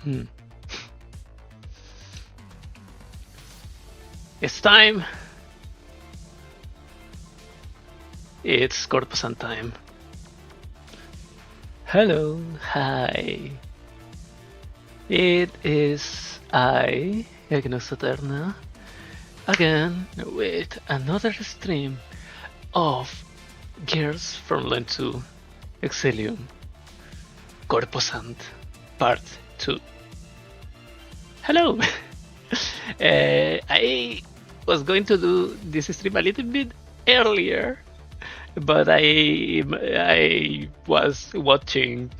Hmm. It's time. It's Corposant time. Hello, hi. It is I, Agnes Eterna, again with another stream of Gears from Line 2 Exilium Corposant Part 2. Hello! I was going to do this stream a little bit earlier, but I was watching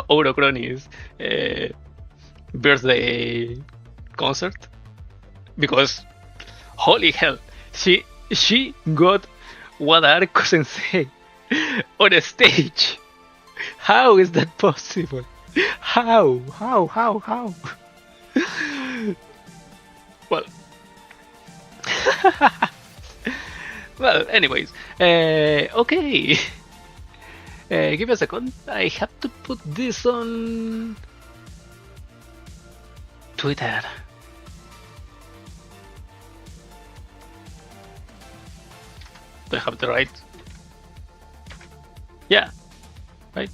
Orochrony's birthday concert because holy hell, she got Wadarko Sensei on a stage. How is that possible? How? Well, well. Anyways, okay. Give me a second. I have to put this on Twitter. Do I have the right? Yeah. Right?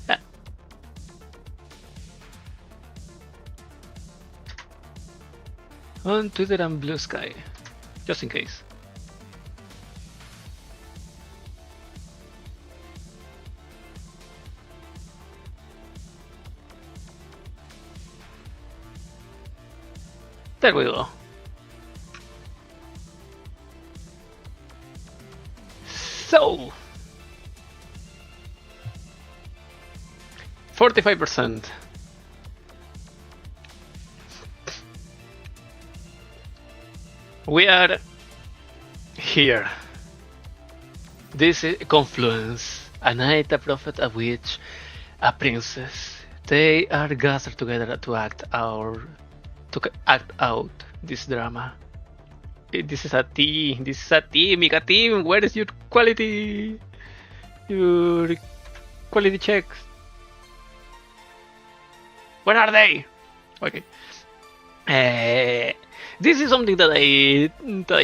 Yeah. On Twitter and Blue Sky. Just in case. There we go. So 45%. We are here. This is confluence, a knight, a prophet, a witch, a princess. They are gathered together to act out this drama. This is a team. This is a team. Mika team. Where is your quality? Your quality checks. Where are they? Okay. This is something that I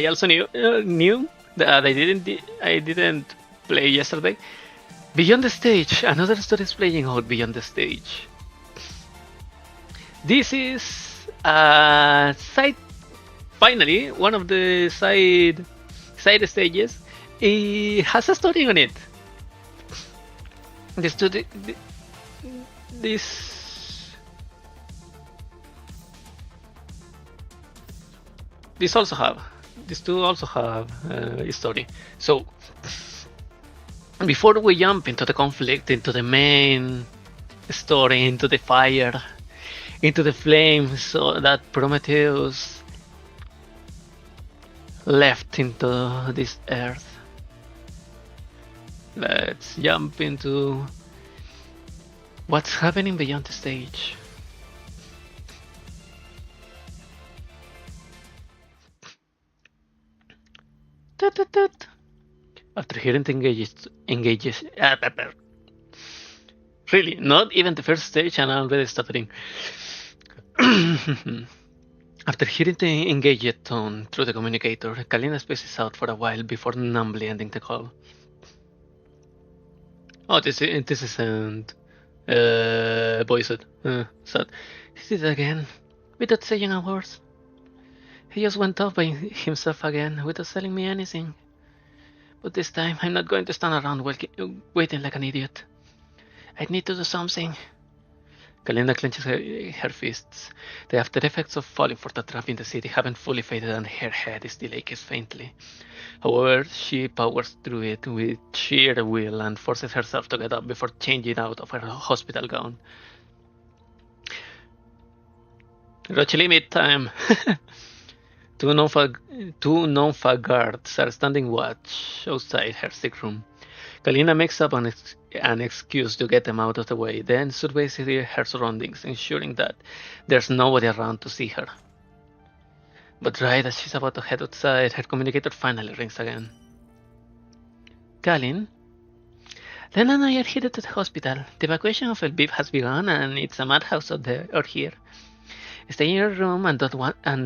also knew that I didn't play yesterday. Beyond the stage, another story is playing out beyond the stage. This is a side. Finally, one of the side stages. It has a story on it. These two also have a story. So before we jump into the conflict, into the main story, into the fire, into the flames, so that Prometheus left into this earth, let's jump into what's happening beyond the stage. After hearing engages really, not even the first stage and I'm already stuttering. After hearing the engaged tone through the communicator, Kalina spaces out for a while before numbly ending the call. Oh, this isn't voiced. Sad. He did it again, without saying a word. He just went off by himself again, without telling me anything. But this time, I'm not going to stand around waiting like an idiot. I need to do something. Kalinda clenches her fists. The after effects of falling for the trap in the city haven't fully faded and her head still aches faintly. However, she powers through it with sheer will and forces herself to get up before changing out of her hospital gown. Roach limit time! Two non-fag guards are standing watch outside her sick room. Kalina makes up an excuse to get them out of the way, then surveys her surroundings, ensuring that there's nobody around to see her. But right as she's about to head outside, her communicator finally rings again. Kalin, Lena and I are headed to the hospital. The evacuation of Lviv has begun, and it's a madhouse out here. Stay in your room and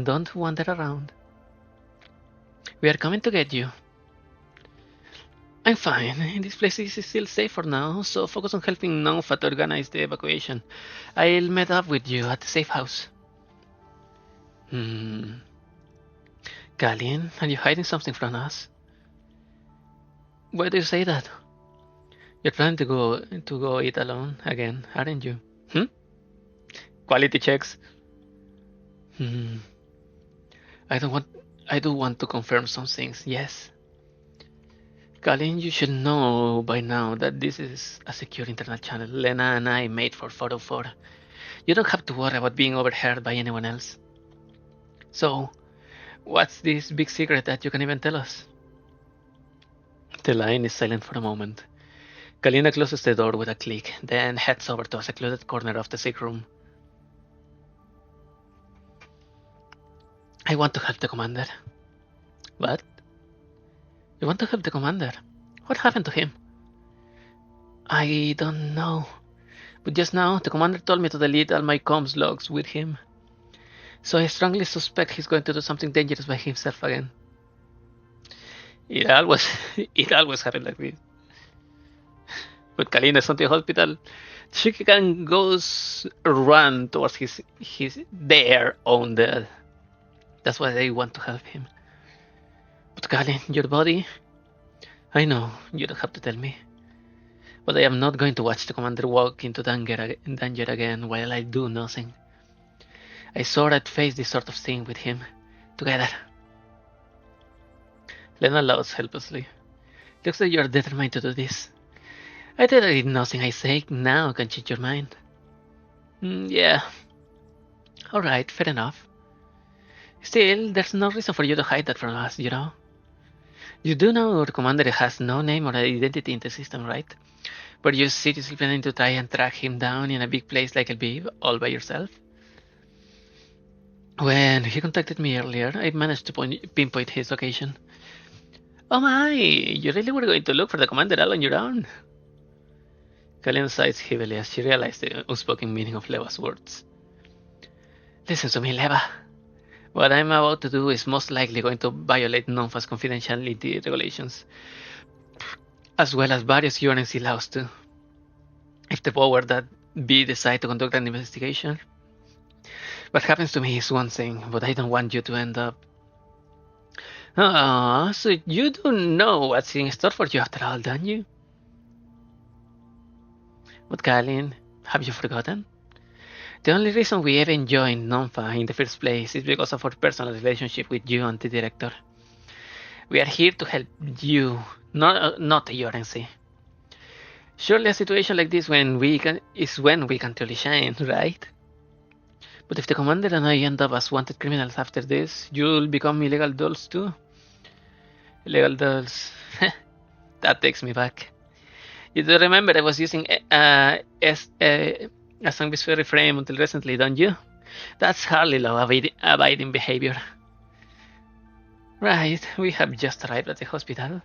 don't wander around. We are coming to get you. I'm fine. This place is still safe for now, so focus on helping Nonfa to organize the evacuation. I'll meet up with you at the safe house. Kalin, are you hiding something from us? Why do you say that? You're planning to go eat alone again, aren't you? Quality checks. I do want to confirm some things, yes. Kalin, you should know by now that this is a secure internet channel Lena and I made for 404. You don't have to worry about being overheard by anyone else. So, what's this big secret that you can even tell us? The line is silent for a moment. Kalina closes the door with a click, then heads over to a secluded corner of the sick room. I want to help the commander. What? You want to help the commander? What happened to him? I don't know. But just now, the commander told me to delete all my comms logs with him. So I strongly suspect he's going to do something dangerous by himself again. It always happens like this. But Kalina is on the hospital. Shikikan goes run towards his their own death. That's why they want to help him. But Kalin, your body? I know, you don't have to tell me. But I am not going to watch the commander walk into danger again while I do nothing. I swore I'd face this sort of thing with him. Together. Lena laughs helplessly. Looks like you're determined to do this. I tell you nothing I say now can change your mind. Yeah. Alright, fair enough. Still, there's no reason for you to hide that from us, you know? You do know our commander has no name or identity in the system, right? Were you seriously planning to try and track him down in a big place like Lviv, all by yourself? When he contacted me earlier, I managed to pinpoint his location. Oh my, you really were going to look for the commander all on your own? Kalin sighs heavily as she realized the unspoken meaning of Leva's words. Listen to me, Leva. What I'm about to do is most likely going to violate Nonfa's confidentiality regulations, as well as various UNSC laws too. If the power that be decide to conduct an investigation, what happens to me is one thing, but I don't want you to end up. So you do know what's in store for you after all, don't you? But Kalin, have you forgotten? The only reason we even joined Nonfa in the first place is because of our personal relationship with you and the director. We are here to help you, not the UNSC. Surely a situation like this is when we can truly shine, right? But if the commander and I end up as wanted criminals after this, you'll become illegal dolls too. Illegal dolls. That takes me back. You do remember I was using a Sanguis fairy frame until recently, don't you? That's hardly law-abiding behavior. Right, we have just arrived at the hospital.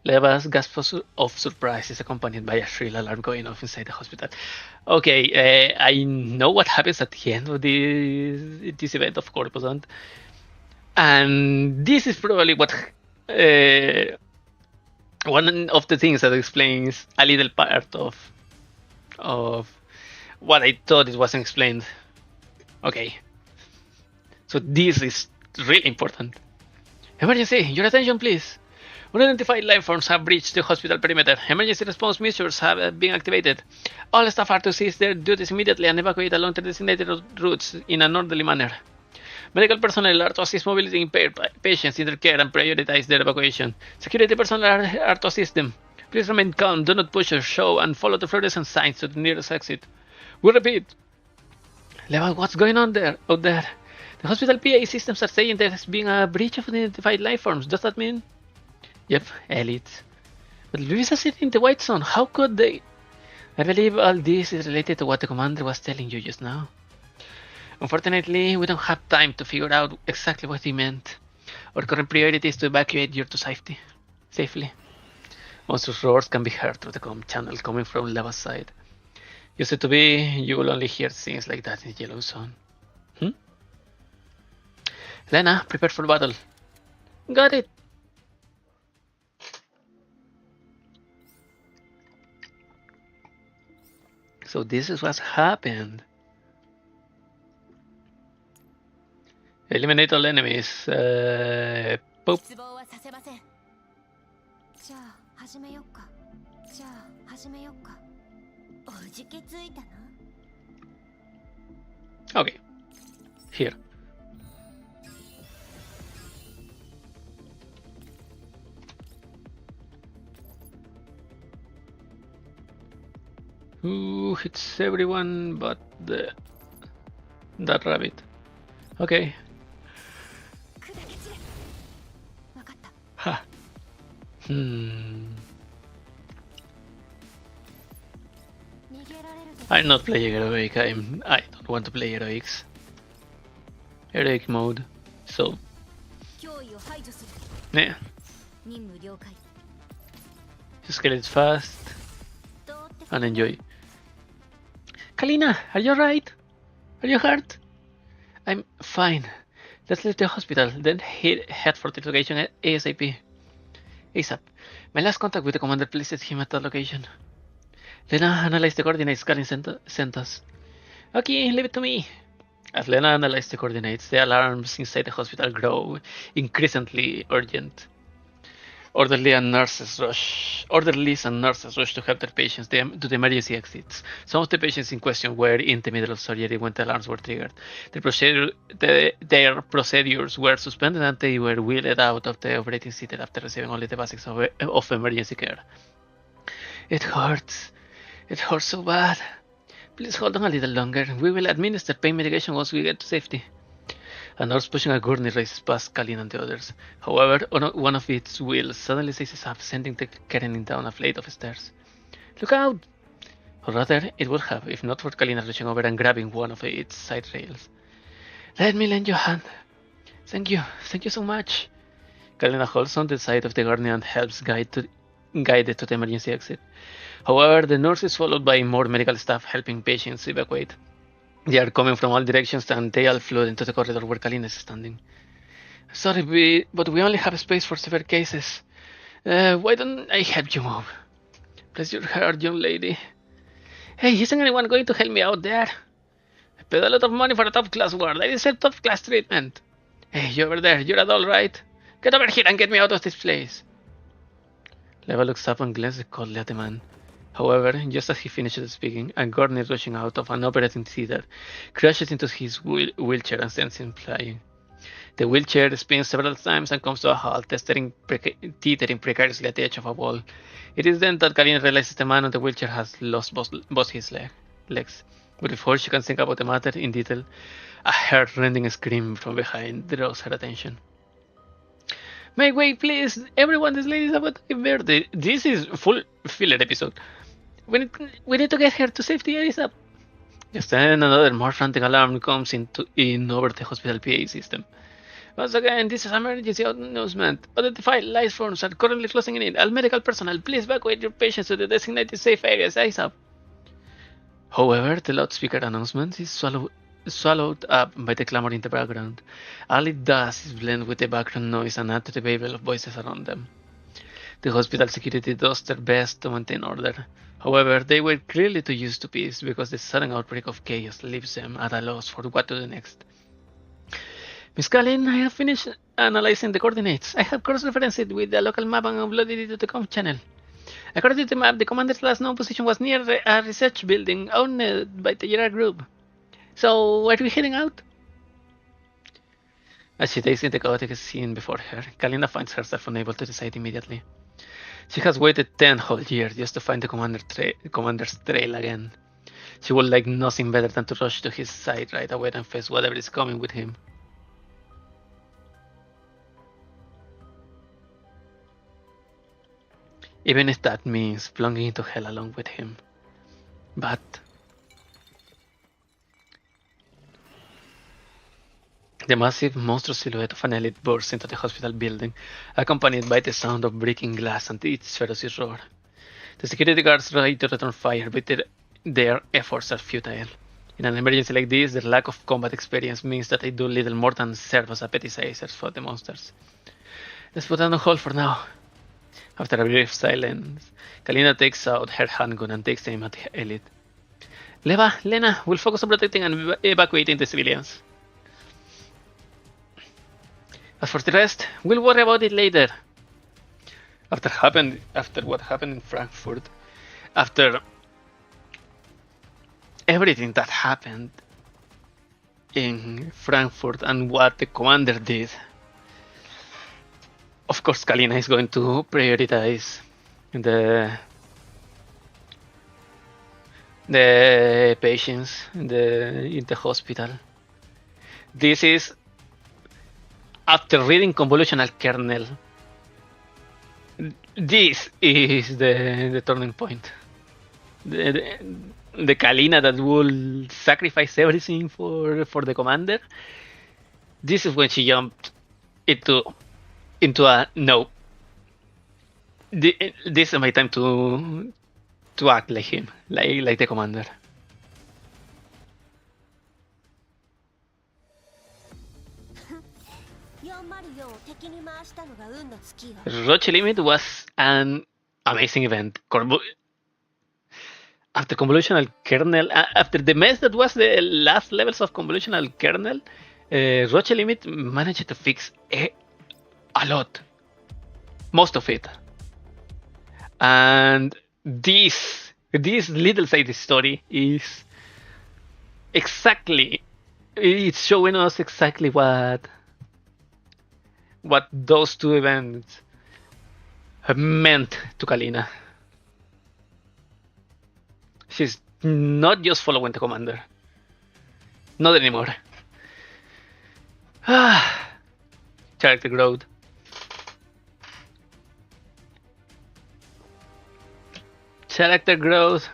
Leva's gasp of surprise is accompanied by a shrill alarm going off inside the hospital. Okay, I know what happens at the end of this event of Corposant. And this is probably what one of the things that explains a little part of what I thought it wasn't explained. Okay, so this is really important. Emergency, your attention please. Unidentified life forms have breached the hospital perimeter. Emergency response measures have been activated. All staff are to cease their duties immediately and evacuate along the designated routes in an orderly manner. Medical personnel are to assist mobility impaired patients in their care and prioritize their evacuation. Security personnel are to assist them. Please remain calm, do not push or shove, and follow the fluorescent signs to the nearest exit. We repeat. Leva, what's going on out there? The hospital PA systems are saying there's been a breach of unidentified life forms. Does that mean? Yep, elites. But Luisa sitting in the white zone. How could they? I believe all this is related to what the commander was telling you just now. Unfortunately, we don't have time to figure out exactly what he meant. Our current priority is to evacuate you to safely. Monstrous roars can be heard through the comm channel coming from Lava's side. Used it to be, you will only hear things like that in the Yellow Zone. Lena, prepare for battle. Got it! So this is what's happened. Eliminate all enemies. Poop. Okay. Here. Ooh, hits everyone but that rabbit. Okay. Ha. I'm not playing heroic. I don't want to play heroics. Heroic mode. So. Yeah. Just kill it fast and enjoy. Kalina, are you alright? Are you hurt? I'm fine. Let's leave the hospital, then head for the location ASAP. ASAP. My last contact with the commander places him at that location. Lena, analyze the coordinates Kalin sent us. Okay, leave it to me. As Lena analyzed the coordinates, the alarms inside the hospital grow increasingly urgent. Orderlies and nurses rush to help their patients to the emergency exits. Some of the patients in question were in the middle of surgery when the alarms were triggered. Their procedures were suspended and they were wheeled out of the operating theater after receiving only the basics of emergency care. It hurts. It hurts so bad. Please hold on a little longer. We will administer pain medication once we get to safety. A nurse pushing a gurney races past Kalin and the others. However, one of its wheels suddenly seizes up, sending the careening down a flight of stairs. Look out! Or rather, it would have, if not for Kalina reaching over and grabbing one of its side rails. Let me lend you a hand. Thank you so much. Kalina holds on the side of the gurney and helps guide it to the emergency exit. However, the nurse is followed by more medical staff helping patients evacuate. They are coming from all directions and they all flood into the corridor where Kalina is standing. Sorry, but we only have space for severe cases. Why don't I help you move? Bless your heart, young lady. Hey, isn't anyone going to help me out there? I paid a lot of money for a top-class ward. I deserve top-class treatment. Hey, you over there, you're all right? Get over here and get me out of this place. Leva looks up and glances coldly at the man. However, just as he finishes speaking, a gurney rushing out of an operating theater crashes into his wheelchair and sends him flying. The wheelchair spins several times and comes to a halt, teetering precariously at the edge of a wall. It is then that Kalina realizes the man on the wheelchair has lost both his legs. But before she can think about the matter in detail, a heart-rending scream from behind draws her attention. Make way, please! Everyone, this lady is about to give birth. This is full filler episode. We need to get her to safety ASAP. Just then another more frantic alarm comes in over the hospital PA system. Once again, this is an emergency announcement. Identified life forms are currently closing in. All medical personnel, please evacuate your patients to the designated safe areas ASAP. However, the loudspeaker announcement is swallowed up by the clamor in the background. All it does is blend with the background noise and add to the babel of voices around them. The hospital security does their best to maintain order. However, they were clearly too used to peace because the sudden outbreak of chaos leaves them at a loss for what to do next. Miss Kalin, I have finished analyzing the coordinates. I have cross-referenced it with the local map and uploaded it to the comm channel. According to the map, the commander's last known position was near a research building owned by the Girard group. So, are we heading out? As she takes in the chaotic scene before her, Kalina finds herself unable to decide immediately. She has waited 10 whole years just to find the commander's trail again. She would like nothing better than to rush to his side right away and face whatever is coming with him. Even if that means plunging into hell along with him. But The massive, monstrous silhouette of an elite bursts into the hospital building, accompanied by the sound of breaking glass and its ferocious roar. The security guards try to return fire, but their efforts are futile. In an emergency like this, their lack of combat experience means that they do little more than serve as appetizers for the monsters. Let's put that on hold for now. After a brief silence, Kalina takes out her handgun and takes aim at the elite. Lena, we'll focus on protecting and evacuating the civilians. As for the rest, we'll worry about it later. After what happened in Frankfurt, after everything that happened in Frankfurt and what the commander did, of course Kalina is going to prioritize the patients in the hospital. This is after reading Convolutional Kernel. This is the turning point. The Kalina that will sacrifice everything for the commander. This is when she jumped into a no. This is my time to act like him, like the commander. Roche Limit was an amazing event. After Convolutional Kernel, after the mess that was the last levels of Convolutional Kernel, Roche Limit managed to fix a lot. Most of it. And this little side story is exactly, it's showing us exactly what those two events have meant to Kalina. She's not just following the commander. Not anymore. Character growth. Character growth.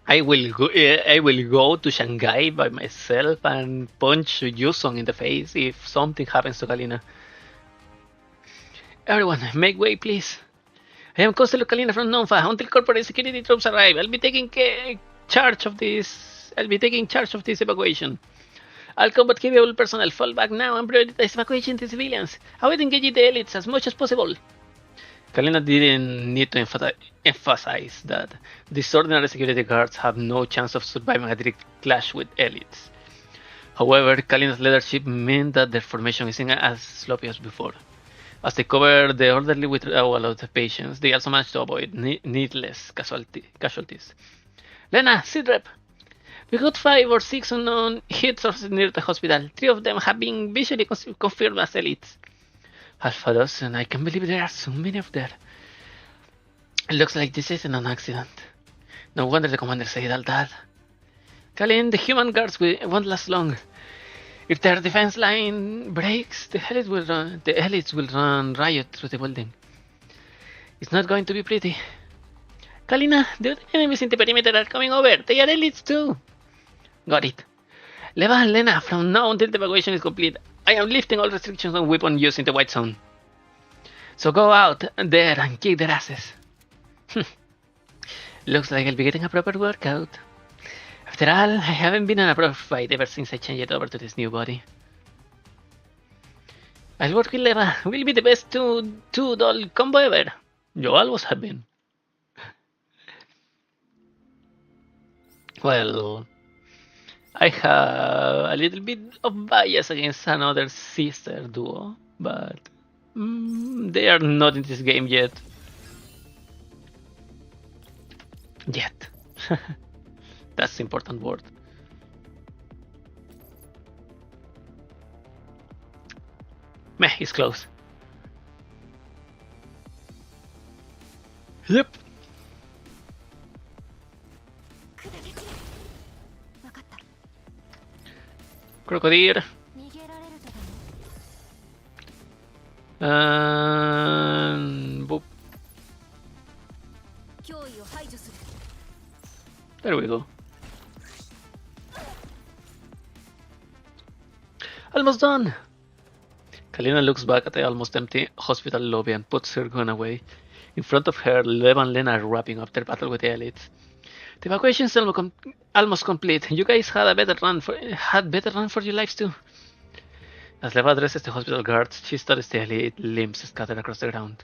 I will go to Shanghai by myself and punch Yusong in the face if something happens to Kalina. Everyone, make way, please. I am Constable Kalina from Nonfa. Until corporate security troops arrive, I'll be taking charge of this evacuation. All combat capable personnel fall back now and prioritize evacuation to civilians. Avoid engaging the elites as much as possible. Kalina didn't need to emphasize that these ordinary security guards have no chance of surviving a direct clash with elites. However, Kalina's leadership meant that their formation isn't as sloppy as before. As they cover the orderly withdrawal of the patients, they also managed to avoid needless casualties. Lena, Sidrep! We got 5 or 6 unknown hit sources near the hospital. 3 of them have been visually confirmed as elites. Half a dozen, I can't believe there are so many of them. It looks like this isn't an accident. No wonder the commander said all that. Kalin, the human guards won't last long. If their defense line breaks, the elites will run riot through the building. It's not going to be pretty. Kalina, the enemies in the perimeter are coming over. They are elites too. Got it. Leva and Lena, from now until the evacuation is complete, I am lifting all restrictions on weapon use in the white zone. So go out there and kick their asses. Looks like I'll be getting a proper workout. After all, I haven't been in a proper fight ever since I changed it over to this new body. I'll work with Leva. We'll be the best two-doll combo ever. You always have been. Well, I have a little bit of bias against another sister duo, but they are not in this game yet. Yet. That's the important word. Meh, it's close. Yep. Crocodile. And boop. There we go. A Almost done! Kalina looks back at the almost empty hospital lobby and puts her gun away. In front of her, Lev and Lena are wrapping up their battle with the elites. The evacuation's almost complete. You guys had better run for your lives too. As Lev addresses the hospital guards, she studies the elite limbs scattered across the ground.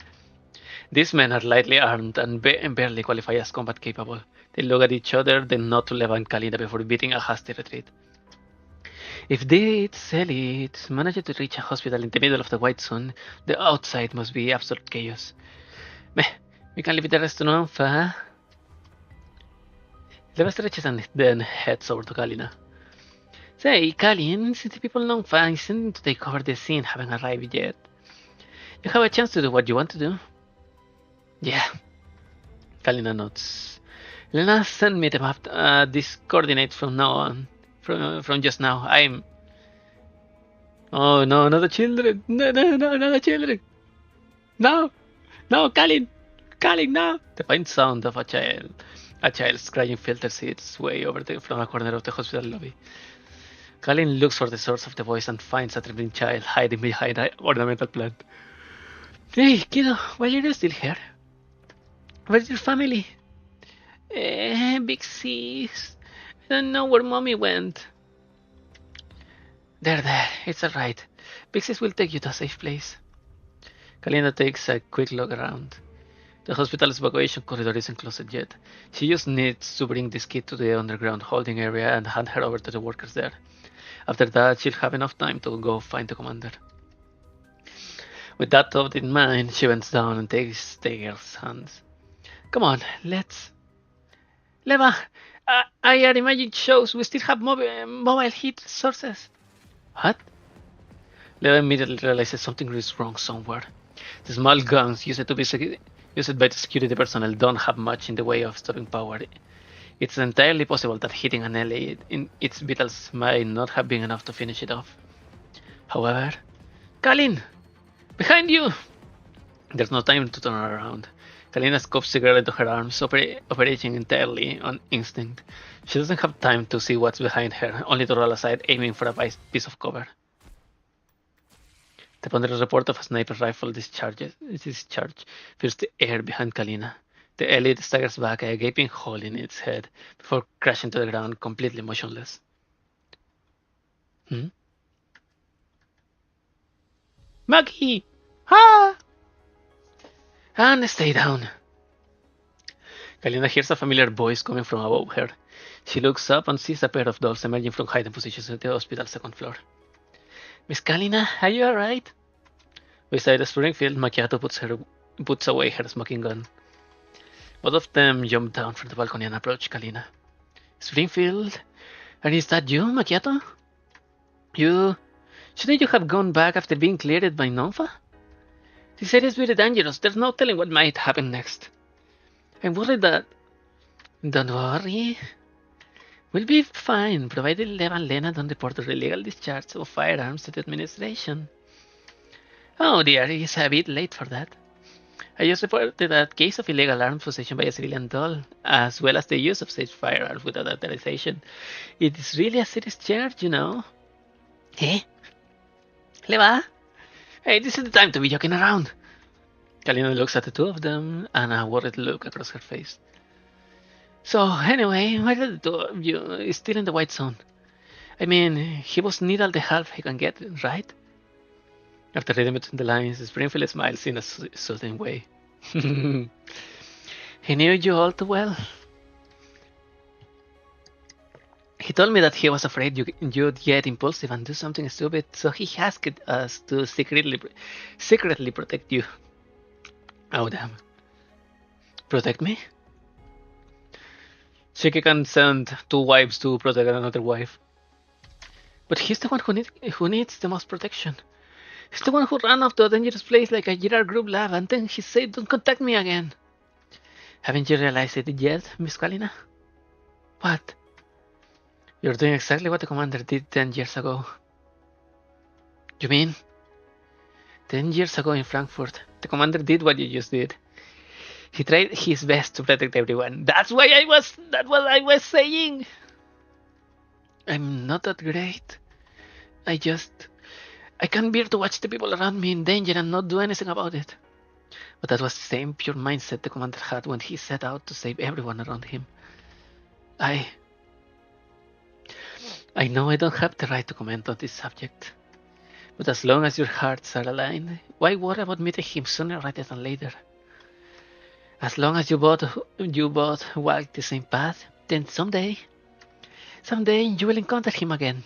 These men are lightly armed and barely qualify as combat capable. They look at each other, then nod to Lev and Kalina before beating a hasty retreat. If these elites manage to reach a hospital in the middle of the white sun, the outside must be absolute chaos. Meh, we can leave the rest to Nonfa. Lev stretches and then heads over to Kalina. Say, Kalin, since the people know Nonfa is intending to take over the scene haven't arrived yet, you have a chance to do what you want to do. Yeah. Kalina nods. Lena sent me the map, these coordinates from now on. From just now. I'm... Oh no, not the children. No, not the children. No, Kalin, no. The faint sound of a child's crying filters its way over from a corner of the hospital lobby. Kalin looks for the source of the voice and finds a trembling child hiding behind an ornamental plant. Hey, kiddo, why are you still here? Where's your family? Big sis. I don't know where mommy went. There, it's alright. Big sis will take you to a safe place. Kalina takes a quick look around. The hospital's evacuation corridor isn't closed yet. She just needs to bring this kid to the underground holding area and hand her over to the workers there. After that, she'll have enough time to go find the commander. With that thought in mind, she bends down and takes the girl's hands. Come on, let's... Leva, I imagine shows we still have mobile heat sources. What? Leva immediately realizes something is wrong somewhere. The small guns used by the security personnel don't have much in the way of stopping power. It's entirely possible that hitting an ally in its vitals might not have been enough to finish it off. However, Kalin! Behind you! There's no time to turn around. Kalina scopes the girl into her arms, operating entirely on instinct. She doesn't have time to see what's behind her, only to roll aside, aiming for a piece of cover. The ponderous report of a sniper rifle discharge fills the air behind Kalina. The elite staggers back, a gaping hole in its head, before crashing to the ground, completely motionless. Maggie! Ha! And stay down. Kalina hears a familiar voice coming from above her. She looks up and sees a pair of dolls emerging from hiding positions at the hospital's second floor. Miss Kalina, are you alright? Beside the Springfield, Macchiato puts away her smoking gun. Both of them jump down from the balcony and approach Kalina. Springfield? And is that you, Macchiato? Shouldn't you have gone back after being cleared by Nonfa? This area is very dangerous. There's no telling what might happen next. I'm worried that... Don't worry. We'll be fine, provided Lev and Lena don't report the illegal discharge of firearms to the administration. Oh dear, it's a bit late for that. I just reported a case of illegal arms possession by a civilian doll, as well as the use of such firearms without authorization. It is really a serious charge, you know. Hey? Leva? Hey, this is the time to be joking around. Kalina looks at the two of them, and a worried look across her face. So, anyway, why are the two of you still in the white zone? I mean, he was needle the help he can get, right? After reading between the lines, Springfield smiles in a soothing way. He knew you all too well. He told me that he was afraid you'd get impulsive and do something stupid, so he asked us to secretly protect you. Oh damn. Protect me? Shiki can send two wives to protect another wife. But he's the one who needs the most protection. He's the one who ran off to a dangerous place like a Girard group lab, and then he said, "Don't contact me again." Haven't you realized it yet, Miss Kalina? What? You're doing exactly what the commander did 10 years ago. You mean? 10 years ago in Frankfurt, the commander did what you just did. He tried his best to protect everyone. That's what I was saying. I'm not that great. I just I can't bear to watch the people around me in danger and not do anything about it. But that was the same pure mindset the commander had when he set out to save everyone around him. I know I don't have the right to comment on this subject, but as long as your hearts are aligned, why worry about meeting him sooner rather than later? As long as you both walk the same path, then someday you will encounter him again.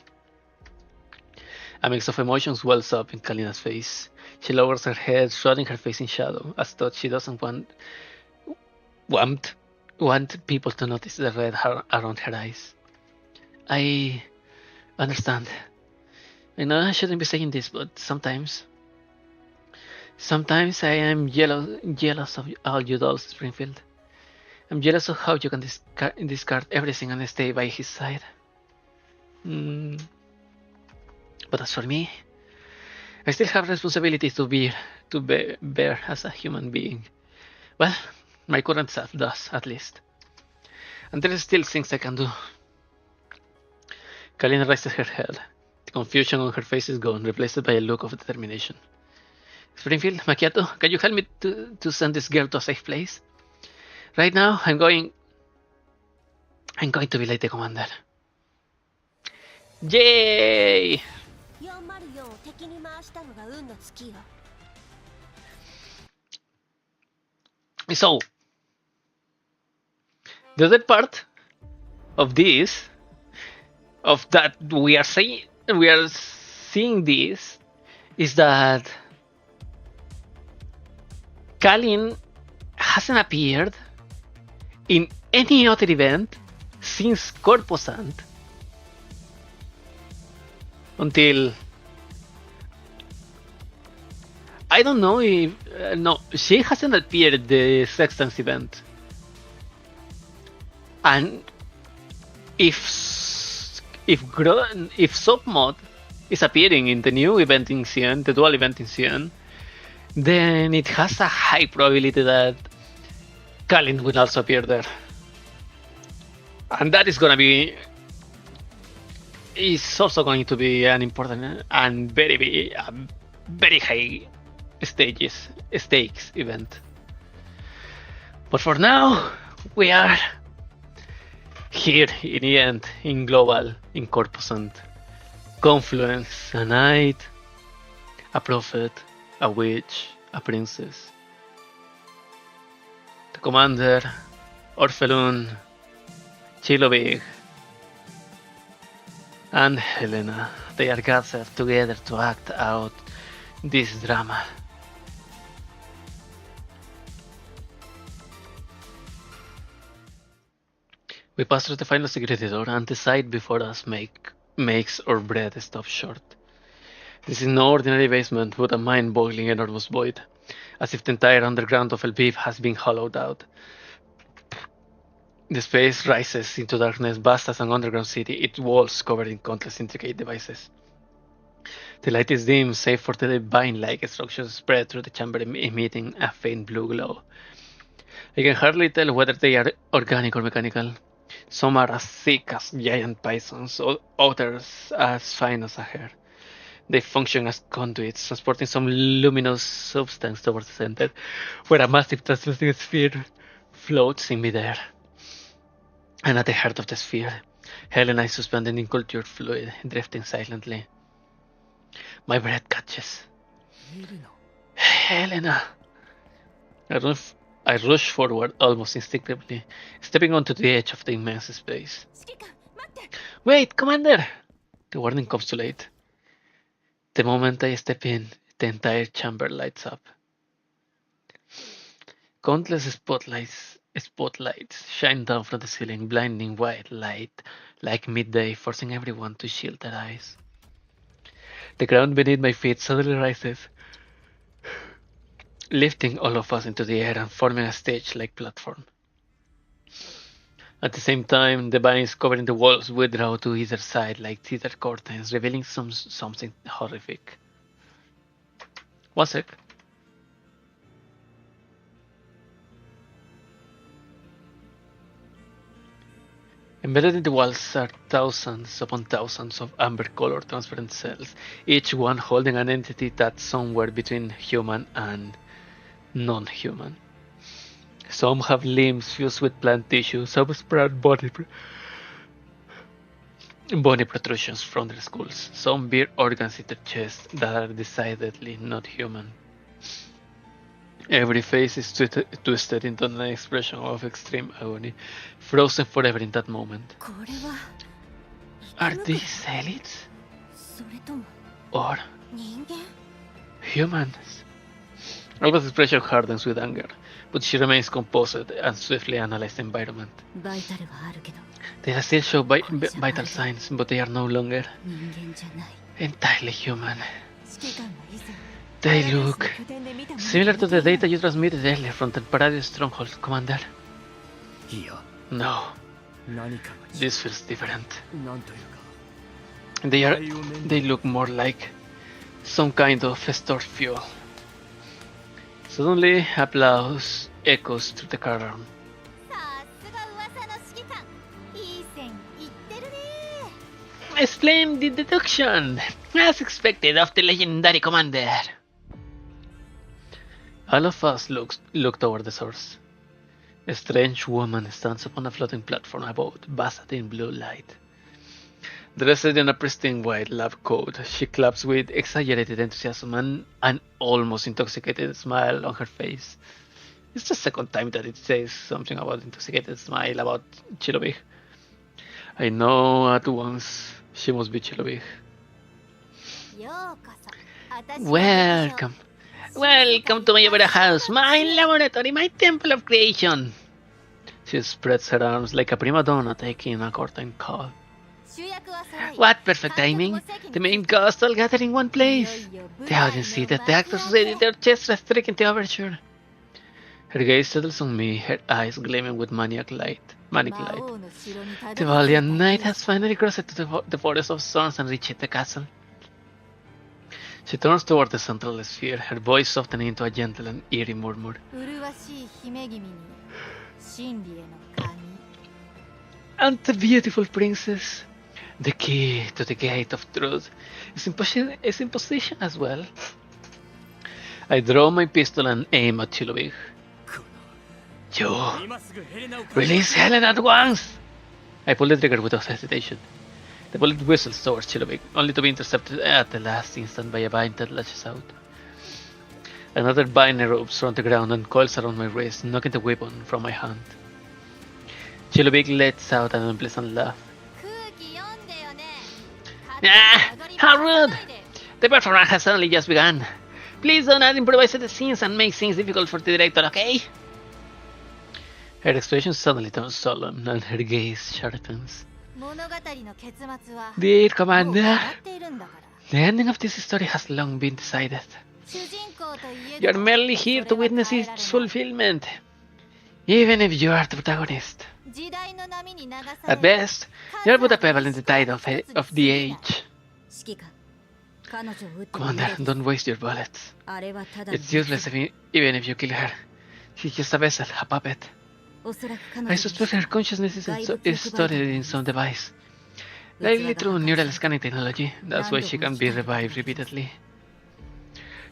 A mix of emotions wells up in Kalina's face. She lowers her head, shrouding her face in shadow, as though she doesn't want people to notice the red around her eyes. I understand. I know I shouldn't be saying this, but sometimes I am jealous of all you dolls, Springfield. I'm jealous of how you can discard everything and stay by his side. But as for me, I still have responsibilities to bear as a human being. Well, my current self does, at least. And there are still things I can do. Kalina raises her head. The confusion on her face is gone, replaced by a look of determination. Springfield, Macchiato, can you help me to send this girl to a safe place? Right now, I'm going to be late, the commander. Yay! So, the other part of this, of that we are seeing this, is that Kalin hasn't appeared in any other event since Corposant until I don't know if no, she hasn't appeared at the Sextans event, and if Submod is appearing in the new event in Sion, the dual event in Sion, then it has a high probability that Kalin will also appear there, and that is also going to be an important and very high stakes event. But for now, we are here in the end, in Global, in Corposant. Confluence, a knight, a prophet, a witch, a princess. The commander, Orphelune, Chilovig, and Helena. They are gathered together to act out this drama. We pass through the final security door, and the sight before us makes our breath stop short. This is no ordinary basement, but a mind-boggling enormous void, as if the entire underground of Lviv has been hollowed out. The space rises into darkness, vast as an underground city, its walls covered in countless intricate devices. The light is dim, save for the vine-like structures spread through the chamber, emitting a faint blue glow. I can hardly tell whether they are organic or mechanical. Some are as thick as giant pythons, others as fine as a hair. They function as conduits, transporting some luminous substance towards the center, where a massive translucent sphere floats in midair. And at the heart of the sphere, Helena is suspended in cultured fluid, drifting silently. My breath catches. Helena! I rush forward almost instinctively, stepping onto the edge of the immense space. Wait, Commander! The warning comes too late. The moment I step in, the entire chamber lights up. Countless spotlights shine down from the ceiling, blinding white light like midday, forcing everyone to shield their eyes. The ground beneath my feet suddenly rises, lifting all of us into the air and forming a stage-like platform. At the same time, the vines covering the walls withdraw to either side like theater curtains, revealing something horrific. One sec. Embedded in the walls are thousands upon thousands of amber-colored transparent cells, each one holding an entity that's somewhere between human and non-human. Some have limbs fused with plant tissue, some spread bony protrusions from their skulls, some bear organs in their chests that are decidedly not human. Every face is twisted into an expression of extreme agony, frozen forever in that moment. Are these elites? Or humans? Alba's expression hardens with anger, but she remains composed and swiftly analyzes the environment. They still show vital signs, but they are no longer entirely human. They look similar to the data you transmitted earlier from the Paradise Stronghold, Commander. No, this feels different. They look more like some kind of stored fuel. Suddenly, applause echoes through the caravan. A splendid deduction, as expected of the legendary commander. All of us look toward the source. A strange woman stands upon a floating platform above, bathed in blue light. Dressed in a pristine white lab coat, she claps with exaggerated enthusiasm and an almost intoxicated smile on her face. It's the second time that it says something about intoxicated smile about Chilovig. I know at once she must be Chilovig. Welcome. Welcome to my opera house, my laboratory, my temple of creation. She spreads her arms like a prima donna taking a curtain call. What perfect timing! The main cast all gathered in one place. The audience seated, the actors ready, their chests striking the overture. Her gaze settles on me, her eyes gleaming with manic light. The valiant knight has finally crossed to the forest of storms and reached the castle. She turns toward the central sphere, her voice softening into a gentle and eerie murmur. And the beautiful princess, the key to the gate of truth, is in position as well. I draw my pistol and aim at Chilovig. You! Release Helen at once! I pull the trigger without hesitation. The bullet whistles towards Chilovig, only to be intercepted at the last instant by a vine that lashes out. Another vine erupts from the ground and coils around my wrist, knocking the weapon from my hand. Chilovig lets out an unpleasant laugh. Ah! How rude! The performance has only just begun. Please do not improvise the scenes and make things difficult for the director, okay? Her expression suddenly turns solemn and her gaze sharpens. Dear Commander, the ending of this story has long been decided. You are merely here to witness its fulfillment, even if you are the protagonist. At best, you are but a pebble in the tide of the age. Commander, don't waste your bullets. It's useless even if you kill her. She's just a vessel, a puppet. I suspect her consciousness is stored in some device. Likely through neural scanning technology. That's why she can be revived repeatedly.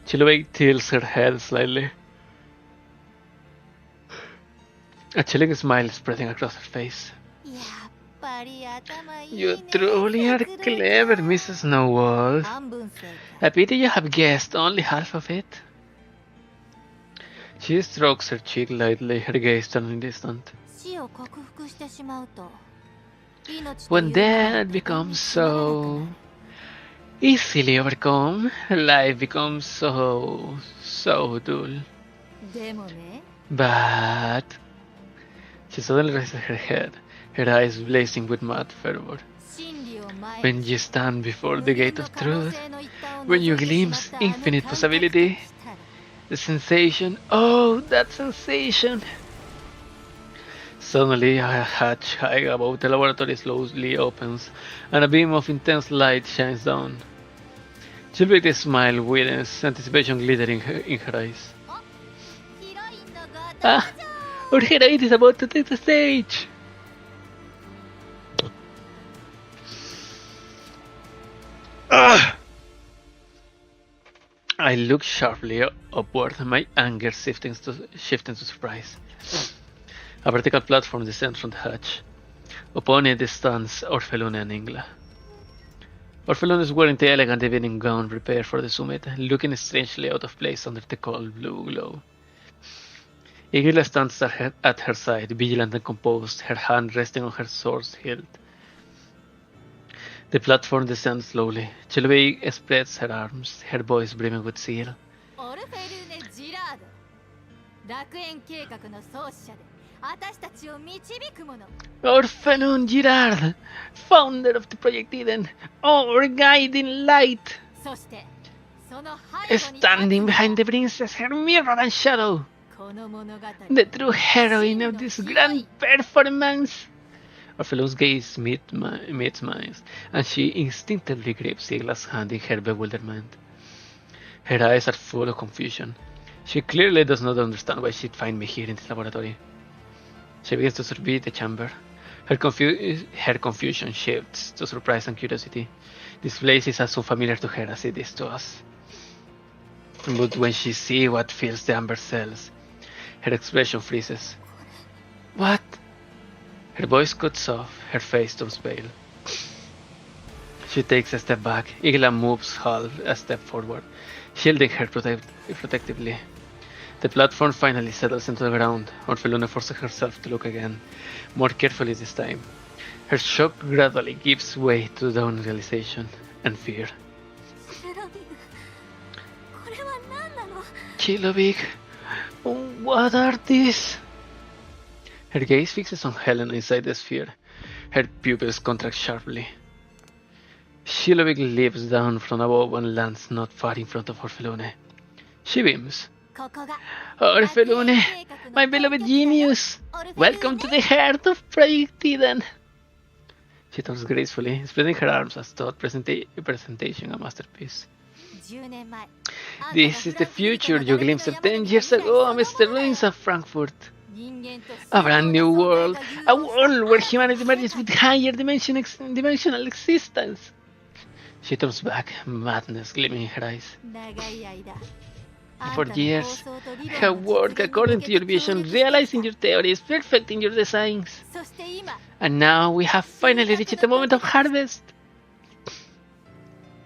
Chilovig tilts her head slightly. A chilling smile spreading across her face. You truly are clever, Mrs. Snowball. A pity you have guessed only half of it. She strokes her cheek lightly, her gaze turning distant. When death becomes so easily overcome, life becomes so dull. But she suddenly raises her head, her eyes blazing with mad fervor. When you stand before the gate of truth, when you glimpse infinite possibility, the sensation, oh, that sensation! Suddenly, a hatch high above the laboratory slowly opens, and a beam of intense light shines down. Chilovig's smile widens, anticipation glittering in her eyes. Ah! Our heroine is about to take the stage! Ugh! I look sharply upward, my anger shifting to surprise. A vertical platform descends from the hatch. Upon it stands Orphelune and Ingla. Orphelune is wearing the elegant evening gown prepared for the summit, looking strangely out of place under the cold blue glow. Ingla stands at her side, vigilant and composed, her hand resting on her sword's hilt. The platform descends slowly. Chilway spreads her arms, her voice brimming with zeal. Orphelune Girard, 楽園計画の創始者で私たちを導く者。Orphelune Girard, founder of the Project Eden, our guiding light. そしてその背後に Standing behind the princess, her mirror and shadow. この物語 The true heroine of this grand performance. Orphelune's gaze meets mine, and she instinctively grips Igla's hand in her bewilderment. Her eyes are full of confusion. She clearly does not understand why she'd find me here in this laboratory. She begins to survey the chamber. Her confusion shifts to surprise and curiosity. This place is as unfamiliar to her as it is to us. But when she sees what fills the amber cells, her expression freezes. What? Her voice cuts off, her face turns pale. She takes a step back. Igla moves half a step forward, shielding her protectively. The platform finally settles into the ground. Orphelune forces herself to look again, more carefully this time. Her shock gradually gives way to dawn realization and fear. Chilovik, what are these? Her gaze fixes on Helena inside the sphere. Her pupils contract sharply. Chilovik leaps down from above and lands not far in front of Orphelune. She beams. Orphelune, my beloved genius! Welcome to the heart of Project Eden! She turns gracefully, spreading her arms as though presentation a masterpiece. This is the future you glimpsed 10 years ago amidst the ruins of Frankfurt. A brand new world, a world where humanity merges with higher dimensional existence. She turns back, madness gleaming in her eyes. For years, I have worked according to your vision, realizing your theories, perfecting your designs. And now we have finally reached the moment of harvest.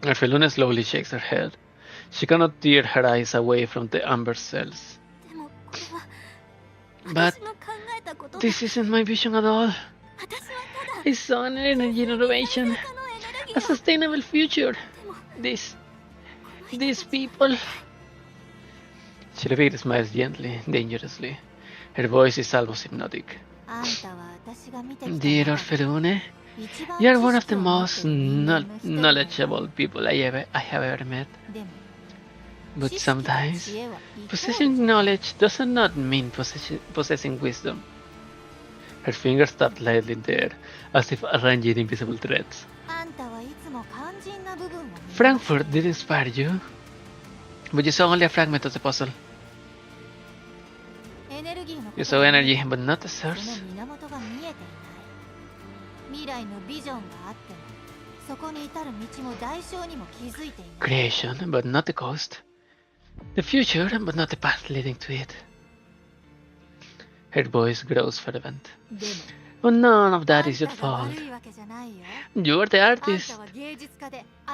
Orphelune slowly shakes her head. She cannot tear her eyes away from the amber cells. But this isn't my vision at all. I saw an energy innovation, a sustainable future. These people. Chilovik smiles gently, dangerously. Her voice is almost hypnotic. Dear Orphelune, you are one of the most knowledgeable people I have ever met. But sometimes, possessing knowledge does not mean possessing wisdom. Her fingers tapped lightly in the air, as if arranging invisible threads. Frankfurt did inspire you, but you saw only a fragment of the puzzle. You saw energy, but not the source. Creation, but not the cost. The future, but not the path leading to it. Her voice grows fervent. But none of that is your fault. You are the artist,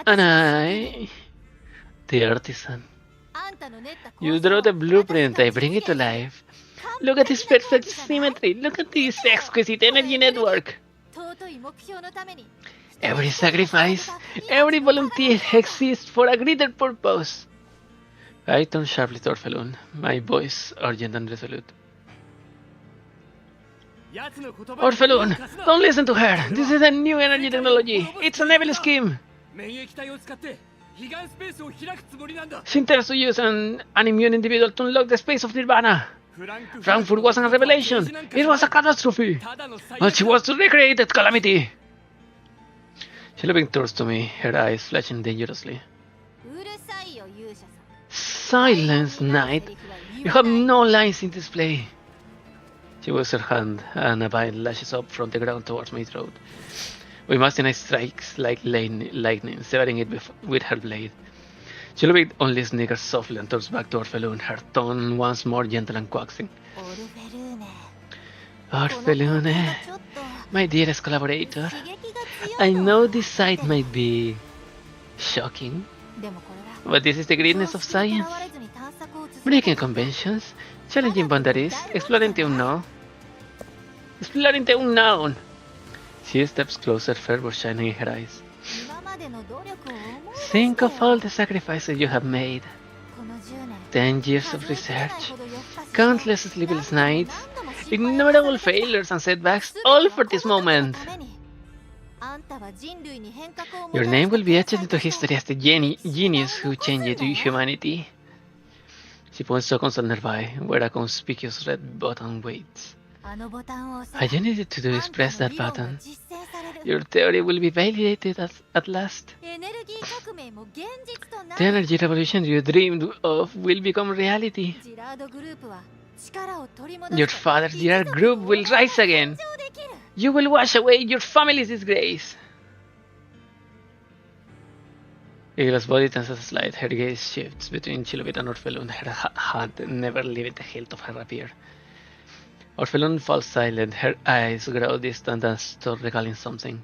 and I, the artisan. You draw the blueprint, I bring it to life. Look at this perfect symmetry, look at this exquisite energy network. Every sacrifice, every volunteer exists for a greater purpose. I turn sharply to Orphelune, my voice urgent and resolute. Orphelune, don't listen to her. This is a new energy technology. It's an evil scheme. She intends to use an immune individual to unlock the space of Nirvana. Frankfurt wasn't a revelation. It was a catastrophe. And she wants to recreate that calamity. Chilovik turns to me, her eyes flashing dangerously. Silence, Knight. You have no lines in display. She waves her hand, and a vine lashes up from the ground towards my throat. Voymastina strikes like lightning, severing it with her blade. Chilovik only sniggers softly and turns back to Orphelune, her tone once more gentle and coaxing. Orphelune, my dearest collaborator, I know this sight might be shocking, but this is the greatness of science. Breaking conventions, challenging boundaries, exploring the unknown. Exploring the unknown! She steps closer, fervor shining in her eyes. Think of all the sacrifices you have made. 10 years of research, countless sleepless nights, innumerable failures and setbacks, all for this moment. Your name will be etched into history as the genius who changed humanity. She points to a console nearby, where a conspicuous red button waits. All you needed to do is press that button. Your theory will be validated at last. The energy revolution you dreamed of will become reality. Your father's Girard group will rise again. You will wash away your family's disgrace. Eagle's body tenses slightly. Her gaze shifts between Chilovik and Orphelune, her hand never leaving the hilt of her rapier. Orphelune falls silent, her eyes grow distant as though recalling something.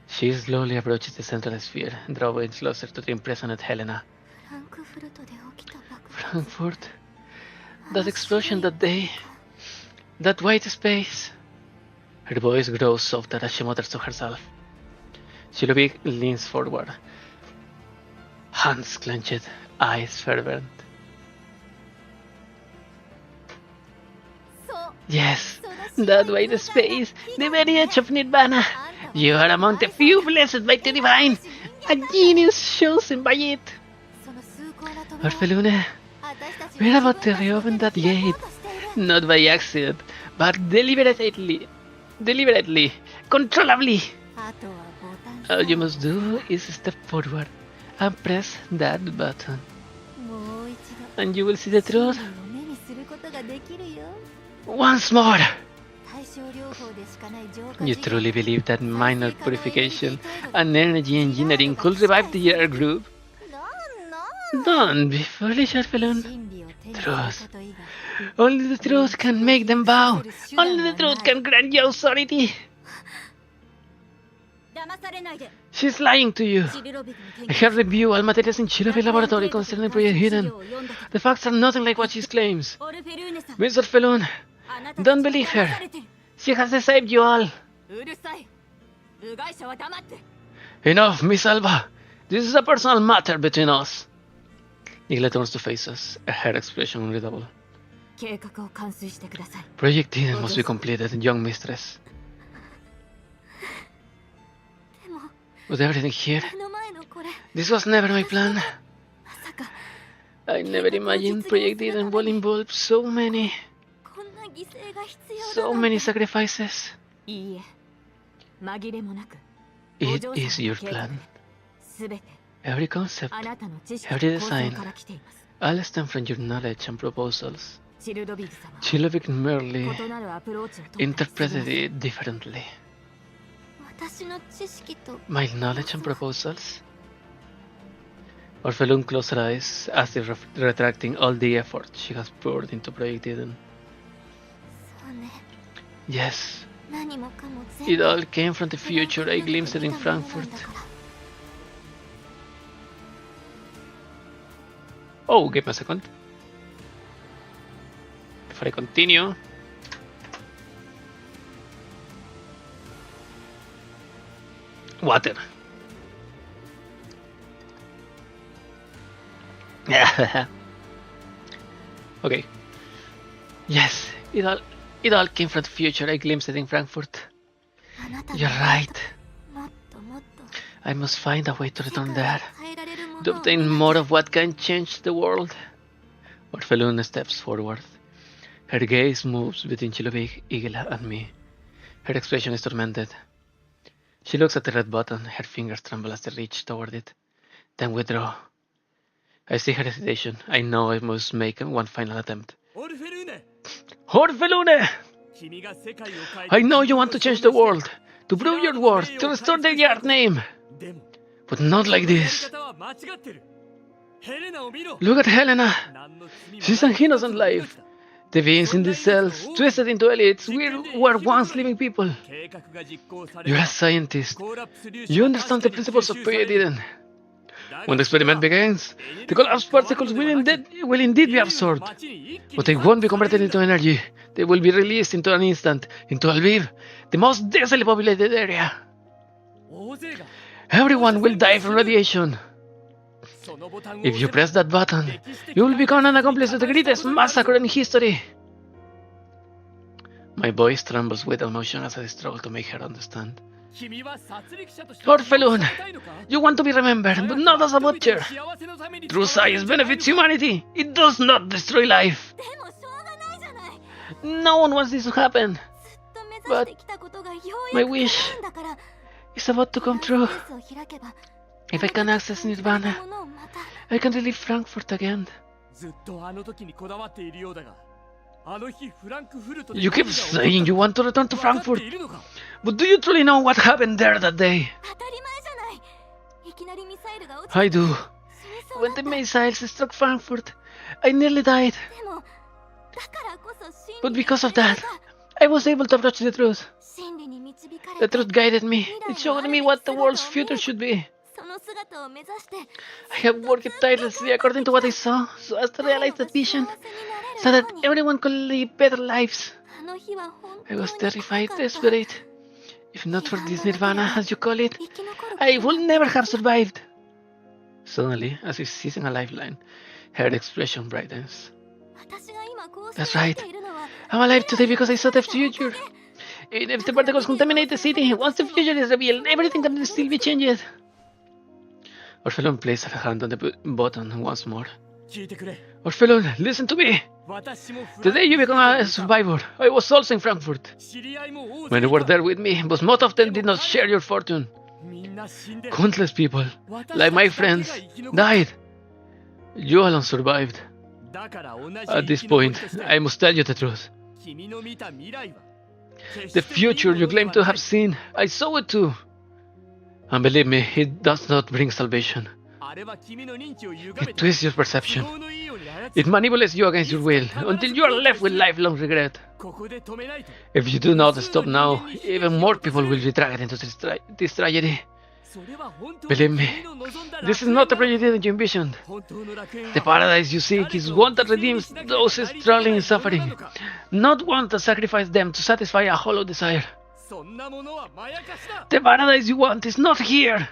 She slowly approaches the central sphere, drawing closer to the impressionate Helena. Frankfurt? That explosion that day? That white space? Her voice grows softer as she mutters to herself. Chilovik leans forward, hands clenched, eyes fervent. Yes, that white space, the very edge of Nirvana. You are among the few blessed by the divine, a genius chosen by it. Orphelune, we're about to reopen that gate, not by accident, but deliberately, controllably. All you must do is step forward and press that button, and you will see the truth. Once more! You truly believe that minor purification and energy engineering could revive the Girard group? Don't be foolish, Orphelune. Truth. Only the truth can make them bow. Only the truth can grant you authority. She's lying to you. I have reviewed all materials in Chilovik laboratory concerning Project Hidden. The facts are nothing like what she claims. Miss Orphelune, don't believe her. She has deceived you all. Enough, Miss Alba. This is a personal matter between us. Igla turns to face us, her expression unreadable. Project Hidden must be completed, young mistress. With everything here, this was never my plan. I never imagined Project Hidden will involve so many sacrifices. It is your plan. Every concept, every design, all stem from your knowledge and proposals. Chilovik merely interpreted it differently. My knowledge and proposals? Orphelune closed her eyes as if retracting all the effort she has poured into Project Eden. Yes, it all came from the future I glimpsed in Frankfurt. Oh, give me a second. Before I continue. Water. Okay. Yes, it all came from the future I glimpsed in Frankfurt. You're right. I must find a way to return there, to obtain more of what can change the world. Orphelune steps forward. Her gaze moves between Chilovik, Igla, and me. Her expression is tormented. She looks at the red button, her fingers tremble as they reach toward it, then withdraw. I see her hesitation. I know I must make one final attempt. Orphelune! I know you want to change the world. to prove your worth, to restore the Girard name. But not like this. Look at Helena. She's an innocent life. The beings in these cells, twisted into elites, we were once living people. You're a scientist. You understand the principles of period. When the experiment begins, the collapsed particles will indeed be absorbed. But they won't be converted into energy. They will be released into an instant, into Lviv, the most densely populated area. Everyone will die from radiation. If you press that button, you will become an accomplice to the greatest massacre in history. My voice trembles with emotion as I struggle to make her understand. Orphelune, you want to be remembered, but not as a butcher. True science benefits humanity. It does not destroy life. No one wants this to happen. But my wish is about to come true. If I can access Nirvana, I can relive Frankfurt again. You keep saying you want to return to Frankfurt, but do you truly know what happened there that day? I do. When the missiles struck Frankfurt, I nearly died. But because of that, I was able to approach the truth. The truth guided me. It showed me what the world's future should be. I have worked tirelessly according to what I saw, so as to realize that vision, so that everyone could live better lives. I was terrified, desperate. If not for this Nirvana, as you call it, I would never have survived. Suddenly, as if seizing a lifeline, her expression brightens. That's right. I'm alive today because I saw the future. Even if the particles contaminate the city, once the future is revealed, everything can still be changed. Orphelune placed her hand on the button once more. Orphelune, listen to me! Today you become a survivor. I was also in Frankfurt. When you were there with me, but most of them did not share your fortune. Countless people, like my friends, died. You alone survived. At this point, I must tell you the truth. The future you claim to have seen, I saw it too. And believe me, it does not bring salvation. It twists your perception. It manipulates you against your will, until you are left with lifelong regret. If you do not stop now, even more people will be dragged into this tragedy. Believe me, this is not the tragedy that you envisioned. The paradise you seek is one that redeems those struggling and suffering, not one that sacrifices them to satisfy a hollow desire. The paradise you want is not here!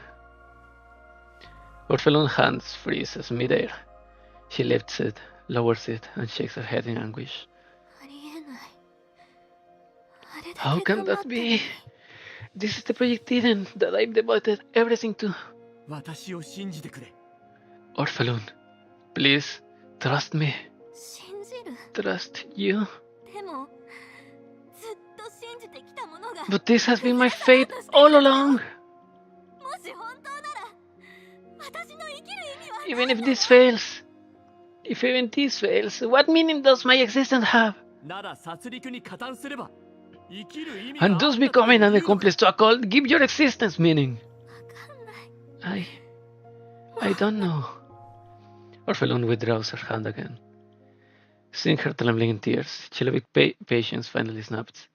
Orphelune's hands freezes midair. She lifts it, lowers it, and shakes her head in anguish. How can that be? This is the Project Eden that I've devoted everything to. Orphelune, please, trust me. Trust you. But this has been my fate all along. Even if this fails, if even this fails, what meaning does my existence have? And does becoming an accomplice to a cult give your existence meaning? I don't know. Orphelune withdraws her hand again. Seeing her trembling in tears, Chelovic patience finally snaps.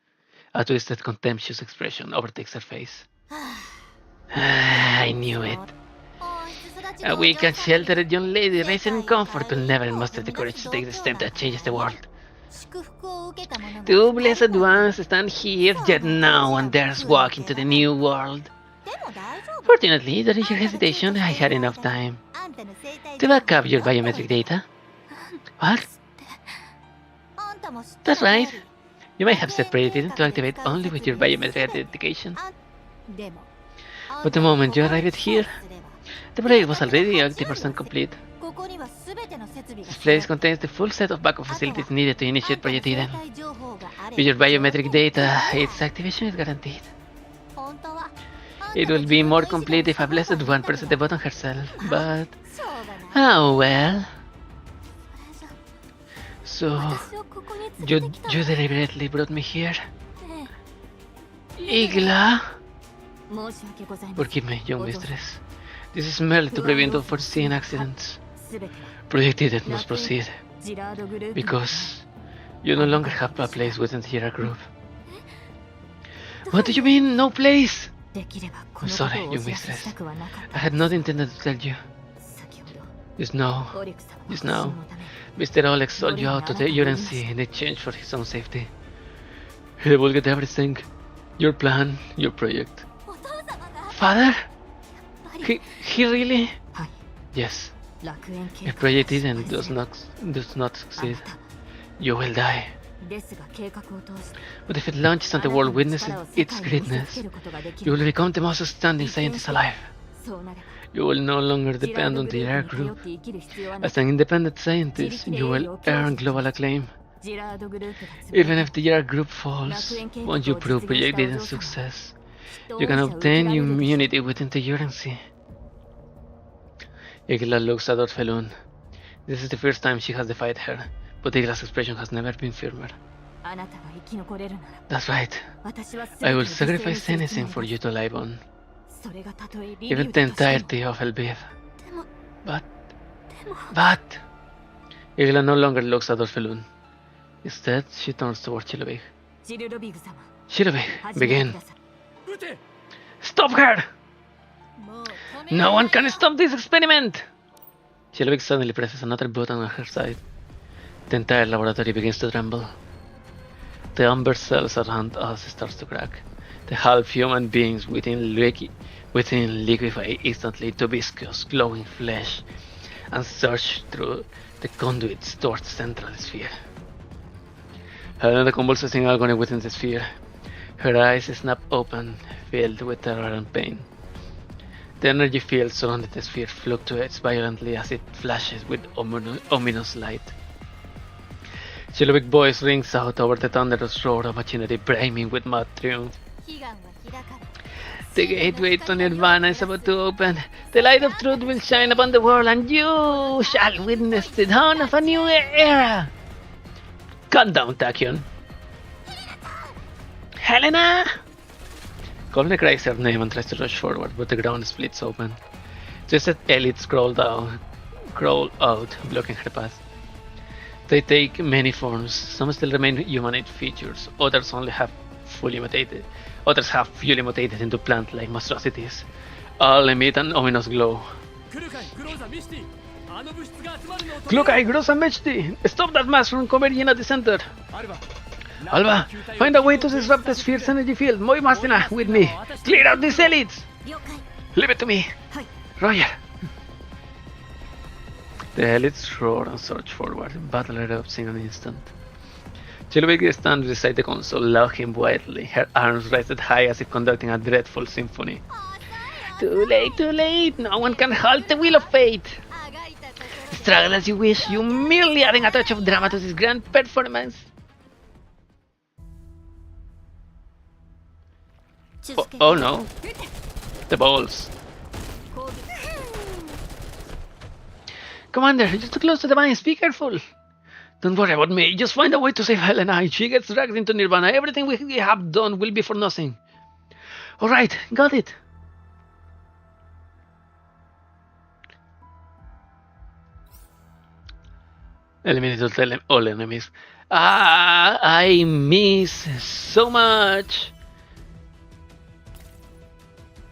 A twisted, contemptuous expression overtakes her face. I knew it. A weak and sheltered young lady raised in comfort will never muster the courage to take the step that changes the world. Two blessed ones stand here yet now and dares walk into the new world. Fortunately, during your hesitation, I had enough time to back up your biometric data. What? That's right. You might have set Priority to activate only with your biometric identification. But the moment you arrived here, the project was already 80% complete. This place contains the full set of backup facilities needed to initiate Project Eden. With your biometric data, its activation is guaranteed. It will be more complete if a blessed one presses the button herself, but... oh well. So... you deliberately brought me here? Igla? Forgive me, young mistress. This is merely to prevent unforeseen accidents. Project Eden must proceed, because you no longer have a place within the Girard group. What do you mean, no place? I'm sorry, young mistress. I had not intended to tell you. Just now, Mr. Alex sold you out to the UNC in exchange for his own safety. He will get everything. Your plan, your project. Father? He really? Yes. If Project Eden does not succeed, you will die. But if it launches and the world witnesses its greatness, you will become the most outstanding scientist alive. You will no longer depend on the Girard group. As an independent scientist, you will earn global acclaim. Even if the Girard group falls, once you prove Project Eden's success, you can obtain immunity within the UNC. Igla looks at Orphelune. This is the first time she has defied her, but Igla's expression has never been firmer. That's right. I will sacrifice anything for you to live on. Even the entirety of Elviv. But... Igla no longer looks at Orphelune. Instead, she turns towards Chilovig. Chilovig, begin. Stop her! No one can stop this experiment! Chilovig suddenly presses another button on her side. The entire laboratory begins to tremble. The amber cells around us start to crack. The half-human beings within liquefy instantly to viscous, glowing flesh and surge through the conduits towards the central sphere. Helena convulses in agony within the sphere. Her eyes snap open, filled with terror and pain. The energy field surrounding the sphere fluctuates violently as it flashes with ominous light. Chilovic's voice rings out over the thunderous roar of machinery brimming with mad triumph. The gateway to Nirvana is about to open. The light of truth will shine upon the world, and you shall witness the dawn of a new era. Calm down, Tachyon. Helena! Colonel cries her name and tries to rush forward, but the ground splits open. Twisted elites crawl out, blocking her path. They take many forms. Some still remain humanoid features, others have fully mutated into plant-like monstrosities. All emit an ominous glow. Klukai, Groza, Mechti! Stop that mass from converging at the center! Alba, find a way to disrupt the sphere's energy field. Voymastina, with me. Clear out these elites! Leave it to me. Roger. The elites roar and surge forward. Battle erupts in an instant. Chilovig stands beside the console, laughing wildly, her arms raised high as if conducting a dreadful symphony. Too late! No one can halt the wheel of fate! Struggle as you wish, you merely adding a touch of drama to this grand performance. Oh no. The balls. Commander, you're too close to the mines, be careful! Don't worry about me, just find a way to save Helena. If she gets dragged into Nirvana, everything we have done will be for nothing. Alright, got it. Eliminate all enemies. I miss so much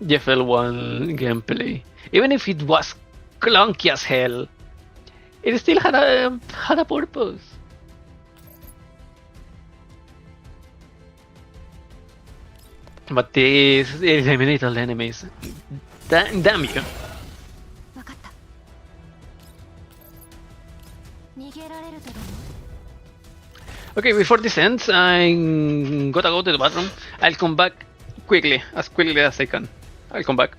GFL1 gameplay. Even if it was clunky as hell, it still had a purpose. But this eliminate all enemies. Damn you. Okay, before this ends, I'm gotta go to the bathroom. I'll come back quickly as I can. I'll come back.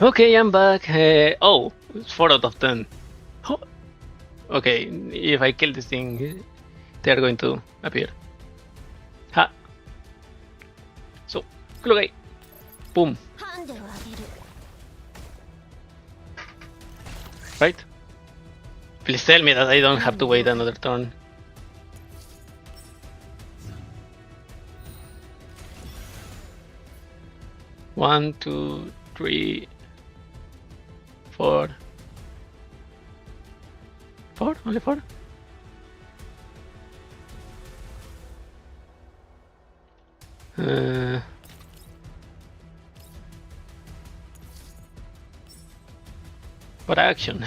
Okay, I'm back. Oh, it's 4 out of 10. Oh, okay, if I kill this thing, they are going to appear. Ha! So, okay. Boom. ハンデをあげる。 Right? Please tell me that I don't have to wait another turn. One, two, three, four. Four? Only four? What action?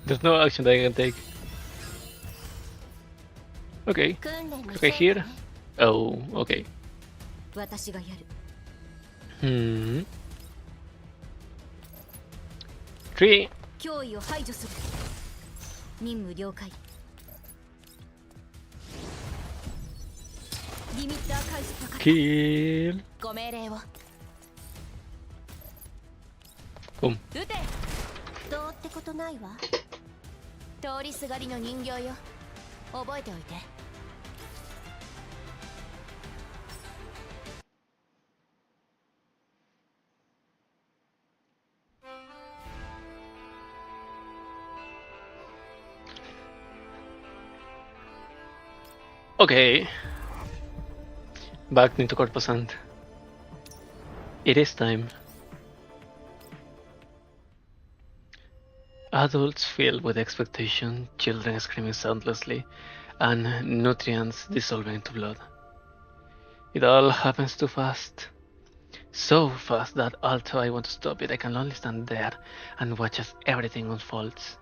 There's no action that I can take. Okay. 訓練の Okay, here. Oh, okay. 私がやる。 3. 脅威を排除する。任務了解。リミッター解除かかる。 Kill. ご命令を。 Boom. 撃て。どうってことないわ。通りすがりの人形よ。覚えておいて。 Okay. Back into Corposant. It is time. Adults filled with expectation, children screaming soundlessly, and nutrients dissolving into blood. It all happens too fast. So fast that although I want to stop it, I can only stand there and watch as everything unfolds.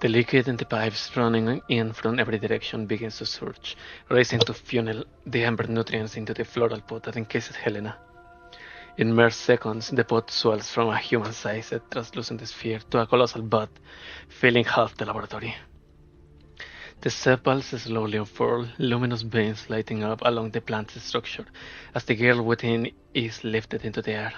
The liquid in the pipes running in from every direction begins to surge, racing to funnel the amber nutrients into the floral pot that encases Helena. In mere seconds, the pot swells from a human-sized translucent sphere to a colossal bud, filling half the laboratory. The sepals slowly unfurl, luminous beams lighting up along the plant's structure as the girl within is lifted into the air.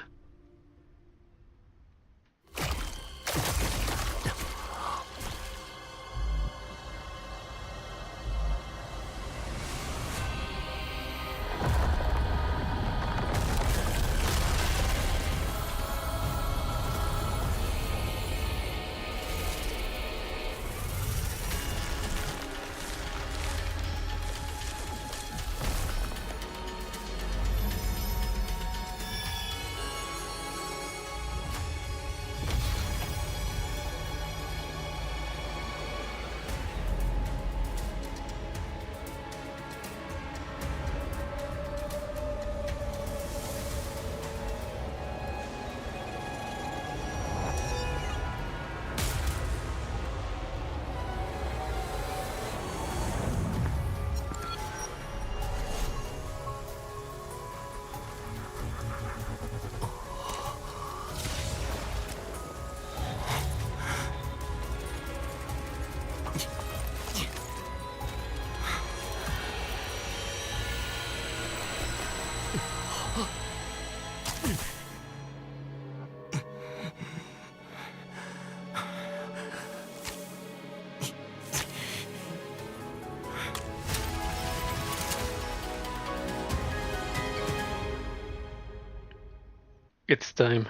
It's time.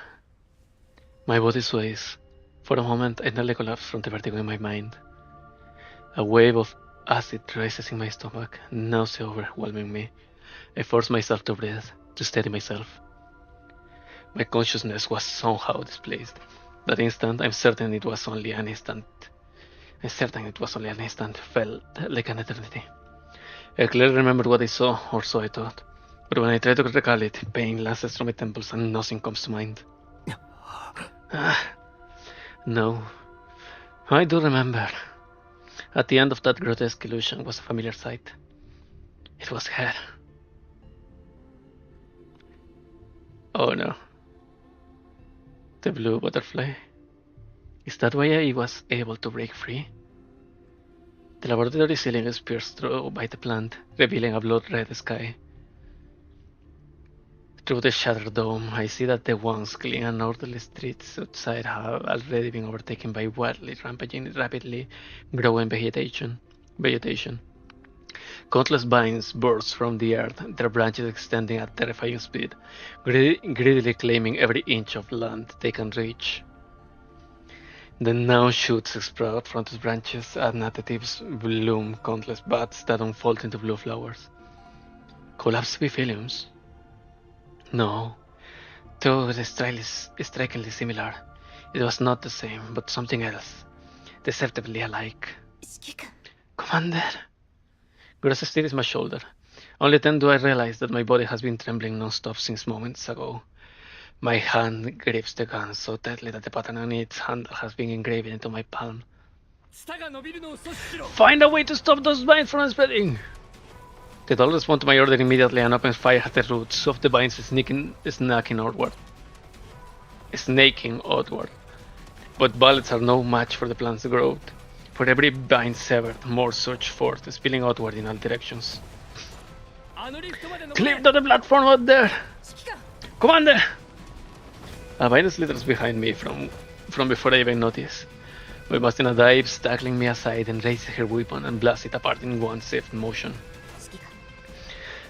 My body sways. For a moment, I nearly collapse from the vertigo in my mind. A wave of acid rises in my stomach, nausea overwhelming me. I force myself to breathe, to steady myself. My consciousness was somehow displaced. That instant, I'm certain it was only an instant. Felt like an eternity. I clearly remember what I saw, or so I thought. But when I try to recall it, pain lances through my temples and nothing comes to mind. No. I do remember. At the end of that grotesque illusion was a familiar sight. It was her. Oh no. The blue butterfly. Is that why I was able to break free? The laboratory ceiling is pierced through by the plant, revealing a blood-red sky. Through the shattered dome, I see that the once clean and orderly streets outside have already been overtaken by wildly rampaging, rapidly growing vegetation. Countless vines burst from the earth, their branches extending at terrifying speed, greedily claiming every inch of land they can reach. The now shoots sprout from its branches, and at the tips bloom countless buds that unfold into blue flowers. Collapsed epitheliums? No, though strikingly similar. It was not the same, but something else, deceptively alike. Commander! Gross steadies my shoulder. Only then do I realize that my body has been trembling non-stop since moments ago. My hand grips the gun so tightly that the pattern on its handle has been engraved into my palm. Find a way to stop those vines from spreading! The doll responds to my order immediately and opens fire at the roots of the vines snaking outward. But bullets are no match for the plant's growth. For every vine severed, more surge forth, spilling outward in all directions. Clear to the platform out there! Commander! A vine slithers behind me from before I even notice. Voymastina dives, tackling me aside, and raises her weapon and blasts it apart in one swift motion.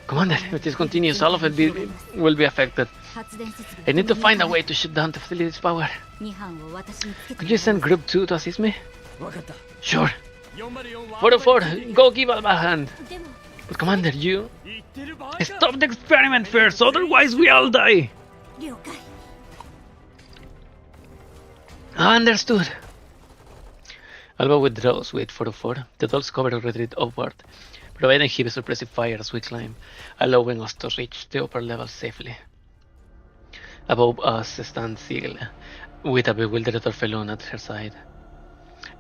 Commander, if this continues, all of it will be affected. I need to find a way to shut down the facility's power. Could you send Group 2 to assist me? Sure. 404, go give Alba a hand. But Commander, you... Stop the experiment first, otherwise we all die. Understood. Alba withdraws with 404. The doll's cover retreat upward, providing heavy suppressive fire as we climb, allowing us to reach the upper level safely. Above us stands Sigil, with a bewildered Orphelune at her side.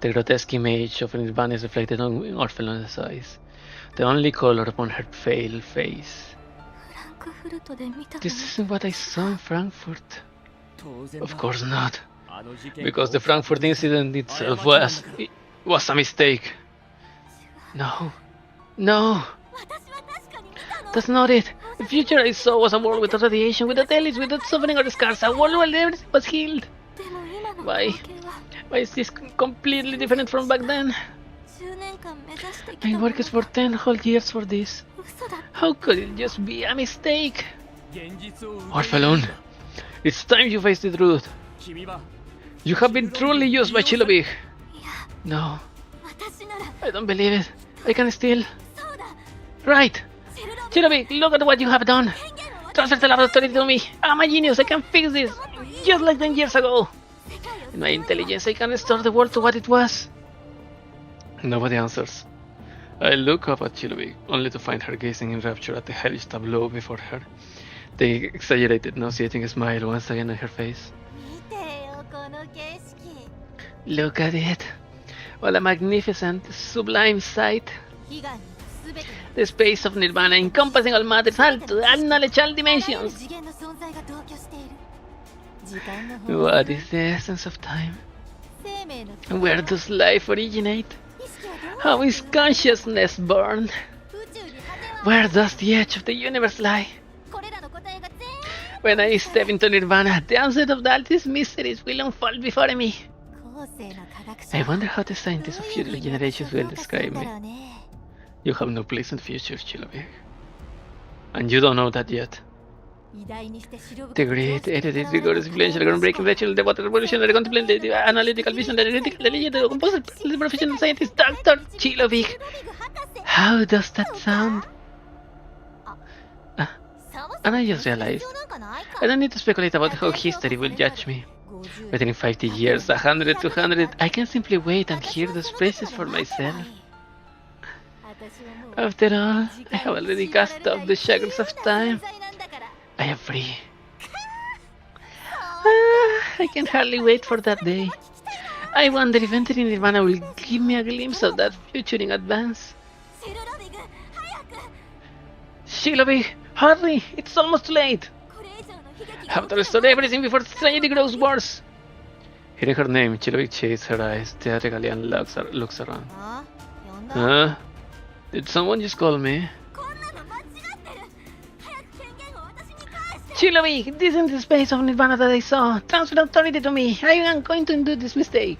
The grotesque image of Nirvana is reflected on Orphelune's eyes, the only color upon her pale face. This isn't what I saw in Frankfurt. Of course not, because the Frankfurt incident itself was a mistake. No. No! That's not it! The future I saw was a world without radiation, without deaths, without suffering or scars, a world where everything was healed! Why is this completely different from back then? I worked for 10 whole years for this. How could it just be a mistake? Orphelune, it's time you face the truth. You have been truly used by Chilovig. No, I don't believe it. I can still... Right! Chilovig, look at what you have done! Transfer the laboratory to me! I'm a genius, I can fix this! Just like 10 years ago! In my intelligence, I can restore the world to what it was! Nobody answers. I look up at Chilovig, only to find her gazing in rapture at the hellish tableau before her. The exaggerated, nauseating smile once again on her face. Look at it! What a magnificent, sublime sight! The space of Nirvana, encompassing all matters, all knowledge, all dimensions! What is the essence of time? Where does life originate? How is consciousness born? Where does the edge of the universe lie? When I step into Nirvana, the answer of all these mysteries will unfold before me. I wonder how the scientists of future generations will describe me. You have no pleasant future, Chilovig. And you don't know that yet. The great, edited, rigorous, influential, groundbreaking, rational, the water revolutionary, contemplative, analytical, vision, analytical, the composer, the professional scientist, Dr. Chilovig. How does that sound? And I just realized, I don't need to speculate about how history will judge me. Whether in 50 years, 100, 200, I can simply wait and hear those praises for myself. After all, I have already cast off the shackles of time. I am free. I can hardly wait for that day. I wonder if entering Nirvana will give me a glimpse of that future in advance. Chilovig, hurry! It's almost too late! Have to restore everything before the tragedy grows worse! Hearing her name, Chilovig shades her eyes theatrically and looks around. Huh? Did someone just call me? Chilovic, this isn't the space of Nirvana that I saw. Transfer authority to me. I am going to undo this mistake.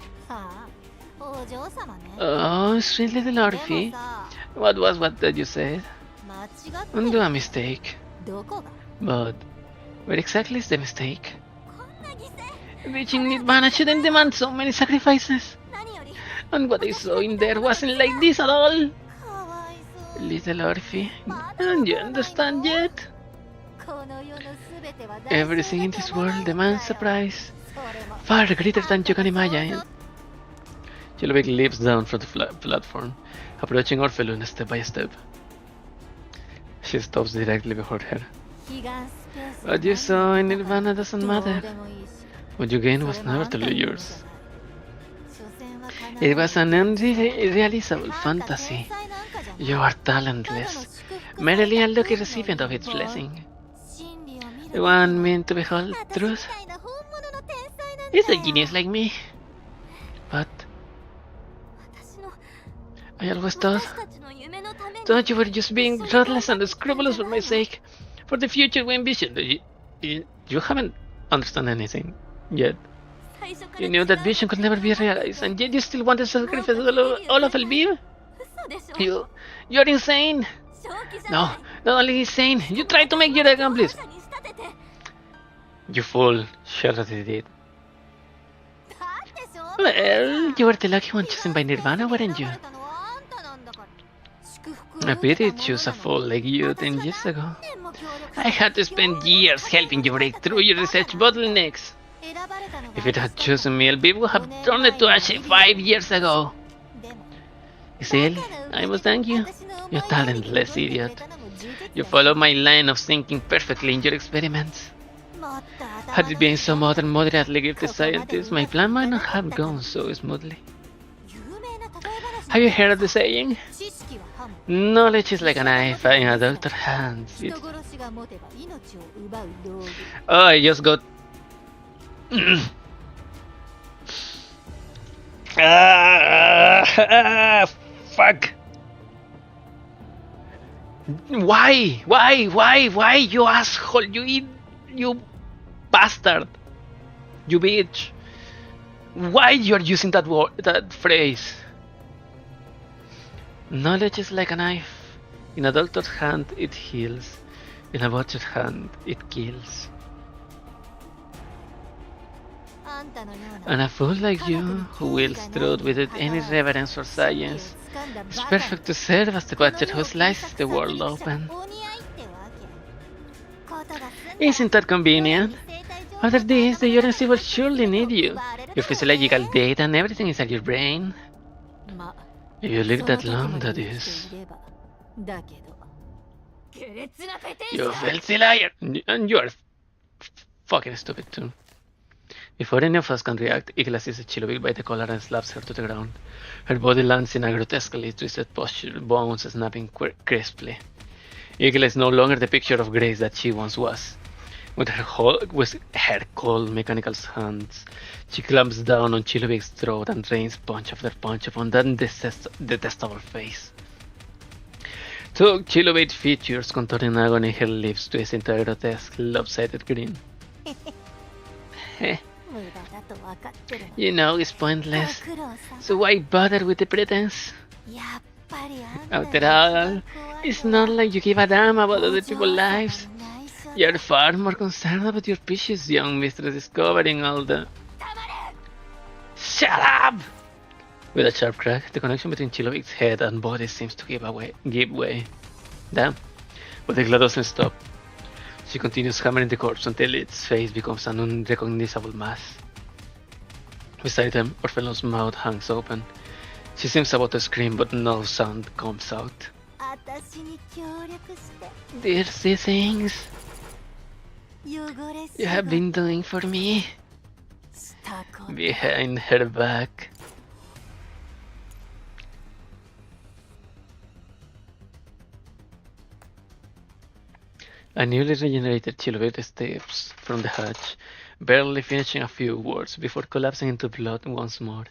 Oh, sweet little Orphe. What was what that you said? Undo a mistake. But where exactly is the mistake? Reaching Nirvana shouldn't demand so many sacrifices. And what I saw in there wasn't like this at all. Little Orphe, don't you understand yet? Everything in this world demands a price, far greater than you can imagine. Chilovic leaps down from the platform, approaching Orphelune step by step. She stops directly before her. What you saw in Nirvana doesn't matter. What you gained was never truly yours. It was an unrealizable fantasy. You are talentless, merely a lucky recipient of its blessing. You want me to behold truth? It's a genius like me. But I always thought you were just being ruthless and scrupulous for my sake. For the future we envisioned. You haven't understood anything yet. You knew that vision could never be realized, and yet you still wanted to sacrifice all of Lviv? You're insane! No, not only insane, you tried to make your accomplice! You fool, Charlotte did. Well, you were the lucky one chosen by Nirvana, weren't you? I pity to choose a fool like you 10 years ago. I had to spend years helping you break through your research bottlenecks. If it had chosen me, Lviv would have thrown it to ash 5 years ago. Still, I must thank you, you talentless idiot. You followed my line of thinking perfectly in your experiments. Had it been some other moderately gifted scientist, my plan might not have gone so smoothly. Have you heard of the saying? Knowledge is like a knife in a doctor's hands. Oh, I just got... fuck! Why, you asshole, you bastard, you bitch! Why you're using that word, that phrase? Knowledge is like a knife. In a doctor's hand, it heals. In a butcher's hand, it kills. And a fool like you, who wields truth without any reverence for science, is perfect to serve as the butcher who slices the world open. Isn't that convenient? After this, the urgency will surely need you. Your physiological data and everything is at your brain. If you live that long, that is. You filthy liar! And you are fucking stupid too. Before any of us can react, Igla seizes Chilovic by the collar and slaps her to the ground. Her body lands in a grotesquely twisted posture, bones snapping crisply. Igla is no longer the picture of grace that she once was. With her cold mechanical hands, she clamps down on Chilovic's throat and rains punch after punch upon that detestable face. Two Chilovic features contorting agony, her lips twist into a grotesque, lopsided grin. You know it's pointless, so why bother with the pretense? After all, it's not like you give a damn about other people's lives. You're far more concerned about your precious young mistress discovering all the... Shut up! With a sharp crack, the connection between Chilovic's head and body seems to give way. Damn. But the glove doesn't stop. She continues hammering the corpse until its face becomes an unrecognizable mass. Beside them, Orphelune's mouth hangs open. She seems about to scream, but no sound comes out. Dirty things you have been doing for me behind her back. A newly regenerated Chilovic steps from the hatch, barely finishing a few words before collapsing into blood once more.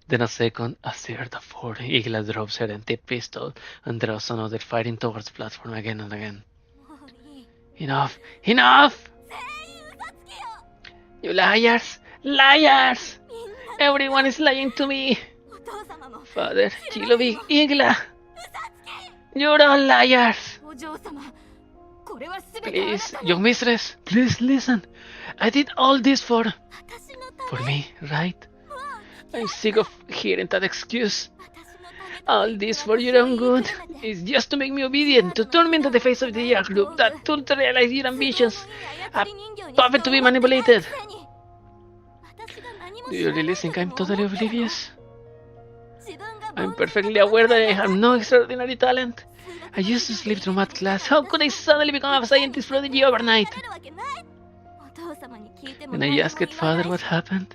Then a second, a third, a fourth. Igla drops her empty pistol and draws another, firing towards the platform again and again. Enough! Enough! You liars! Liars! Everyone is lying to me! Father, Chilovic, Igla! You're all liars! Please, young mistress, please listen. I did all this for me, right? I'm sick of hearing that excuse. All this for your own good. It's just to make me obedient, to turn me into the face of the Girard group, that tool to realize your ambitions, a puppet to be manipulated. Do you really think I'm totally oblivious? I'm perfectly aware that I have no extraordinary talent. I used to sleep through math class. How could I suddenly become a scientist prodigy overnight? When I asked father what happened,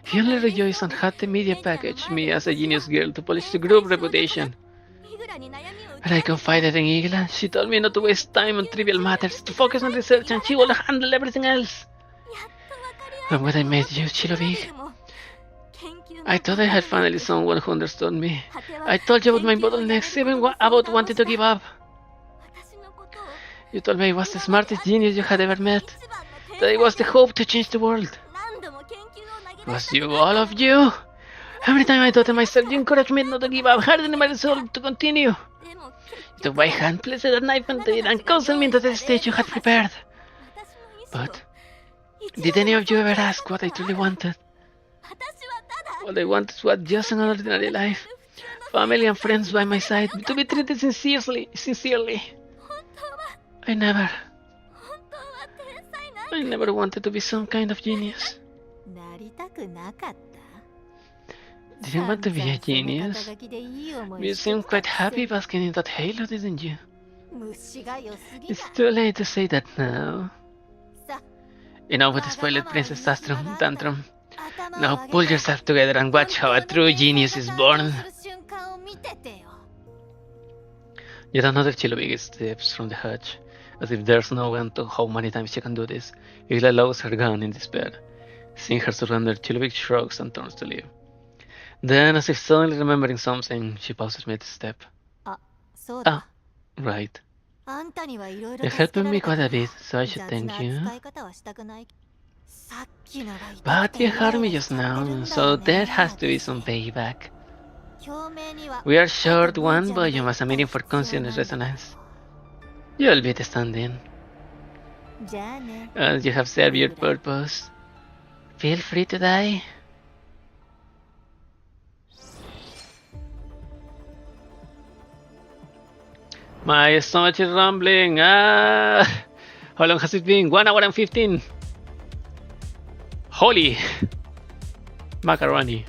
he only rejoiced and had the media package me as a genius girl to polish the group reputation. When I confided in Igla, she told me not to waste time on trivial matters, to focus on research, and she will handle everything else. And when I met you, Chilovic, I thought I had finally someone who understood me. I told you about my bottlenecks, even about wanting to give up. You told me I was the smartest genius you had ever met, that I was the hope to change the world. It was you, all of you. Every time I doubted myself, you encouraged me not to give up, hardening my resolve to continue. You took my hand, placed a knife into it, and counseled me into the stage you had prepared. But did any of you ever ask what I truly wanted? All I wanted was just an ordinary life, family and friends by my side, to be treated sincerely. I never wanted to be some kind of genius. Didn't want to be a genius? You seemed quite happy basking in that halo, didn't you? It's too late to say that now. Enough with the spoiled princess tantrum. Now pull yourself together and watch how a true genius is born. Yet another Chilovic steps from the hatch. As if there's no end to how many times she can do this, Igla lowers her gun in despair. Seeing her surrender, Chilovic shrugs and turns to leave. Then, as if suddenly remembering something, she pauses mid-step. Right. You're helping me quite a bit, so I should thank you. But you hurt me just now, so there has to be some payback. We are short one volume as a medium for consciousness resonance. You'll be the stand-in. As you have served your purpose, feel free to die. My stomach is rumbling. How long has it been? 1 hour and 15. Holy macaroni.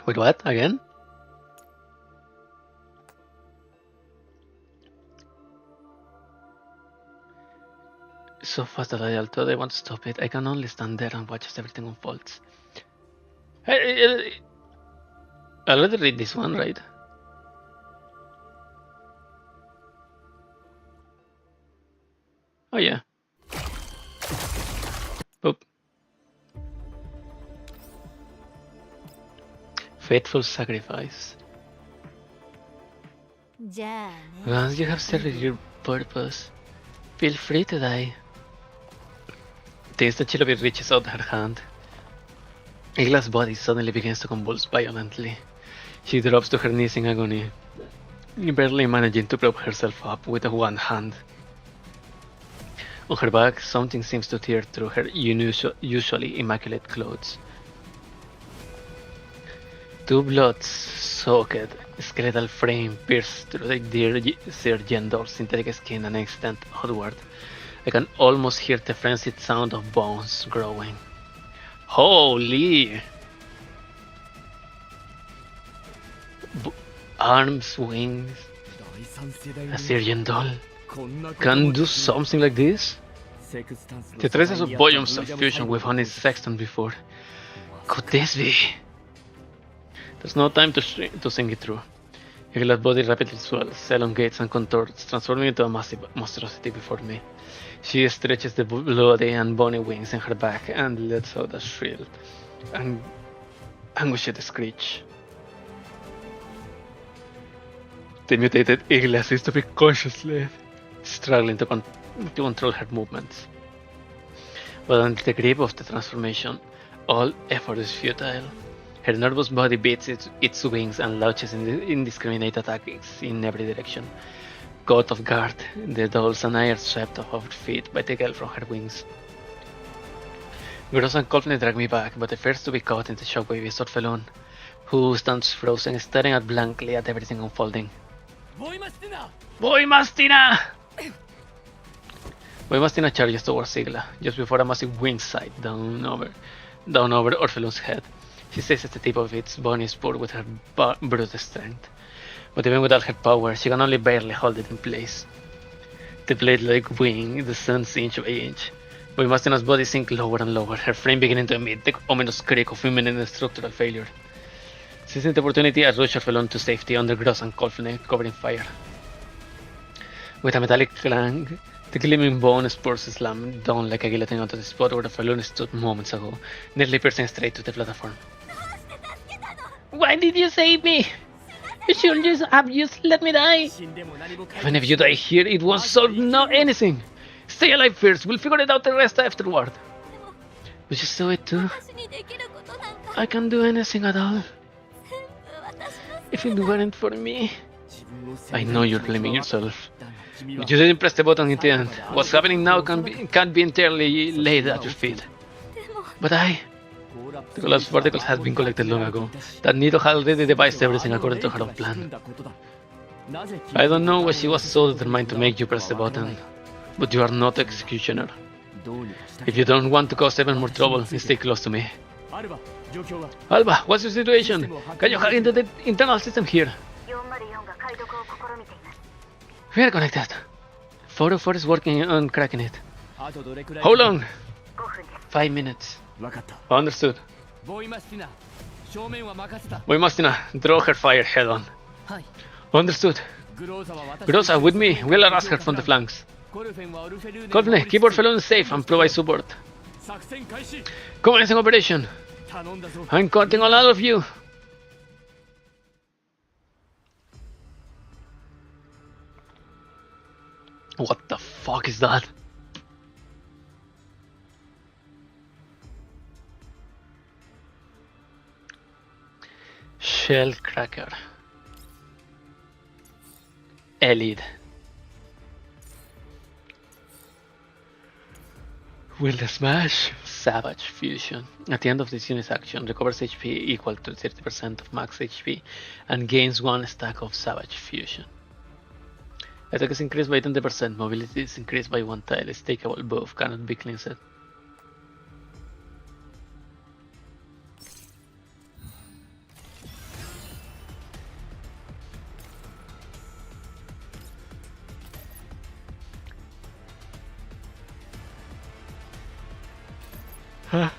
Wait, what? Again? So fast that although I want to stop it, I can only stand there and watch as everything unfolds. I already read this one, right? Oh yeah. Oop. Faithful sacrifice. Once you have served your purpose, feel free to die. The instant Chilovic reaches out her hand, Igla's body suddenly begins to convulse violently. She drops to her knees in agony, barely managing to prop herself up with one hand. On her back, something seems to tear through her usually immaculate clothes. Two blood-soaked skeletal frame pierced through the Sergentor's synthetic skin and extend outward. I can almost hear the frenzied sound of bones growing. Holy! Arms, wings. A Sergentor can do something like this? The traces of volumes of fusion we've found in Sexton before. Could this be? There's no time to think it through. Igla's body rapidly swells, elongates, and contorts, transforming into a massive monstrosity before me. She stretches the bloody and bony wings in her back and lets out a shrill and anguished screech. The mutated Igla seems to be consciously struggling to control her movements. But under the grip of the transformation, all effort is futile. Her nervous body beats its wings and launches indiscriminate attacks in every direction. Caught off guard, the dolls and I are swept off our feet by the gale from her wings. Girard and Corpulent drag me back, but the first to be caught in the shockwave is Orphelune, who stands frozen, staring blankly at everything unfolding. Voymastina! Voymastina! Voymastina charges towards Igla, just before a massive wind sight down over Orphelune's head. She seizes the tip of its bony spur with her brute strength, but even with all her power, she can only barely hold it in place. The blade-like wing descends inch by inch. Voymastina's body sinks lower and lower, her frame beginning to emit the ominous creak of imminent structural failure. Seizing the opportunity, I rush Orphelune to safety under Girard and Corpulent, covering fire. With a metallic clang, the gleaming bone spurs slam down like a guillotine onto the spot where Orphelune stood moments ago, nearly piercing straight to the platform. Why did you save me? You should just let me die. Even if you die here, it won't solve anything. Stay alive first, we'll figure it out the rest afterward. Would you saw it too? I can't do anything at all. If it weren't for me. I know you're blaming yourself. But you didn't press the button in the end. What's happening now can't be entirely laid at your feet. But the collapsed particles had been collected long ago. That Nido had already devised everything according to her own plan. I don't know why she was so determined to make you press the button, but you are not the executioner. If you don't want to cause even more trouble, stay close to me. Alba, what's your situation? Can you hack into the internal system here? We are connected. 404 is working on cracking it. How long? 5 minutes. Understood. Voymastina, draw her fire head on. Understood. Girard, with me, we'll harass her from the flanks. Corpulent, keep Orphelune safe and provide support. Commencing operation. I'm counting on all of you. What the fuck is that? Shellcracker. Elite. Will the smash? Savage Fusion. At the end of this unit's action, recovers HP equal to 30% of max HP and gains 1 stack of Savage Fusion. Attack is increased by 20%, mobility is increased by 1 tile, is takeable, both cannot be cleansed. Huh.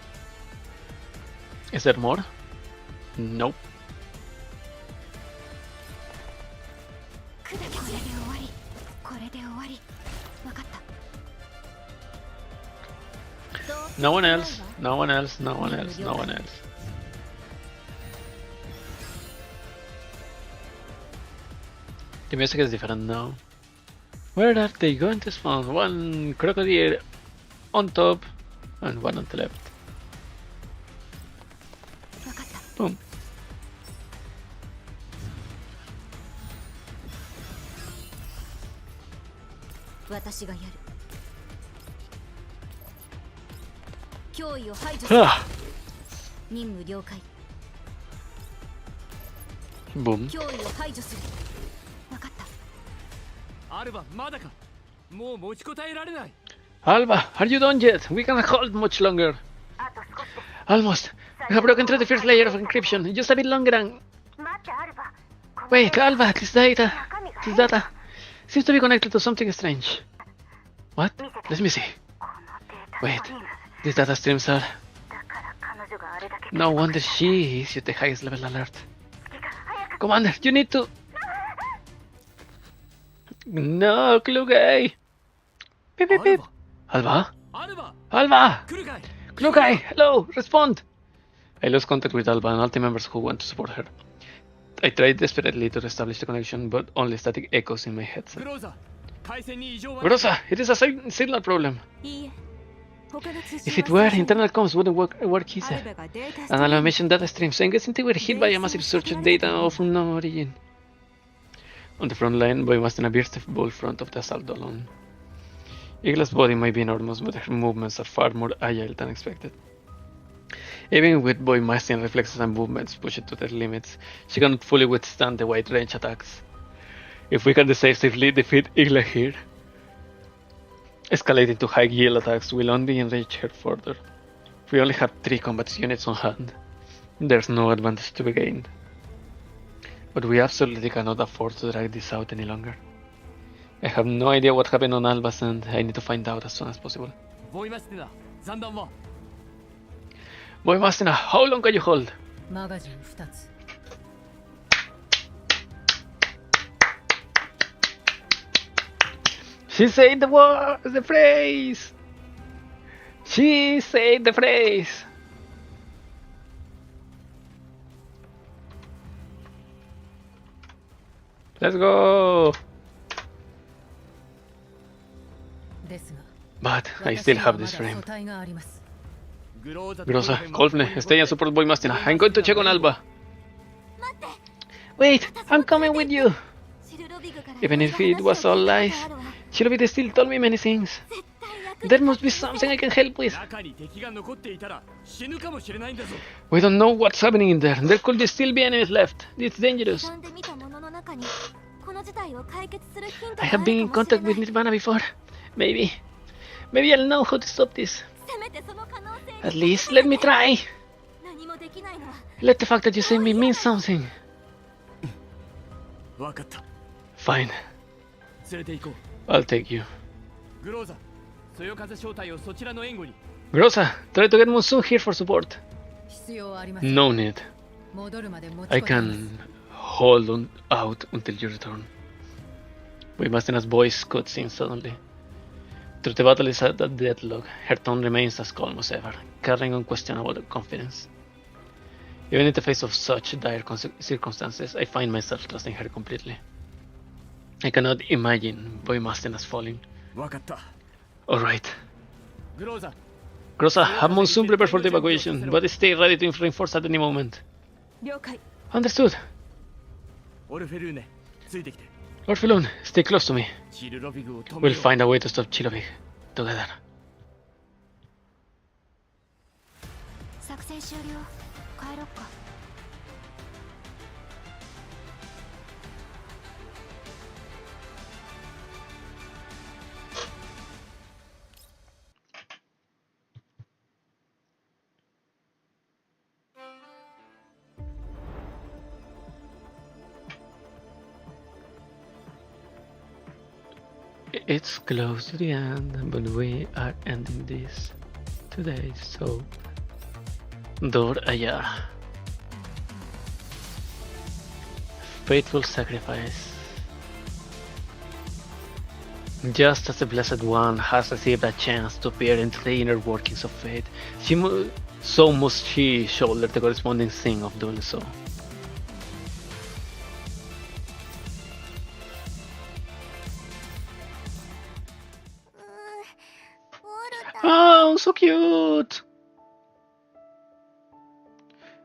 Is there more? Nope. No one else, no one else, no one else, no one else. The music is different now. Where are they going to spawn? One crocodile on top and one on the left. Boom. Ah. Boom. Alba, are you done yet? We can't hold much longer. Almost. We have broken through the first layer of encryption. Just a bit longer and... Wait, Alba, this data seems to be connected to something strange. What? Let me see. Wait, these data streams are... No wonder she issued the highest level alert. Commander, you need to... No, clue guy. Beep, beep, beep. Alba? Alba! Clue guy, hello, respond! I lost contact with Alba and all team members who want to support her. I tried desperately to establish the connection, but only static echoes in my headset. Groza, it is a signal problem. If it were, internal comms wouldn't work either. An animation data stream saying they were hit by a massive surge of data of unknown origin. On the front line, Voymastina bears the bull front of the assault alone. Igla's body might be enormous, but her movements are far more agile than expected. Even with Voymastina reflexes and movements pushed to their limits, she cannot fully withstand the wide range attacks. If we can decisively defeat Igla here, escalating to high yield attacks will only enrich her further. We only have 3 combat units on hand. There's no advantage to be gained. But we absolutely cannot afford to drag this out any longer. I have no idea what happened on Albas and I need to find out as soon as possible. Voymastina, how long can you hold? She said the phrase! She said the phrase! Let's go! But I still have this frame. Groza, Coldplay, stay and support Voymastina. I'm going to check on Alba. Wait, I'm coming with you! Even if it was all lies, Shirobite still told me many things. There must be something I can help with. We don't know what's happening in there. There could still be enemies left. It's dangerous. I have been in contact with Nirvana before. Maybe I'll know how to stop this. At least let me try. Let the fact that you saved me mean something. Fine. I'll take you. Groza, try to get Monsoon here for support. No need. I can hold out until you return. Voymastina's voice cuts in suddenly. Through the battle is at a deadlock, her tone remains as calm as ever, carrying unquestionable confidence. Even in the face of such dire circumstances, I find myself trusting her completely. I cannot imagine Voymastina's falling. Alright. Groza, have Monsoon prepared for the evacuation, but stay ready to reinforce at any moment. Understood. Orphelune, stay close to me. We'll find a way to stop Chilovig together. It's close to the end, but we are ending this today, so Dor Ayar. Faithful sacrifice. Just as the Blessed One has received a chance to peer into the inner workings of fate, so must she shoulder the corresponding sin of doing so. Oh, so cute!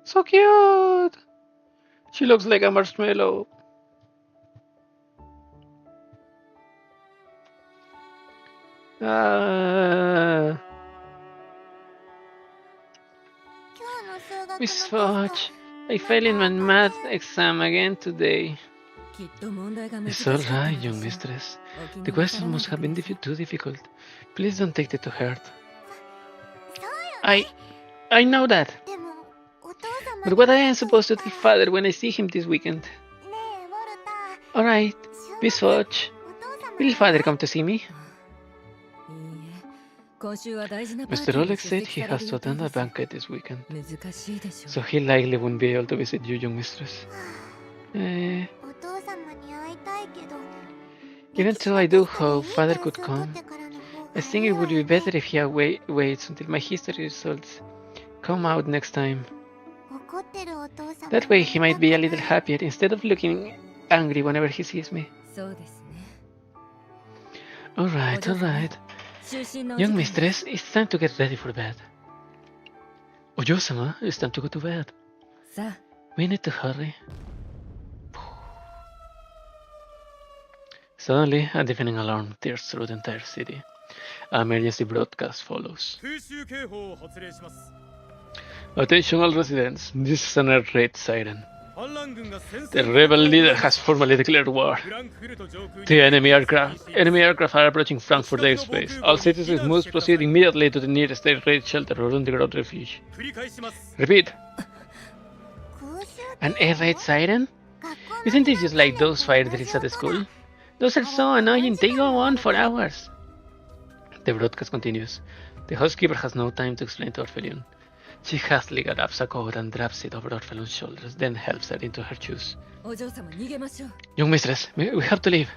So cute! She looks like a marshmallow. Miss Fudge, I failed in my math exam again today. It's alright, young mistress. The question must have been too difficult. Please don't take it to heart. I know that. But what I am supposed to tell father when I see him this weekend? Alright, Miss Fudge. Will father come to see me? Mr. Oleg said he has to attend a banquet this weekend, so he likely won't be able to visit you, young mistress. Even though I do hope Father could come, I think it would be better if he waits until my history results come out next time. That way he might be a little happier instead of looking angry whenever he sees me. Alright, alright. Young mistress, it's time to get ready for bed. Oyo-sama, it's time to go to bed. We need to hurry. Suddenly, a deafening alarm tears through the entire city. An emergency broadcast follows. Attention all residents, this is an air raid siren. The rebel leader has formally declared war. The enemy aircraft are approaching Frankfurt airspace. All citizens must proceed immediately to the nearest air raid shelter or underground refuge. Repeat. An air raid siren? Isn't this just like those fire drills at the school? Those are so annoying, they go on for hours. The broadcast continues. The housekeeper has no time to explain to Orphelune. She hastily grabs a coat and drops it over Orphelune's shoulders, then helps her into her shoes. Young mistress, we have to leave.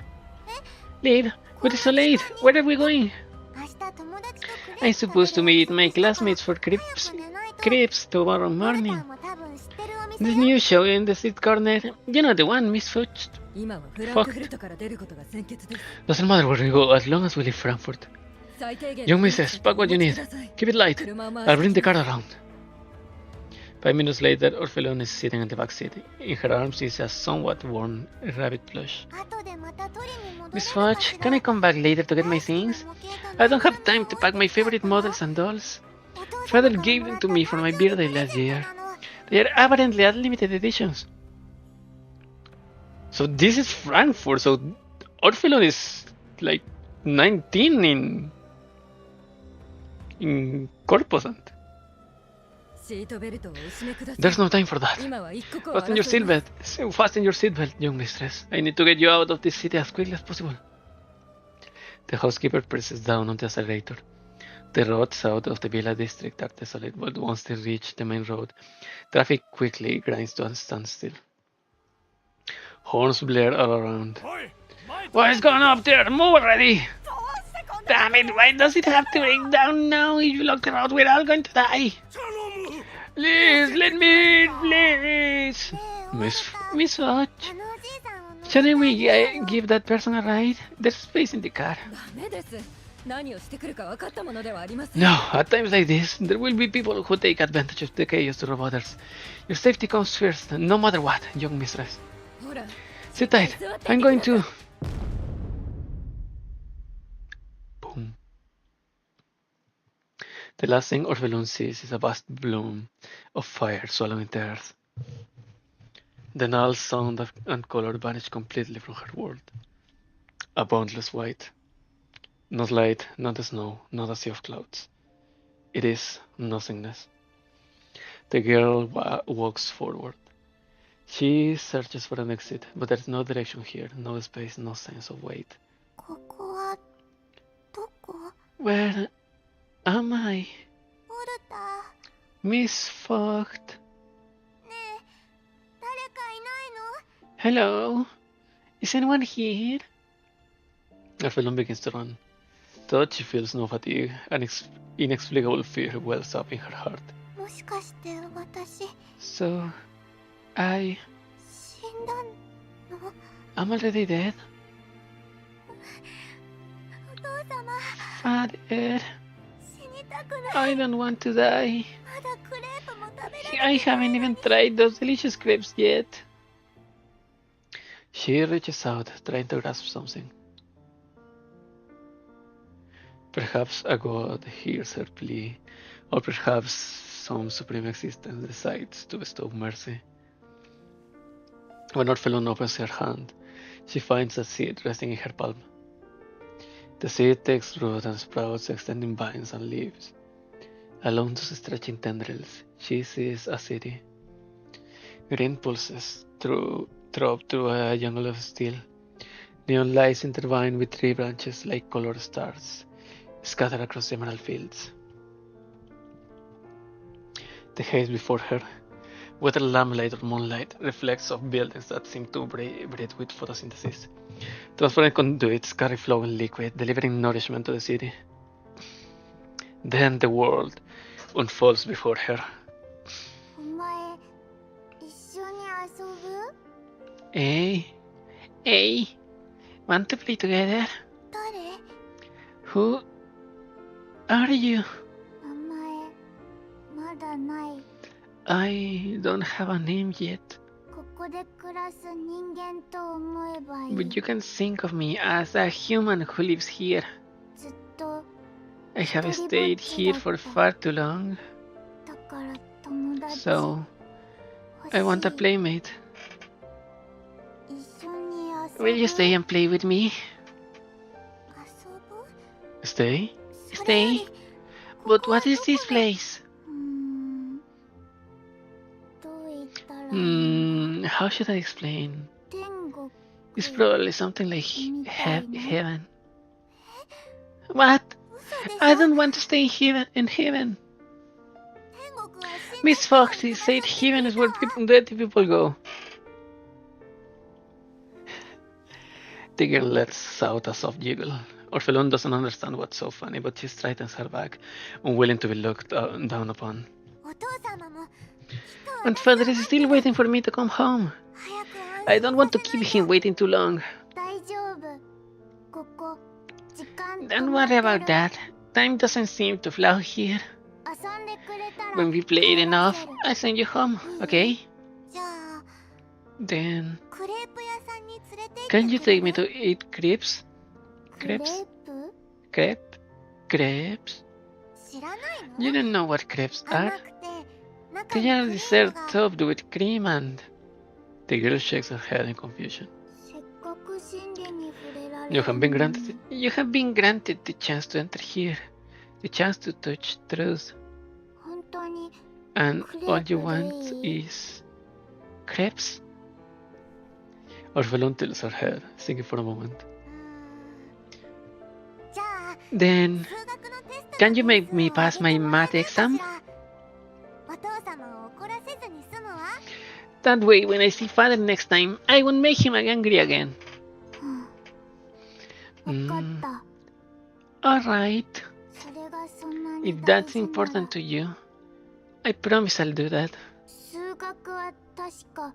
Leave? But it's so late. Where are we going? I'm supposed to meet my classmates for crepes tomorrow morning. This new show in the street corner, you know the one, Miss Fucked. Doesn't matter where we go, as long as we leave Frankfurt. Young mistress, pack what you need. Keep it light. I'll bring the car around. 5 minutes later, Orphelune is sitting in the back seat. In her arms is a somewhat worn rabbit plush. Miss Fudge, can I come back later to get my things? I don't have time to pack my favorite models and dolls. Father gave them to me for my birthday last year. They are apparently limited editions. So this is Frankfurt, so Orphelune is like 19 in Corposant. There's no time for that. Fasten your seatbelt, young mistress. I need to get you out of this city as quickly as possible. The housekeeper presses down on the accelerator. The roads out of the Villa district are desolate, but once they reach the main road, traffic quickly grinds to a standstill. Horns blare all around. What is going on up there? Move already! Damn it, why does it have to break down now? If you lock the road, we're all going to die. Please, let me in, please. Miss Hodge, shouldn't we give that person a ride? There's space in the car. No, at times like this, there will be people who take advantage of the chaos to rob others. Your safety comes first, no matter what, young mistress. Sit tight, I'm going to... Boom. The last thing Orphelune sees is a vast bloom of fire swallowing the earth. Then all sound and color vanish completely from her world. A boundless white. Not light, not the snow, not a sea of clouds. It is nothingness. The girl walks forward. She searches for an exit, but there's no direction here, no space, no sense of weight. Where am I? Miss Focht. Hello? Is anyone here? Orphelune begins to run. Though she feels no fatigue, an inexplicable fear wells up in her heart. So, I'm already dead? Father, I don't want to die. I haven't even tried those delicious crepes yet. She reaches out, trying to grasp something. Perhaps a god hears her plea, or perhaps some supreme existence decides to bestow mercy. When Orphelune opens her hand, she finds a seed resting in her palm. The seed takes root and sprouts, extending vines and leaves. Along those stretching tendrils, she sees a city. Green pulses throb through a jungle of steel. Neon lights intertwine with tree branches like colored stars, scattered across the emerald fields. The haze before her, whether lamplight or moonlight, reflects off buildings that seem to breathe with photosynthesis. Transparent conduits carry flowing liquid, delivering nourishment to the city. Then the world unfolds before her. お前一緒に遊ぶ？ Hey, hey, want to play together? 誰？ Who are you? 名前まだない。 I don't have a name yet, ここで暮らす人間と思えばいい。 but you can think of me as a human who lives here. ずっと I have stayed here for far too long, だから友達。 so I want a playmate. 一緒に遊ぶ。 Will you stay and play with me? 遊ぶ？ Stay? それより Stay? But what is this place? どう言ったらいい？ How should I explain? 天国。 It's probably something like heaven. What? 嘘でしょ？ I don't want to stay here in heaven. 天国は死んだ Miss Foxy said heaven is where dead people go. The girl lets out a soft giggle. Orphelune doesn't understand what's so funny, but she straightens her back, unwilling to be looked down upon. お父様もきっと And father is still waiting for me to come home. 早く I don't want to keep him waiting too long. 大丈夫。ここ時間 Don't worry about that. Time doesn't seem to flow here. 遊んでくれたら When we played enough, I'll send you home, okay? じゃあ Then, クレープ屋さんに連れて行って can you くれ take me to eat crepes? クレー Crepes? プ Crepe? Crepes? 知らないの？ You don't know what crepes 甘 are? くて中 They に are クリー dessert ムが topped with cream and... The girl shakes her head in confusion. せっかく真理に触れられ You る have been granted the chance to enter here, the chance to touch truth, 本当に and all you Crepe want day. is crepes? Orphelune tilts her head, thinking for a moment. じゃあ Then, 数学のテスト can の you 点 make 数 me を pass 上げ my てもらえ math ないかしら？ exam? お父様を怒らせずに済むわ。 That way, when I see father next time, I won't make him angry again. わかった。 Alright, それがそんなに if 大 that's 事なら important to you, I promise I'll do that. 数学は確か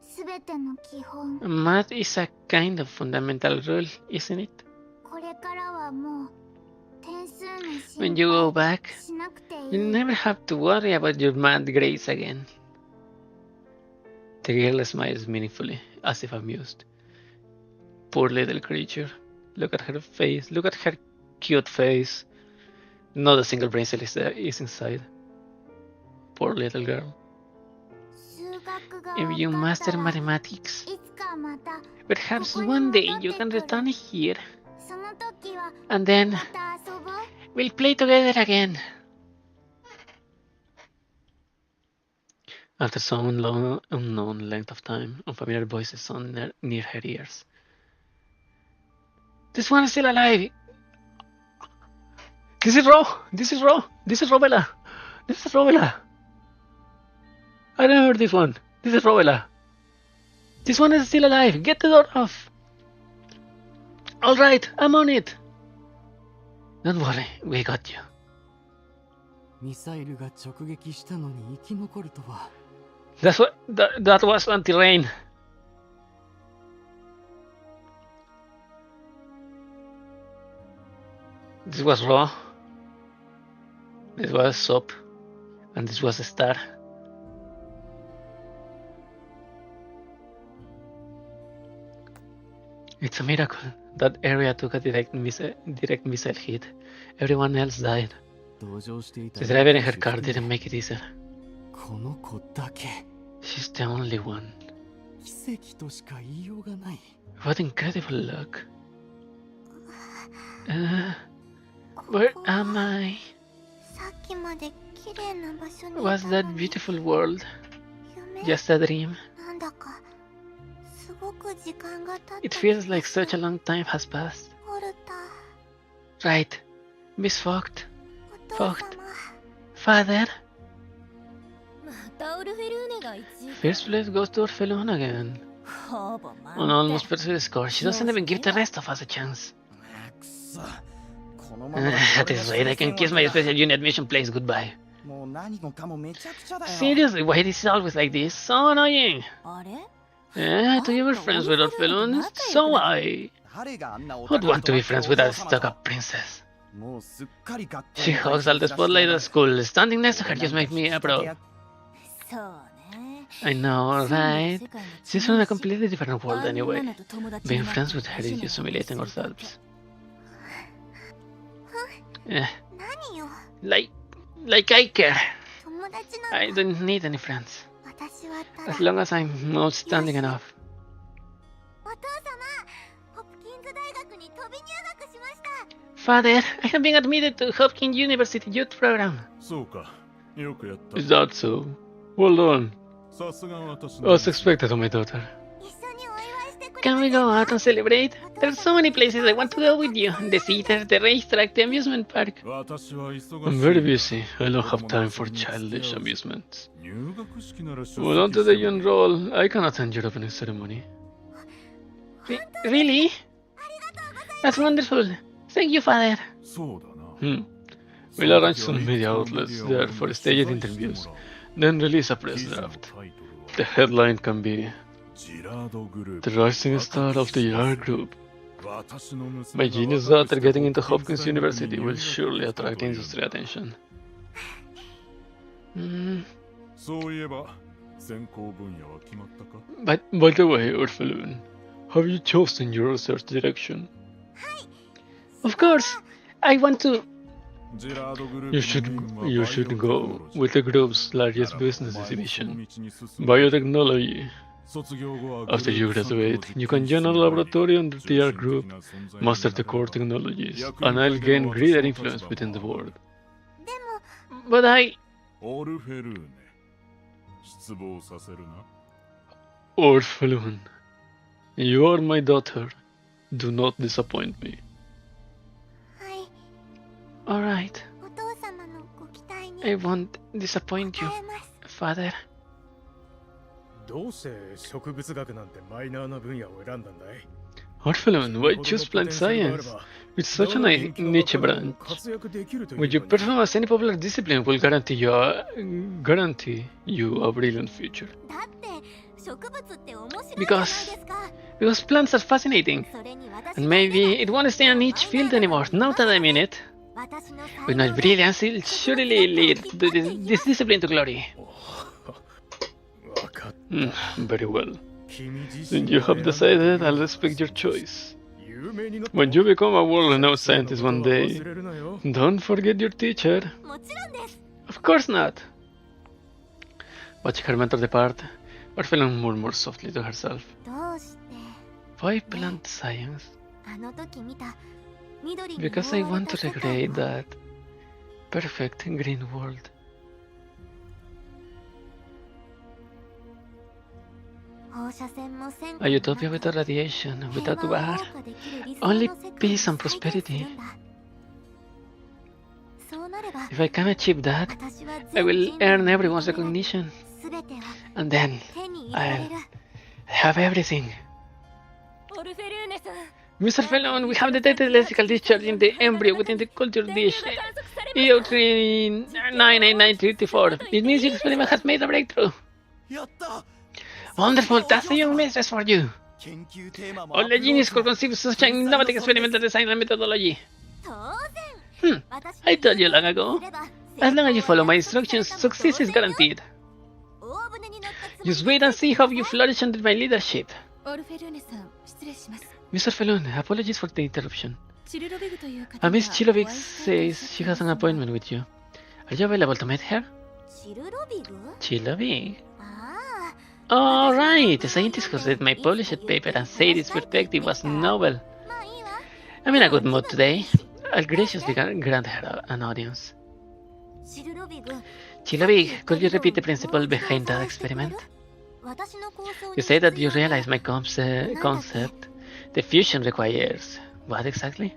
すべての基本。 Math is a kind of fundamental rule, isn't it? これからはもう点数の When 心 you go 配 back, しなくてい you'll い。 never have to worry about your math grades again. The girl smiles meaningfully, as if amused. Poor little creature. Look at her face. Look at her cute face. Not a single brain cell is inside. Poor little girl. 数学が If 分 you かった master ら mathematics, いつかまた perhaps ここに one 戻 day って you can くる。 return here, その時は and then また遊ぼう。 we'll play together again. After some long, unknown length of time, unfamiliar voices sound near her ears. This one is still alive! This is Ro! This is Ro! This is Robella! This is Robella! I remember this one! This is Robella! This one is still alive! Get the door off! Alright, I'm on it! Don't worry, we got you. ミサイルが直撃したのに生き残るとは。 That was anti-rain. This was Raw. This was Soap. And this was Star. It's a miracle. That area took a direct missile hit. Everyone else died. 同乗していた The driver in her car didn't make it easier. この子だけ She's the only one. 奇跡としか言いようがない。 What incredible luck. Where am I? さっきまで綺麗な場所にいた Was の that に beautiful world 夢 just a dream? なんだかすごく時間が経った It feels like such a long time has passed. オルタ Right. Miss Fogt. お父様 Father. またオルフェルーネが1位 First place goes to Orphelune again. On almost perfect score. She doesn't even give the rest of us a chance. At this rate, I can kiss my special unit admission place goodbye. Seriously, why is it always like this? So annoying! I thought you were friends with Orphelune, so I would want to be friends with a stuck-up princess. She hogs all the spotlight at school. Standing next to her just makes me a pro. I know, right? She's from a completely different world anyway. Being friends with her is just humiliating ourselves. Like I care. I don't need any friends. As long as I'm outstanding enough. Father, I have been admitted to Hopkins University Youth Program. Is that so? Well done. As expected of my daughter. Can we go out and celebrate? There's so many places I want to go with you. The theater, the racetrack, the amusement park. I'm very busy. I don't have time for childish amusements. Well, until you enroll, I can attend your opening ceremony. Really? That's wonderful. Thank you, Father. We'll arrange some media outlets there for staged interviews, then release a press draft. The headline can be The Rising Star of the Girard Group. My genius daughter getting into Hopkins University will surely attract industry attention. But by the way, Orphelune, have you chosen your research direction? Of course! I want to... You should go with the group's largest business division, biotechnology. After you graduate, you can join a laboratory under the Girard Group, master the core technologies, and I'll gain greater influence within the board. But Orphelune, you are my daughter. Do not disappoint me. Alright. I won't disappoint you, Father. Orphelune, why choose plant science? It's such a niche branch. With your performance, any popular discipline will guarantee you a brilliant future. Because plants are fascinating, and maybe it won't stay a niche field anymore. Now that I'm in it, with my brilliance, it'll surely lead this discipline to glory. Very well. Then you have decided. I'll respect your choice. When you become a world-renowned scientist one day, don't forget your teacher. Of course not. Watching her mentor depart, Orphelune murmured softly to herself. Why plant science? Because I want to recreate that perfect green world. A utopia without radiation, without war, only peace and prosperity. If I can achieve that, I will earn everyone's recognition, and then I'll have everything. Mr. Orphelune, we have detected electrical discharge in the embryo within the culture dish EO398934. It means your experiment has made a breakthrough. Wonderful, that's the young mistress for you. All the genius could conceive such an innovative experimental design and methodology. I told you long ago. As long as you follow my instructions, success is guaranteed. Just wait and see how you flourish under my leadership. Mr. Orphelune, apologies for the interruption. Miss Chilovik says she has an appointment with you. Are you available to meet her? Chilovik? Alright, the scientist who read my published paper and said its perspective was novel. I'm in a good mood today. I'll graciously grant her an audience. Chilovik, could you repeat the principle behind that experiment? You say that you realize my concept. The fusion requires... what exactly?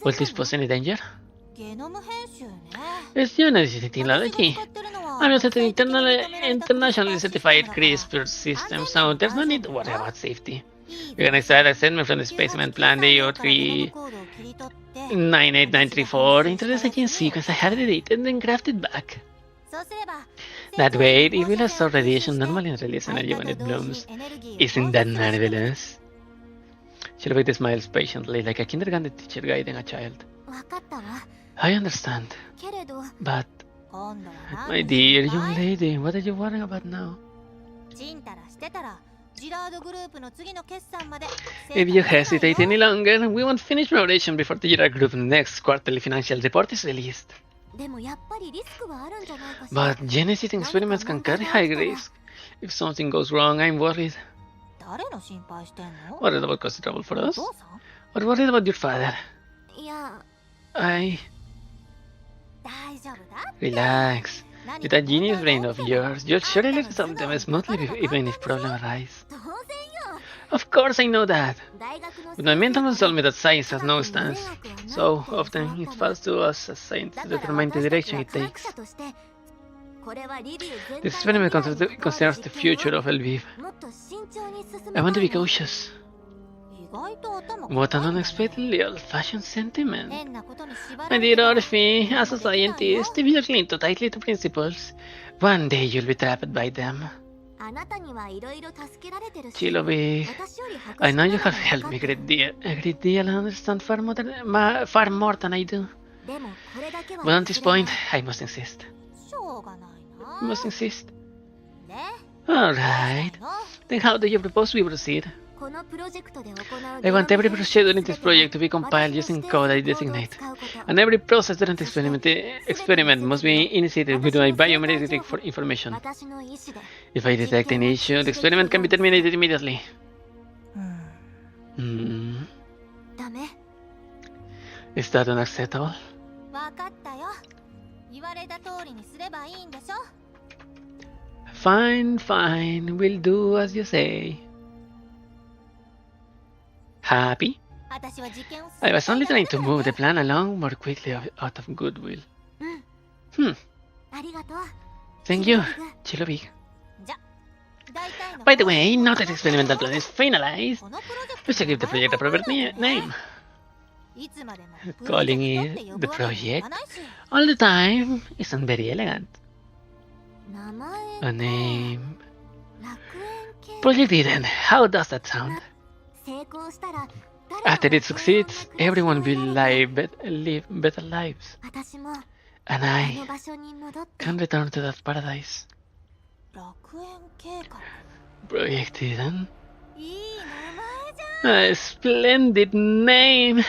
Will this pose any danger? It's genome editing technology. I'm using an internationally certified CRISPR system, so there's no need to worry about safety. You can extract a segment from the specimen plan AO398934 into the second sequence I had edited and then grafted back. That way, it will absorb radiation normally and release energy when it blooms. Isn't that marvelous? Shilvite smiles patiently, like a kindergarten teacher guiding a child. I understand. But, my dear young lady, what are you worrying about now? If you hesitate any longer, we won't finish preparation before the Girard Group's next quarterly financial report is released. But gene-editing experiments can carry high risk. If something goes wrong, I'm worried. Worried about causing trouble for us? Or worried about your father? Relax. With that genius brain of yours, you'll surely resolve them smoothly even if problems arise. Of course I know that. But my mentor told me that science has no stance. So often it falls to us as scientists to determine the direction it takes. This experiment considers the future of Lviv. I want to be cautious. What an unexpectedly old-fashioned sentiment. My dear Orphe, as a scientist, if you cling too tightly to principles, one day you'll be trapped by them. Chilovic, I know you have helped me a great deal and understand far more than I do. But at this point, I must insist. Alright, then how do you propose we proceed? I want every procedure in this project to be compiled using code I designate, and every process during the experiment must be initiated with my biometric information. If I detect an issue, the experiment can be terminated immediately. Is that unacceptable? Fine, we'll do as you say. Happy? I was only trying to move the plan along more quickly out of goodwill. Thank you, Chilovic. By the way, now that the experimental plan is finalized, we should give the project a proper name. Calling it the project all the time isn't very elegant. A name. Project Eden, how does that sound? After it succeeds, everyone will live better lives. And I can return to that paradise. Project Eden? A splendid name!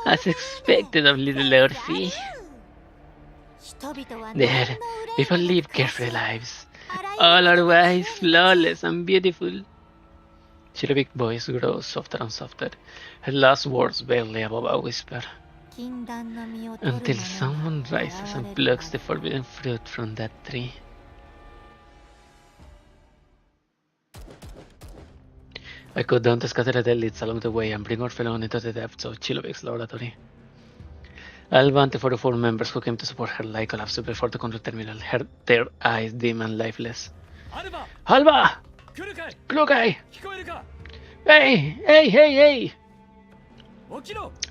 As expected of little Orphe. There, people live carefree lives. All are wise, flawless, and beautiful. Chillovic's voice grows softer and softer, her last words barely above a whisper. Until someone rises and plucks the forbidden fruit from that tree. I cut down to scatter the elites along the way and bring Orphelune into the depths of Chilovic's laboratory. Alba and the 44 members who came to support her lie collapsed before the control terminal, their eyes dim and lifeless. Alba! Klukai! Hey!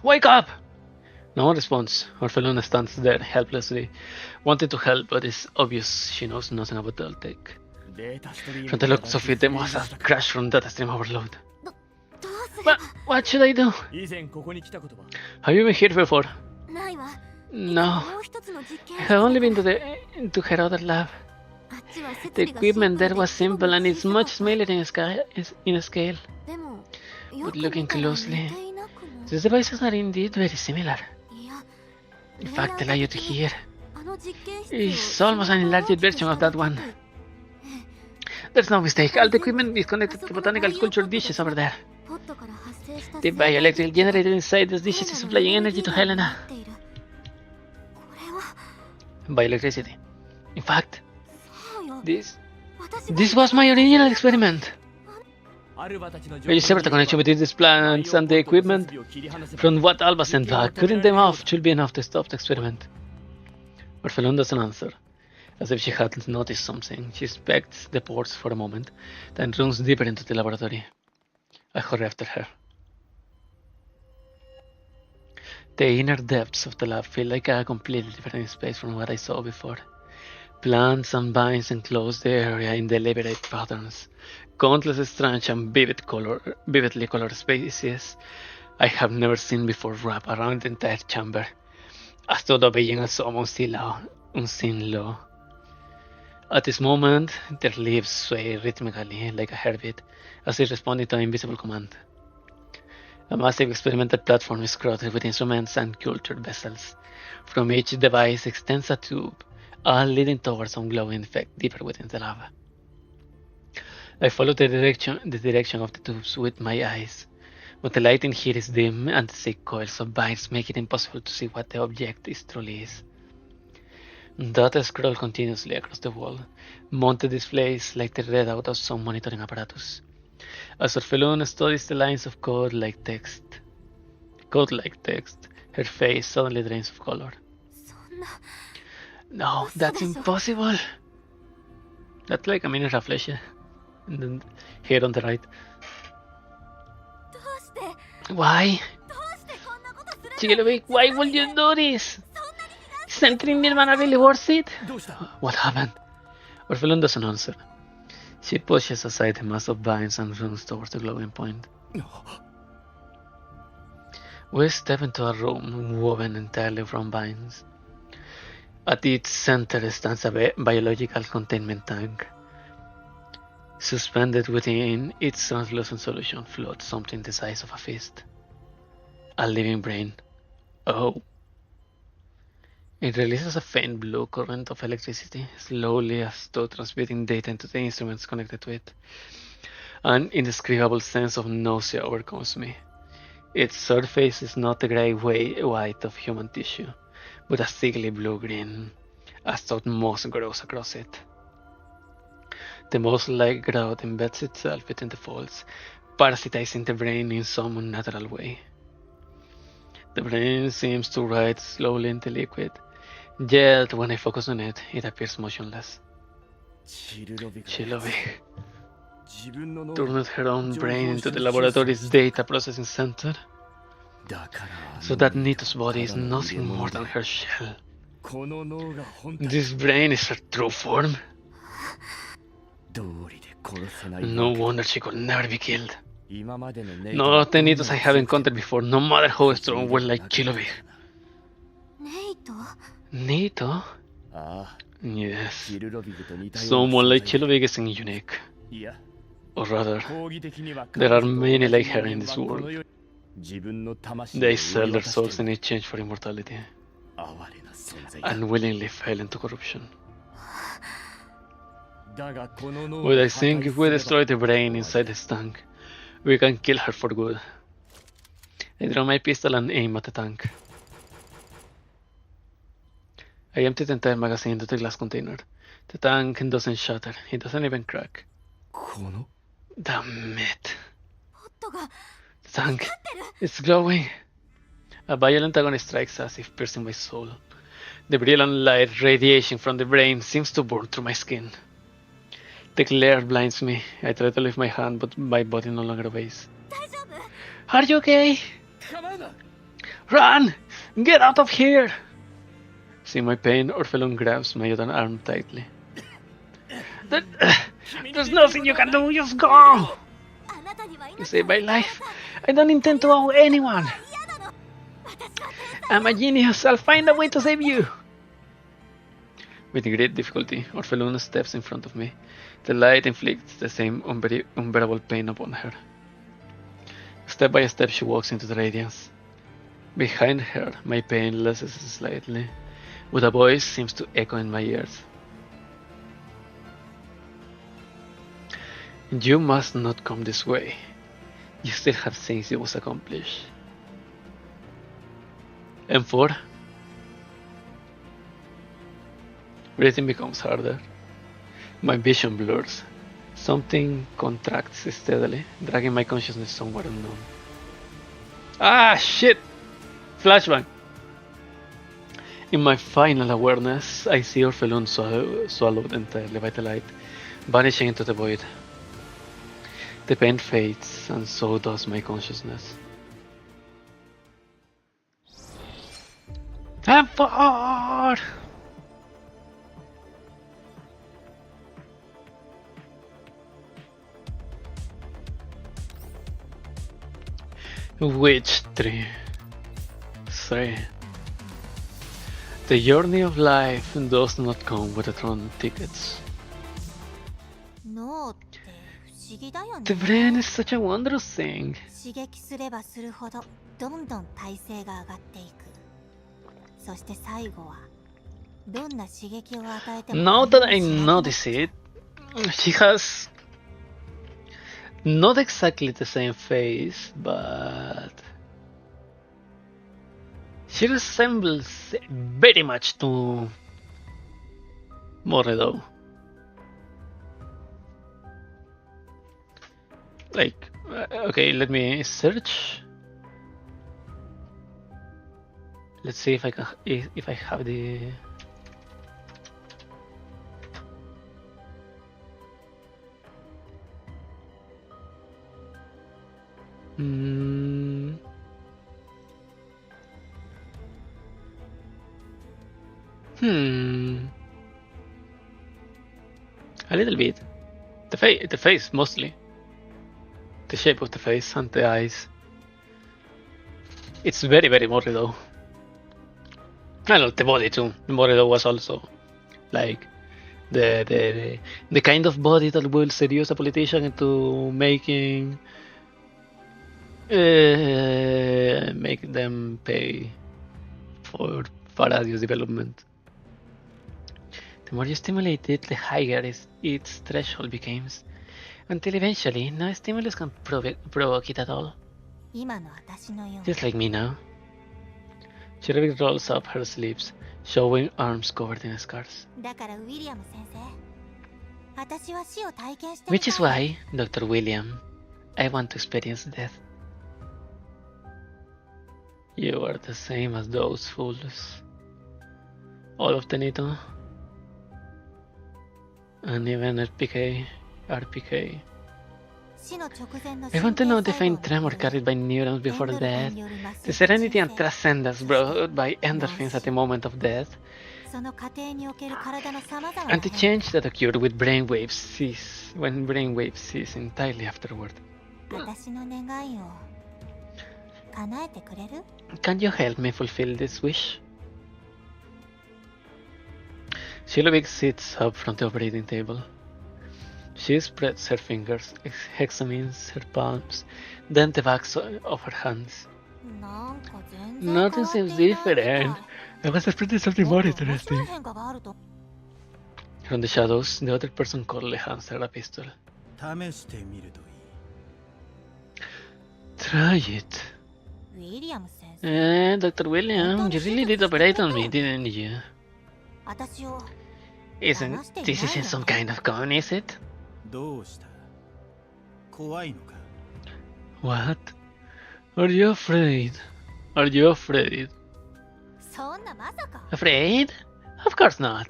Wake up! No one responds. Orphelune stands there helplessly, wanting to help, but it's obvious she knows nothing about Deltec. From the looks of it, they must have crashed from data stream overload. What should I do? Have you been here before? No. I have only been to her other lab. The equipment there was simple and it's much smaller in scale. But looking closely, these devices are indeed very similar. In fact, the layout here is almost an enlarged version of that one. There's no mistake, all the equipment is connected to botanical culture dishes over there. The bioelectric generator inside these dishes is supplying energy to Helena. Bioelectricity. In fact, this was my original experiment. I severed the connection between these plants and the equipment. From what Alba sent back, cutting them off should be enough to stop the experiment. Orphelune doesn't answer. as if she had noticed something. She inspects the ports for a moment, then runs deeper into the laboratory. I hurry after her. The inner depths of the lab feel like a completely different space from what I saw before. Plants and vines enclose the area in deliberate patterns. Countless strange and vividly colored species I have never seen before wrap around the entire chamber, as though obeying a unseen law. At this moment, their leaves sway rhythmically like a heartbeat, as if responding to an invisible command. A massive experimental platform is crowded with instruments and cultured vessels. From each device extends a tube, all leading towards some glowing effect deeper within the lava. I follow the direction of the tubes with my eyes, but the lighting here is dim and the thick coils of vines make it impossible to see what the object truly is. Data scroll continuously across the wall, mounted displays like the readout of some monitoring apparatus. As Orphelune studies the lines of code-like text, her face suddenly drains of color. No, that's impossible! That's like a minute of flesh. And then here on the right. Why? Chigilowik, why would you do this? Isn't Nirvana really worth it? What happened? Orphelune doesn't answer. She pushes aside the mass of vines and runs towards the glowing point. We step into a room woven entirely from vines. At its center stands a biological containment tank. Suspended within its translucent solution floats something the size of a fist. A living brain. Oh. It releases a faint blue current of electricity, slowly as though transmitting data into the instruments connected to it. An indescribable sense of nausea overcomes me. Its surface is not the grey white of human tissue, but a sickly blue-green, as though moss grows across it. The moss-like growth embeds itself within the folds, parasitizing the brain in some unnatural way. The brain seems to rise slowly into liquid, yet when I focus on it, it appears motionless. Chilovik turned her own brain into the laboratory's data processing center, so that Nito's body is nothing more than her shell. This brain is her true form. No wonder she could never be killed. No the Nitos I have encountered before, no matter how strong, were like Chilovik. Nito? Yes. Someone like Chilovik isn't unique. Or rather, there are many like her in this world. They sell their souls in exchange for immortality, and willingly fell into corruption. But I think if we destroy the brain inside this tank, we can kill her for good. I draw my pistol and aim at the tank. I empty the entire magazine into the glass container. The tank doesn't shatter, it doesn't even crack. Damn it. The tank is glowing. A violent agony strikes as if piercing my soul. The brilliant light radiation from the brain seems to burn through my skin. The glare blinds me. I try to lift my hand, but my body no longer obeys. Are you okay? Run! Get out of here! Seeing my pain, Orphelune grabs my other arm tightly. There's nothing you can do, just go! You saved my life. I don't intend to owe anyone. I'm a genius, I'll find a way to save you. With great difficulty, Orphelune steps in front of me. The light inflicts the same unbearable pain upon her. Step by step she walks into the radiance. Behind her, my pain lessens slightly, but a voice seems to echo in my ears. You must not come this way. You still have things you must accomplish. M4. Breathing becomes harder. My vision blurs. Something contracts steadily, dragging my consciousness somewhere unknown. Ah, shit! Flashbang. In my final awareness, I see Orphelune swallowed entirely by the light, vanishing into the void. The pain fades, and so does my consciousness. I'm forward! Witch 3. The journey of life does not come with return tickets. 脳って不思議だよね。 The brain is such a wondrous thing. 刺激すればするほどどんどん耐性が上がっていく。そして最後はどんな刺激を与えても Now that I notice it, she has not exactly the same face, but she resembles very much to Moredo. Like, okay, let me search. Let's see if I can, if I have the. A little bit. The face mostly. The shape of the face and the eyes. It's very, very Morido. I know the body too. Morido was also like the kind of body that will seduce a politician into making make them pay for Faradius development. The more you stimulate it, the higher its threshold becomes, until eventually no stimulus can provoke it at all. 今の私のよう Just like me now. Cherubik rolls up her sleeves, showing arms covered in scars. だからウィリアム先生、私は死を体験してみ Which is たい。 why, Dr. William, I want to experience death. You are the same as those fools. All of Tenito. And even RPK.死の直前の I want to know the 神経細胞 faint tremor が carried by neurons エン before ドルフィ death. ンによる麻酔 The serenity and 鎮静 transcendence brought by endorphins at the moment of death. その過程における体の様々な And the 変 change that occurred with brainwaves cease when brainwaves cease entirely afterward. 化私の願いを叶えてくれる？ Can you help me fulfill this wish? Shilobik sits up from the operating table. She spreads her fingers, examines her palms, then the backs of her hands. なんか全然変 Nothing わってい seems ないみた different. い。 I was expecting something も more っと面白い interesting. 変化があると。 From the shadows, the other person coldly hands her a pistol. 試してみるといい。 Try it. ウィリアム先生、 Dr. William, you really did operate on me, didn't you? 私を Isn't this isn't some kind of con, is it? どうした？怖いのか？ What? Are you afraid? Are you afraid? そんなまさか。 Afraid? Of course not.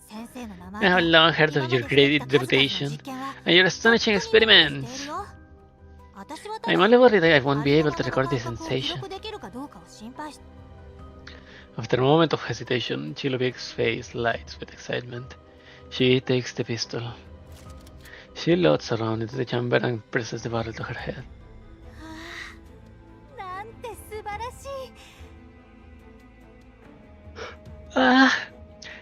先生の名 I 前 have と long heard 今 of ま your でしてき great た数々の reputation 実験は and your astonishing とっくに理解してい experiments. るよ。私はた I'm だ only worried that I won't あ be り able の to ままの record 感 this 覚を記 sensation. 録できるかどうかを心配して。 After a moment of hesitation, Chilobik's face lights with excitement. She takes the pistol. She loads around into the chamber and presses the barrel to her head. なんて素晴らしい。 Ah,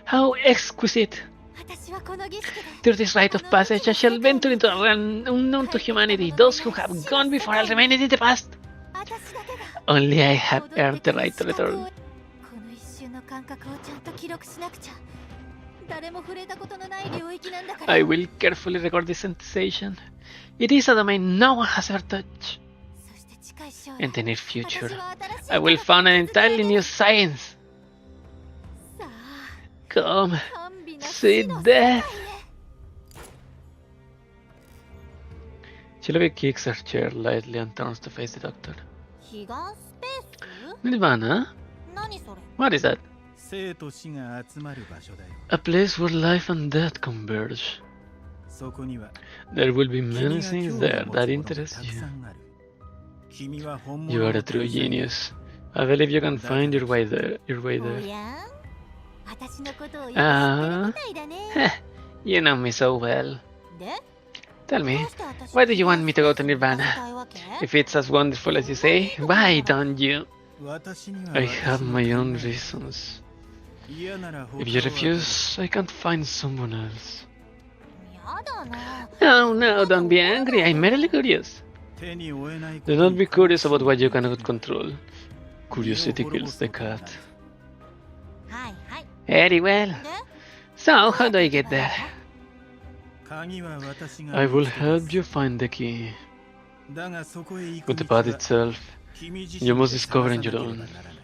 how exquisite! 私はこの儀式で Through this rite of passage, I shall venture into a realm unknown to humanity. Those who have gone before will remain in the past. 私だけが Only I have 戻 earned って the くる right to 資格を return. この一瞬の感覚をちゃんと記録しなくちゃ。誰も触れたことのない領域なんだから。 I will carefully record this sensation. It is a domain no one has ever touched. そして近い将来 In the near future, 私は新しい I will found an entirely new science. さあ Come, 甘美な sweet 死の世界へ death. Chilobik kicks her chair lightly and turns to face the doctor. 彼岸スペース？ Nirvana? 何それ？ What is that? 生と死が集まる場所だよ。 A place where life and death converge. そこには There will be 君 many が things 興味 there を持 that つものが interest たく you. さんある。君は本物 You の are a true 天才だ。 genius. I believe you can find your way there. おやん、私のことをよく知ってるみ Ah, たいだね。 you know me so well. で、 Tell ど me, うして私 why do you want me to go to に行かせ Nirvana? たいわけ？ If it's as wonderful as you say, why don't you? 私には I 私 have の my 考 own えがある。 reasons. 嫌なら他を If you 当たる。 refuse, I can't find someone else. やだな。 Oh no, don't be angry. I'm merely curious. 手に負えないこと Do に not be 関 curious 心 about が what you ない cannot control. Curiosity kills the cat. はいはい。 Very well. で、 So, how do I get there? 鍵は私が I 見 will つけ出 help す。 you find the key. だがそこへ行く But the 道は path itself, 君自 you 身で must discover 探 on さなけ your れば own. ならない。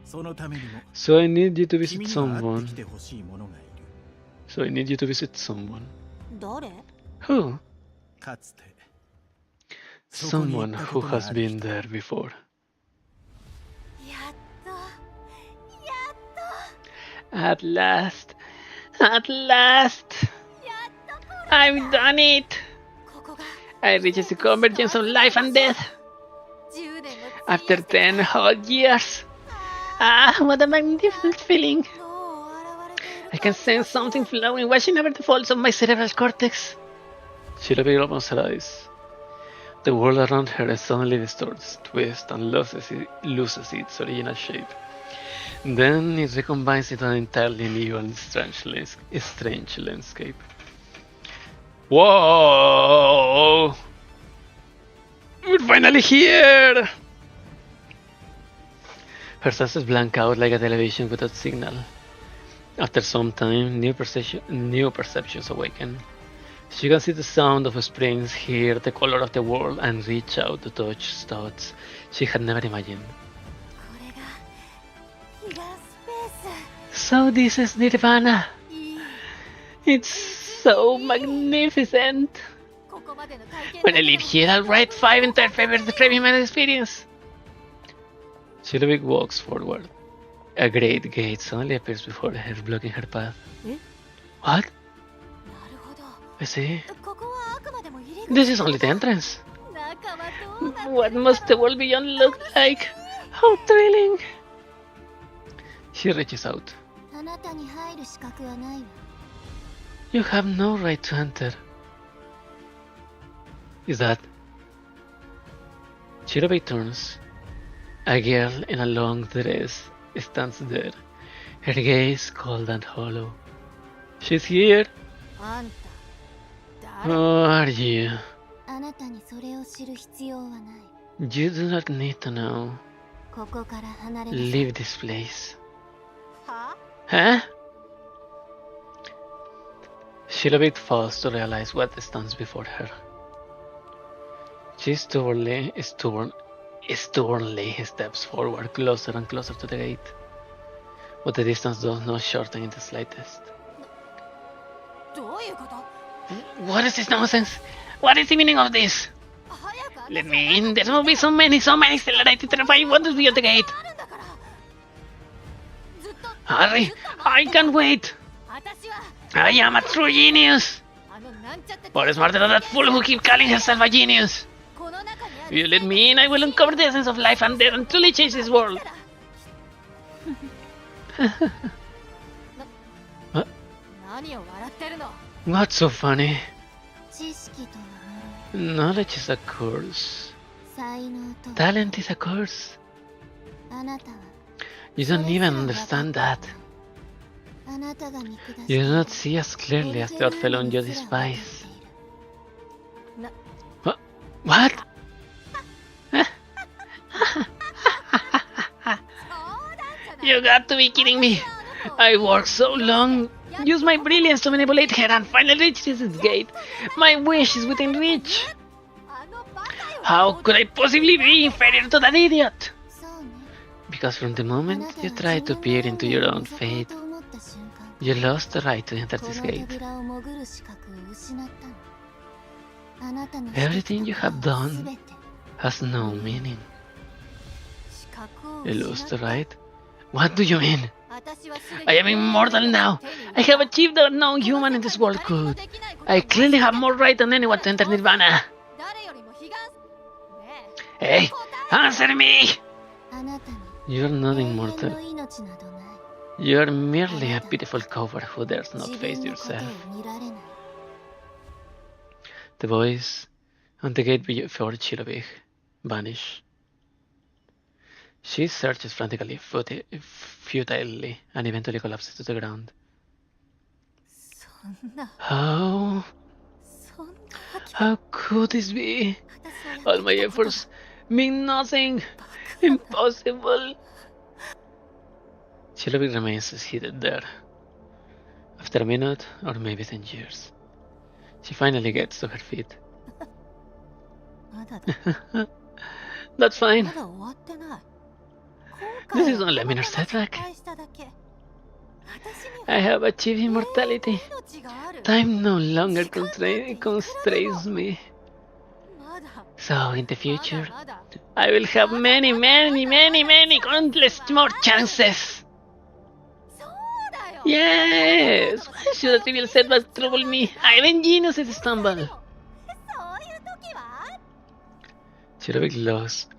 そのためにも So I need you to visit 君には会って someone. きてほしい者がいる。 So I need you to visit someone. 誰？ Who? かつてそこに行 Someone ったこ who とが has ある been 人。 there before. やっと、やっと、 At last! At last! やっとこ I've done it! ここが I reached the convergence of life and death 10年も after 10 whole years. Ah, what a magnificent feeling! どう現れている I can sense something flowing, washing over the folds of my cerebral cortex. She opens her eyes. The world around her suddenly distorts, twists, and loses its original shape. Then it recombines into an entirely new and strange landscape. Whoa! We're finally here! Her senses blank out like a television without signal. After some time, new perceptions awaken. She can see the sound of springs, hear the color of the world, and reach out to touch thoughts she had never imagined. これが彼岸スペー So this is Nirvana. ス。いい。 It's so magnificent. ここまでの体験 When I leave here, I'll write 5 entire papers describing my experience. Shilvik walks forward. A great gate suddenly appears before her, blocking her path. Eh? What? なるほど。 I see. ここはあくまでも入り口。 This is only the entrance. 中はどうなってる What must the world beyond look like? How thrilling! She reaches out. あなたに入る資格はないわ。 You have no right to enter. Is that? Shirobei turns. A girl in a long dress stands there, her gaze cold and hollow. She's here. あんた、誰？ Who are you? あなたにそれを知る必要はない。 You do not need to know. ここから離れなさい。 Leave this place. は？ Huh? Shirobei falls to realize what stands before her. She stubbornly steps forward, closer and closer to the gate. But the distance does not shorten in the slightest. どういうこと？ What is this nonsense? What is the meaning of this? 早く Let me in. There will be so many accelerated terrifying wonders beyond the gate. あるんだから。ずっと。 Hurry! I can't wait. 私は I am a true genius. あのなんちゃって More smarter than that fool who keeps calling herself a genius. この中にあ If る you let me in, I will uncover the essence of life and death and truly change this world. 何を笑ってるの？ What's so funny? 知識とは呪 Knowledge is a curse. い、才能とは Talent is a curse. あなたは You don't even understand that. あなたが見下す You do not see as clearly as the Orphelune you despise. What? You got to be kidding me. I worked so long, used my brilliance to manipulate her and finally reached this gate. My wish is within reach. あのバカよ。 How could I possibly be inferior to that idiot? そうね。 Because from the あ moment なた you が tried to 自分 peer の into your 運 own 命を覗こう fate, と思った瞬間、 you lost the right to enter こ this の gate. 扉を潜る資格を失ったの。あなたの Everything you have す done べて has no meaning. 資格を You 失 lost っ the た。 right What do you mean? I am immortal now. I have achieved what no human in this world could. I clearly have more right than anyone to enter Nirvana. Hey, answer me! You're not immortal. You're merely a pitiful coward who dares not face yourself. The voice on the gate before Chilovich vanish. She searches frantically, futilely, and eventually collapses to the ground. How could this be? All my efforts mean nothing. Impossible. Chilovich remains seated there. After a minute, or maybe 10 years, she finally gets to her feet. That's fine. This is only a minor setback. I have achieved immortality. Time no longer constrains me. So, in the future, I will have many, countless more chances. Yes! Why should a trivial setback trouble me? I am genius at stumble. Chilovich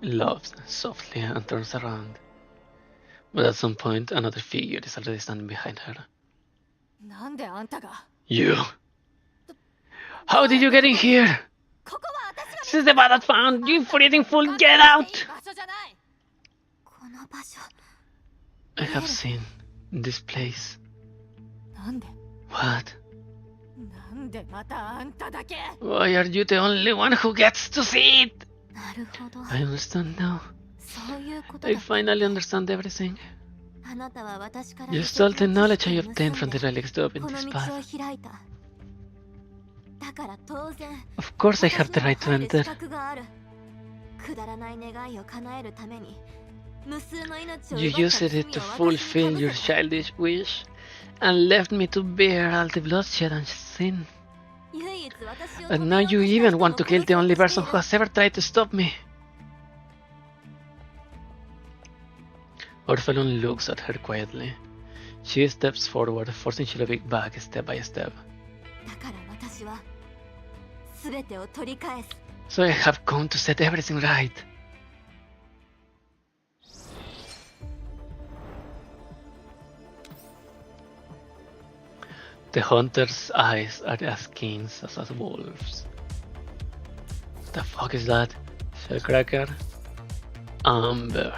laughs softly and turns around. But at some point, another figure is already standing behind her. You! How did you get in here? This is the bad I found! You freaking fool! Get out! I have seen this place. What? Why are you the only one who gets to see it? I understand now. I finally understand everything. You stole the knowledge I obtained from the relics to open this path. Of course I have the right to enter. You used it to fulfill your childish wish, and left me to bear all the bloodshed and sin. And now you even want to kill the only person who has ever tried to stop me. Orphelune looks at her quietly. She steps forward, forcing Chilovich back step by step. So I have come to set everything right. The hunter's eyes are as keen as a wolf's. What the fuck is that? Shellcracker? Amber.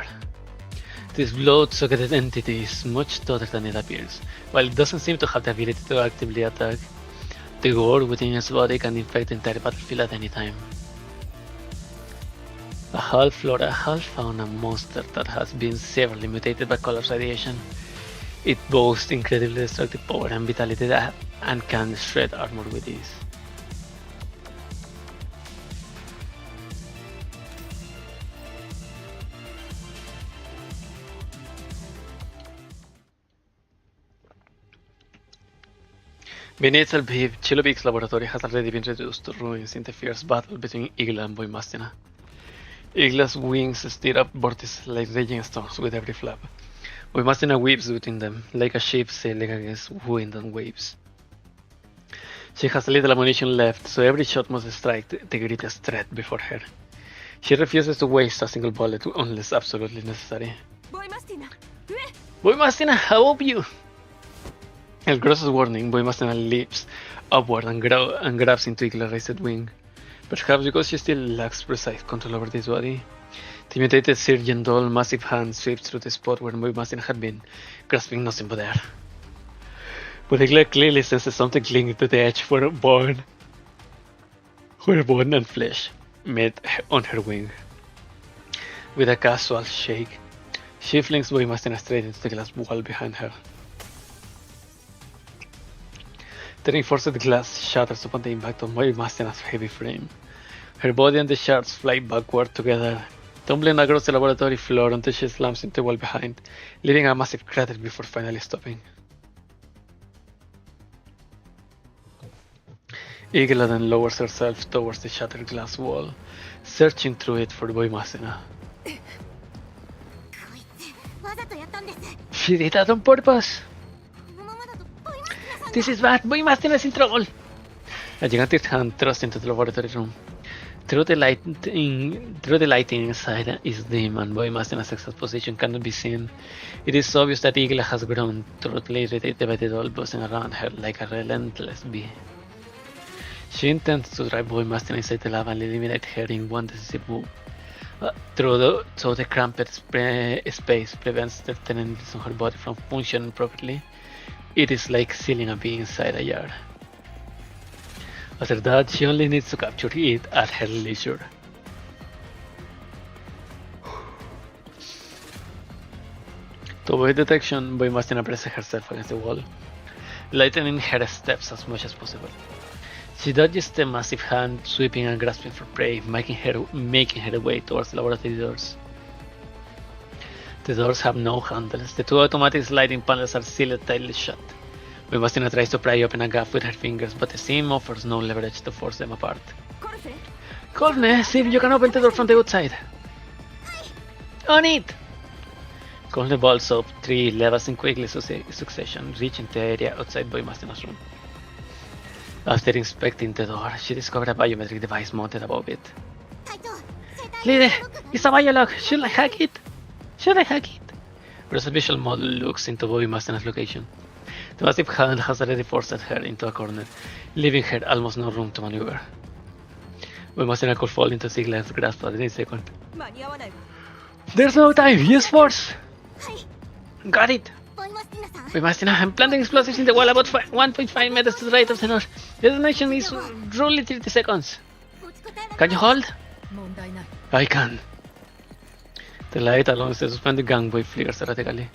This blood-socketed entity is much tougher than it appears. While it doesn't seem to have the ability to actively attack, the gore within its body can infect the entire battlefield at any time. A half-flora, half-fauna monster that has been severely mutated by color radiation. It boasts incredibly destructive power and vitality and can shred armor with ease. Beneath Lviv, Chilovich's laboratory has already been reduced to ruins in the fierce battle between Igla and Voymastina. Igla's wings stir up vortices like raging storms with every flap. Voymastina weaves between them, like a ship sailing against wind and waves. She has little ammunition left, so every shot must strike the greatest threat before her. She refuses to waste a single bullet unless absolutely necessary. Voymastina, how of you? At Gross's warning, Voymastina leaps upward and grabs into Igla's raised wing. Perhaps because she still lacks precise control over this body. The mutated Surgeon Doll massive hand sweeps through the spot where Voymastina had been, grasping nothing but air. But Igla clearly senses something clinging to the edge where bone and flesh met on her wing. With a casual shake, she flings Voymastina straight into the glass wall behind her. The reinforced glass shatters upon the impact of Voymastina's heavy frame. Her body and the shards fly backward together, tumbling across the laboratory floor until she slams into the wall behind, leaving a massive crater before finally stopping. Igla then lowers herself towards the shattered glass wall, searching through it for Voymastina. んです。 She did that on purpose. このままだとボイマスティナさんが This is bad. Voymastina is in trouble. A gigantic hand thrust into the laboratory room. Through the lighting inside is dim, and Voymastina's exact position cannot be seen. It is obvious that Eagle has grown, thoroughly irritated by the doll buzzing around her like a relentless bee. She intends to drive Voymastina inside the lab and eliminate her in one decisive move. So the cramped space prevents the tendons on her body from functioning properly. It is like sealing a bee inside a jar. After that, she only needs to capture it at her leisure. To avoid detection, Voymastina presses herself against the wall, lightening her steps as much as possible. She dodges the massive hand, sweeping and grasping for prey, making her way towards the laboratory doors. The doors have no handles. The two automatic sliding panels are sealed tightly shut. Voymastina tries to pry open a gap with her fingers, but the seam offers no leverage to force them apart. Colne, see if you can open the door from the outside. On it! Colne bolts up 3 levels in quickly succession, reaching the area outside Voymastina's room. After inspecting the door, she discovered a biometric device mounted above it. Leader, it's a biolog. Should I hack it? Rosa's visual model looks into Voymastina's location. The massive hand has already forced her into a corner, leaving her almost no room to maneuver. Voymastina could fall into Ziegler's grasp at any second. There's no time! Use force! Got it! Voymastina, I'm planting explosives in the wall about 1.5 meters to the right of the door. The detonation is roughly 30 seconds. Can you hold? I can. The light along the suspended gangway flickers erratically.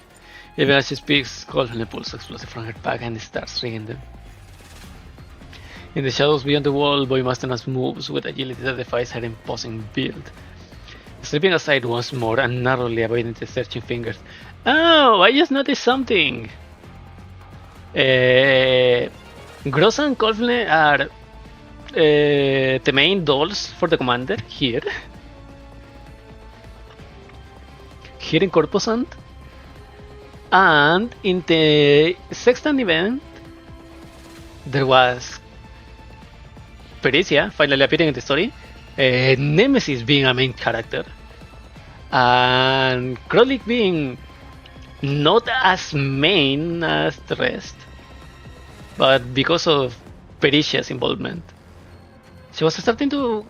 Even as she speaks, Colne pulls explosive from her pack and starts rigging them. In the shadows beyond the wall, Voymastina moves with agility that defies her imposing build. Slipping aside once more and narrowly avoiding the searching fingers. Oh, I just noticed something! Gross and Colne are the main dolls for the commander here. Here in Corposant. And in the sextant event, there was Pericia finally appearing in the story, Nemesis being a main character, and Krolik being not as main as the rest, but because of Pericia's involvement, she was starting to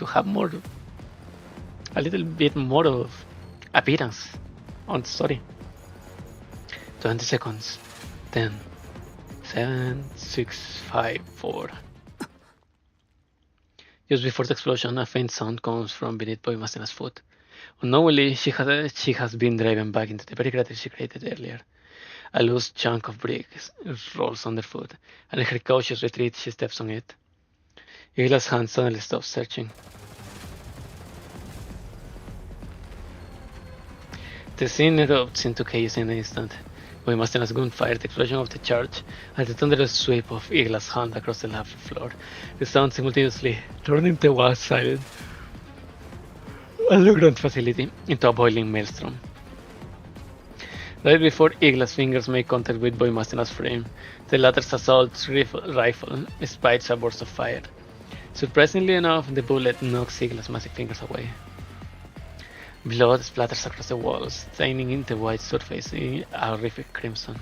have a little bit more of appearance on the story. 20 seconds. 10, 7, 6, 5, 4. Just before the explosion, a faint sound comes from beneath Voymastina's foot. Unknowingly, she has been driven back into the very crater she created earlier. A loose chunk of brick rolls underfoot, and in her cautious retreat, she steps on it. Igla's hand suddenly stops searching. The scene erupts into chaos in an instant. Voymastina's gun fired the explosion of the charge and the thunderous sweep of Igla's hand across the lab floor. The sound simultaneously turning the wall silent and the ground facility into a boiling maelstrom. Right before Igla's fingers make contact with Voymastina's frame, the latter's assault rifle spites a burst of fire. Surprisingly enough, the bullet knocks Igla's massive fingers away. Blood splatters across the walls, staining the white surface in a horrific crimson.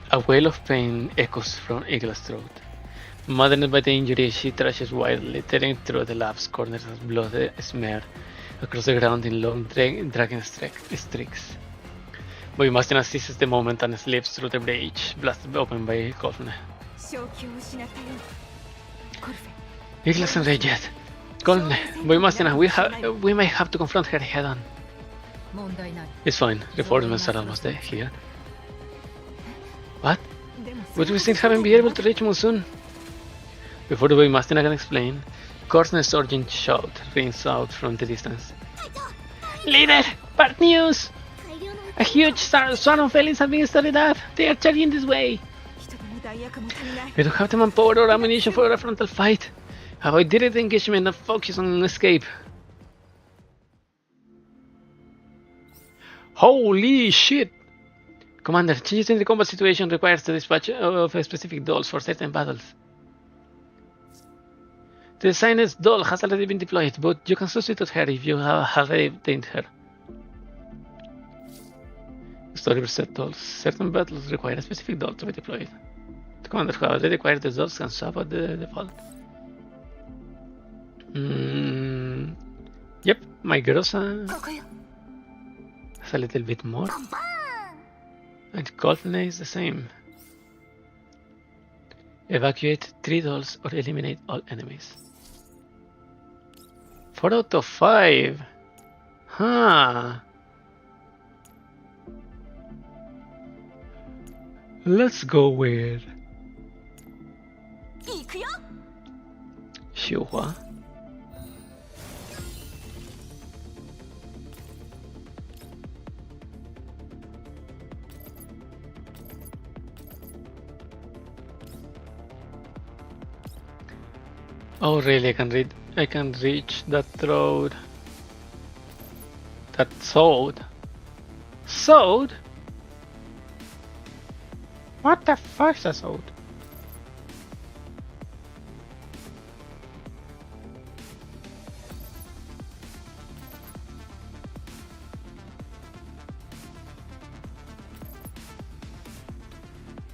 A wail of pain echoes from Igla's throat. Maddened by the injury, she thrashes wildly, tearing through the lab's corners as blood smear across the ground in long, dragging streaks. Voymastina seizes the moment and slips through the breach, blasted open by Colne. Igla's enraged. Colne, Voymastina, we may have to confront her head on. It's fine, reinforcements are almost here. What? Would we still haven't be able to reach Monsoon? Before the Voymastina can explain, Colne's urgent shout rings out from the distance. Leader! Bad news! A huge swarm of aliens have been started up. They are charging this way. We don't have the manpower or ammunition for a frontal fight. Avoid direct engagement and focus on escape. Holy shit! Commander, changes in the combat situation requires the dispatch of specific dolls for certain battles. The designer's doll has already been deployed, but you can substitute her if you have already obtained her. Story reset dolls. Certain battles require a specific doll to be deployed. The commander who already acquired the dolls can swap out the default. Yep, my Grossa has a little bit more. And Golfney is the same. Evacuate 3 dolls or eliminate all enemies. 4 out of 5. Huh. Let's go with Xiuhua. Oh really, I can reach that road. That sword. Sword? What the fuck's a sword?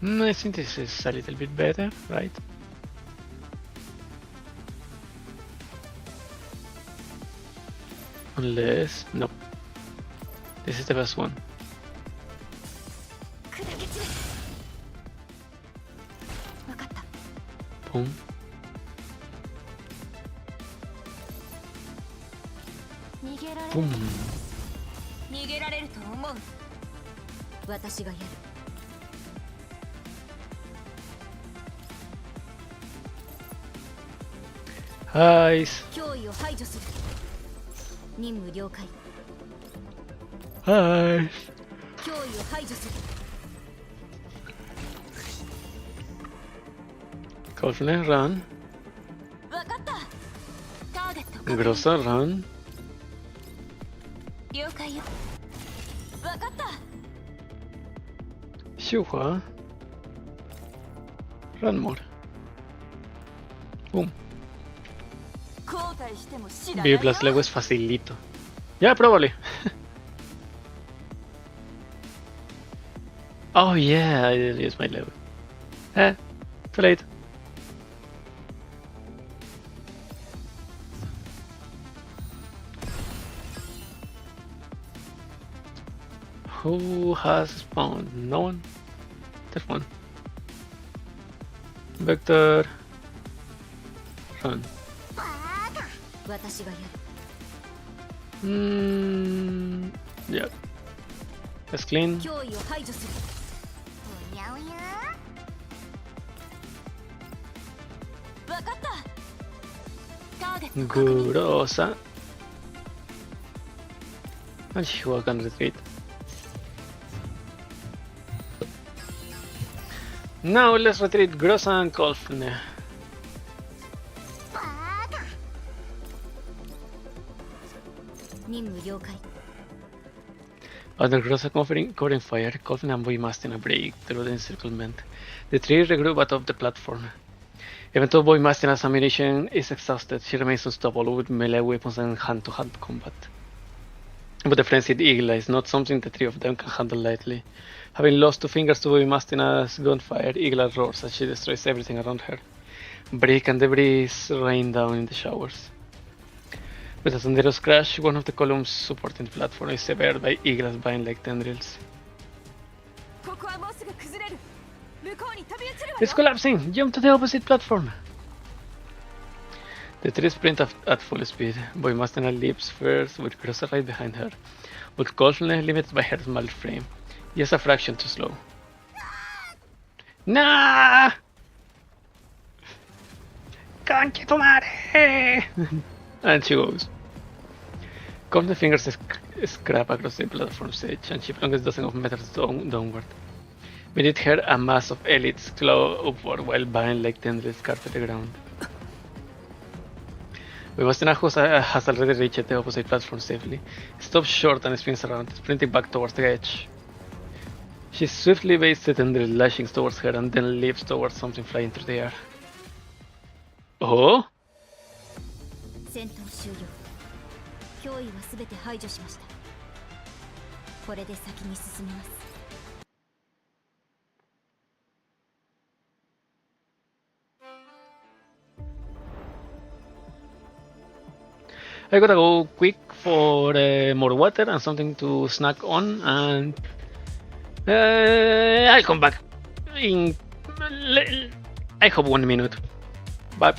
I think this is a little bit better, right? Unless... nope. This is the best one. Boom. Boom. Nice. Hi. Orphelune, run. Grossa, run. Xiuhua, run more. Boom. B plus Lego es facilito. Yeah, probably. Oh yeah, I didn't use my Lego. Too late. Who has spawned? No one? There's one. Vector. Run. Yeah. That's clean. Grossa. And Xiuhua can retreat. Now let's retreat Grossa and Orphelune. Under Grossa covering fire, Orphelune and Voymastina break through the encirclement. The three regroup atop the platform. Even though Voymastina's ammunition is exhausted, she remains unstoppable with melee weapons and hand-to-hand combat. But the frenzied Eagle is not something the three of them can handle lightly. Having lost 2 fingers to Voymastina's gunfire, Eagle roars as she destroys everything around her. Brick and debris rain down in the showers. With a thunderous crash, one of the columns supporting the platform is severed by Eagle's vine-like tendrils. It's collapsing! Jump to the opposite platform! The three sprint at full speed. Voymastina leaps first with Grossa right behind her, but Orphelune, limited by her small frame, just a fraction too slow. Nah! Conche tu madre! And she goes. Come the fingers scrap across the platform's edge and she plunges dozens of meters downward. Beneath her, a mass of elites claw upward while vine-like tendrils carpet the ground. Voymastina has already reached the opposite platform safely. Stops short and spins around, sprinting back towards the edge. She swiftly evades it under lashings towards her and then leaps towards something flying through the air. Oh? 戦闘終了。脅威はすべて排除しました。これで先に進めます。I gotta go quick for more water and something to snack on, and I'll come back in, I hope, 1 minute. Bye.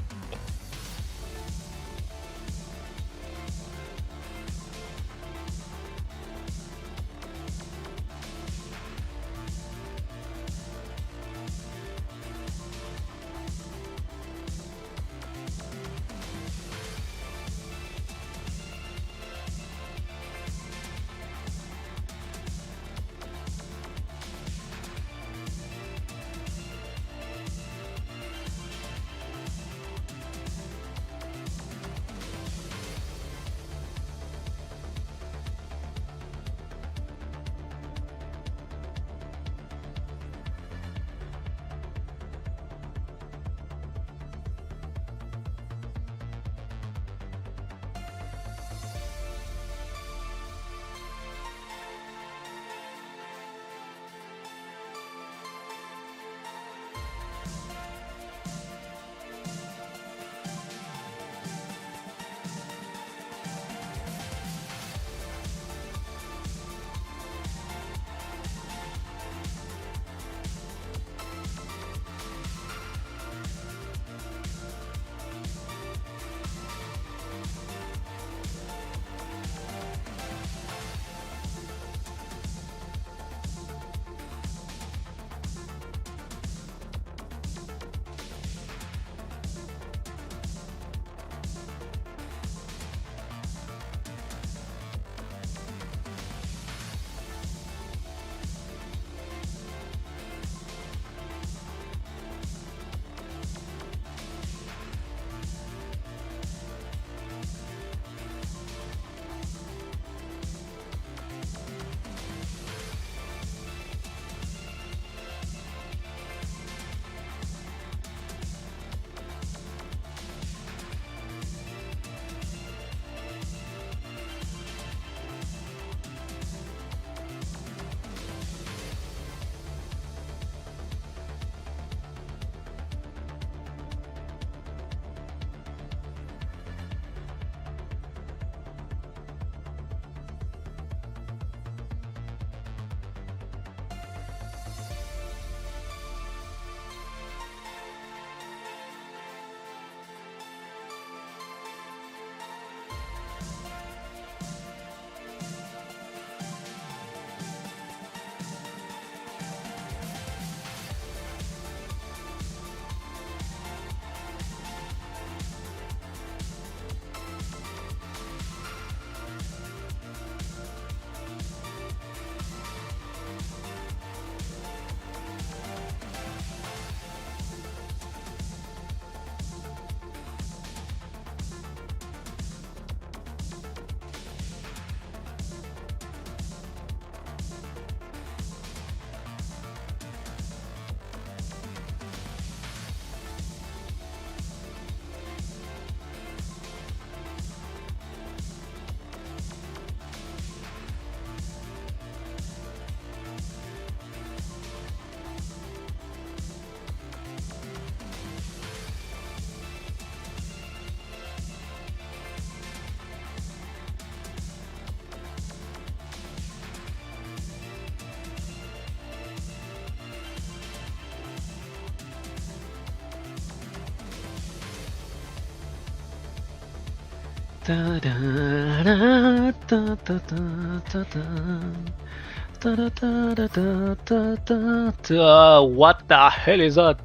What the hell is that?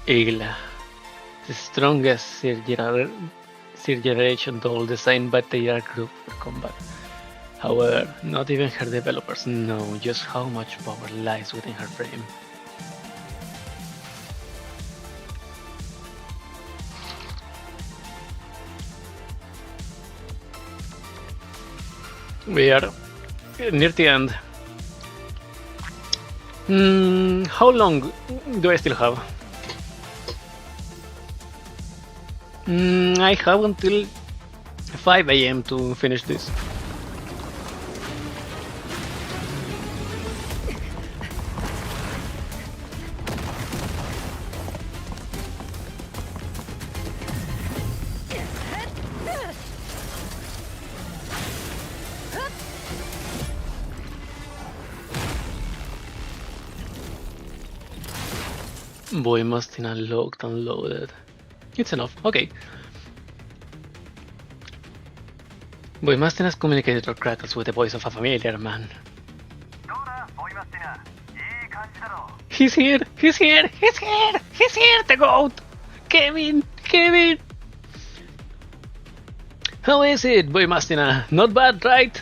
Igla, the strongest third generation doll designed by the Girard group for combat. However, not even her developers know just how much power lies within her frame. We are near the end. How long do I still have? I have until 5 AM to finish this. Voymastina locked and loaded. It's enough, okay. Voymastina has communicated or crackles with the voice of a familiar man. He's here! He's here! He's here! He's here! The goat! Kevin! Kevin! How is it, Voymastina? Not bad, right?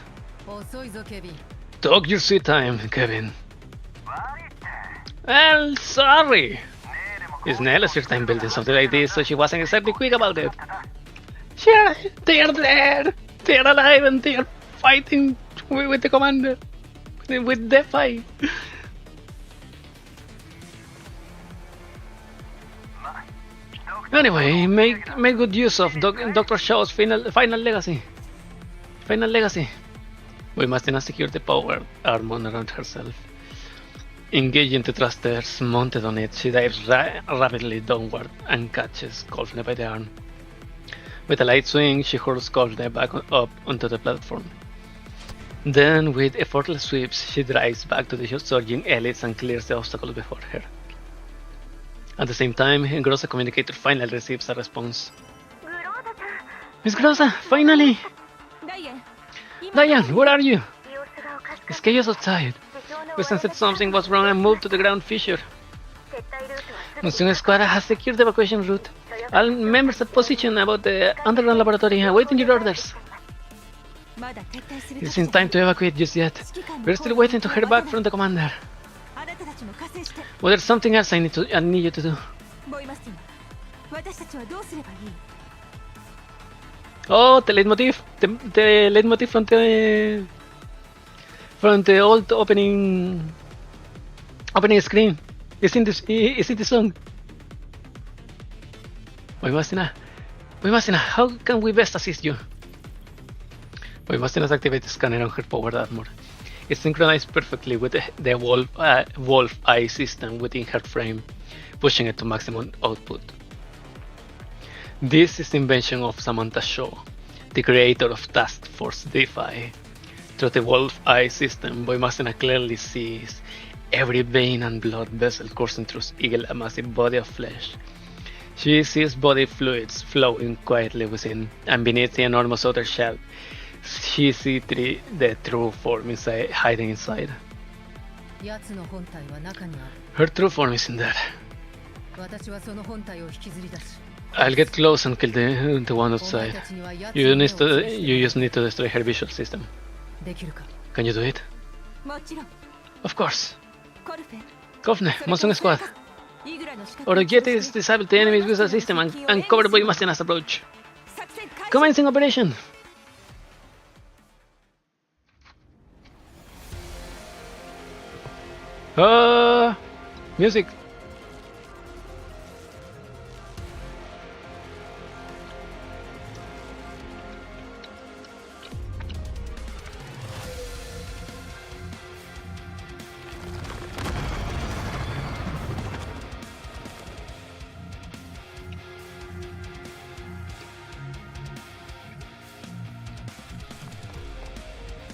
Talk your sweet time, Kevin. Well, sorry. It's Nella's first time building something like this, so she wasn't exactly quick about it. Sure, they are there. They are alive and they are fighting with the commander. With Defy. Anyway, make good use of Dr. Shaw's final legacy. Final legacy. Voymastina secured the power armor around herself. Engaging the thrusters mounted on it, she dives rapidly downward and catches Golfne by the arm. With a light swing, she hurls Golfne back up onto the platform. Then, with effortless sweeps, she drives back to the surging elites and clears the obstacle before her. At the same time, Grossa Communicator finally receives a response. Miss Grossa, finally! Diane, where are you? It's chaos outside. We sensed something was wrong and moved to the ground fissure. Monsoon Squad has secured the evacuation route. All members at position about the underground laboratory awaiting your orders. It isn't time to evacuate just yet. We're still waiting to hear back from the commander. Well, there's something else I need you to do. Oh, the leitmotif. The leitmotif from the old opening screen. It's in the song. Voymastina, how can we best assist you? Voymastina's activated scanner on her powered armor. It's synchronized perfectly with the wolf eye system within her frame, pushing it to maximum output. This is the invention of Samantha Shaw, the creator of Task Force DeFi. Through the wolf eye system, Voymastina clearly sees every vein and blood vessel coursing through Eagle's massive body of flesh. She sees body fluids flowing quietly within, and beneath the enormous outer shell, she sees the true form hiding inside. Her true form is in there. I'll get close and kill the one outside. You just need to destroy her visual system. Can you do it? Of course. Golfne, Monsoon Squad. Our objective is to disable the enemy's visual system and cover Voymastina's approach. Commencing operation! Music.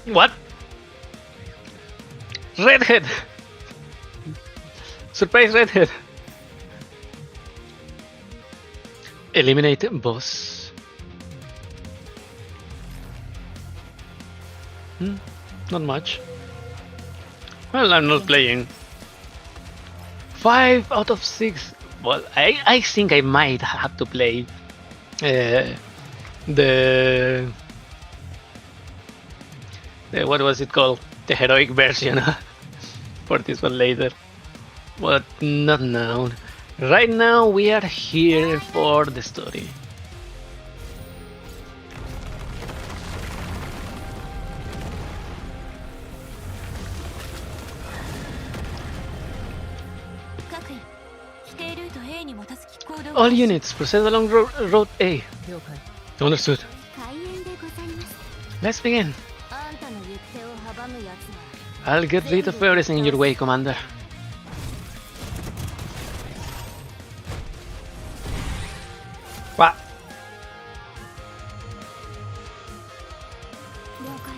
What? Redhead! Surprise redhead! Eliminate boss. Not much. Well, I'm not playing. 5 out of 6. Well, I think I might have to play the what was it called? The heroic version for this one later. But not now. Right now we are here for the story. All units, proceed along road A. 了解。 Understood. 開演でございます。 Let's begin. あんたの行く手を阻むやつは I'll get rid of everything in your way, Commander. What? 了解。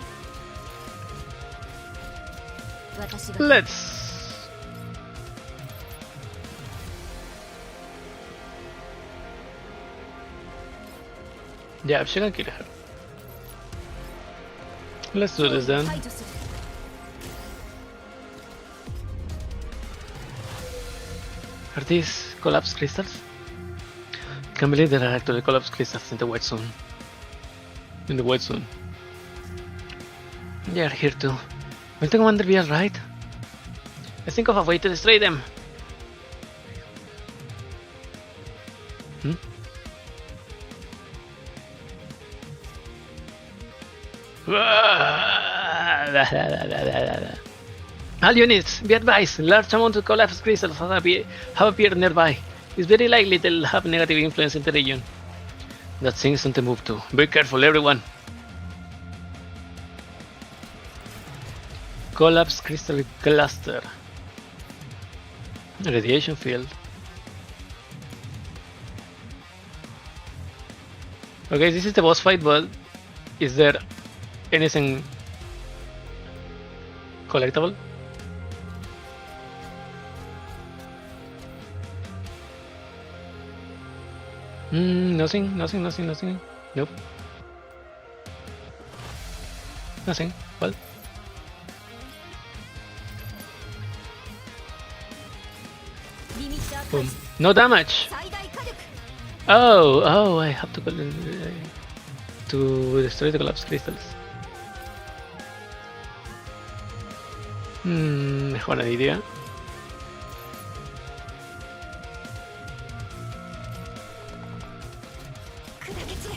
私が Let's. Yeah, she can kill her. Let's do this then. 排除する。 Are these collapse crystals? Can't believe there are actually collapse crystals in the white zone. In the white zone. They are here too. Will the commander be alright? Let's think of a way to destroy them. Hmm? All units, be advised, large amount of collapse crystals have appeared nearby. It's very likely they'll have negative influence in the region. That thing's on the move too. Be careful, everyone. Collapse crystal cluster. Radiation field. Okay, this is the boss fight, but is there anything collectible? Nothing. Nope. Nothing. Well. Boom. No damage. 最大火力。 Oh, I have to destroy the collapse crystals. Buena idea. 砕け散れ。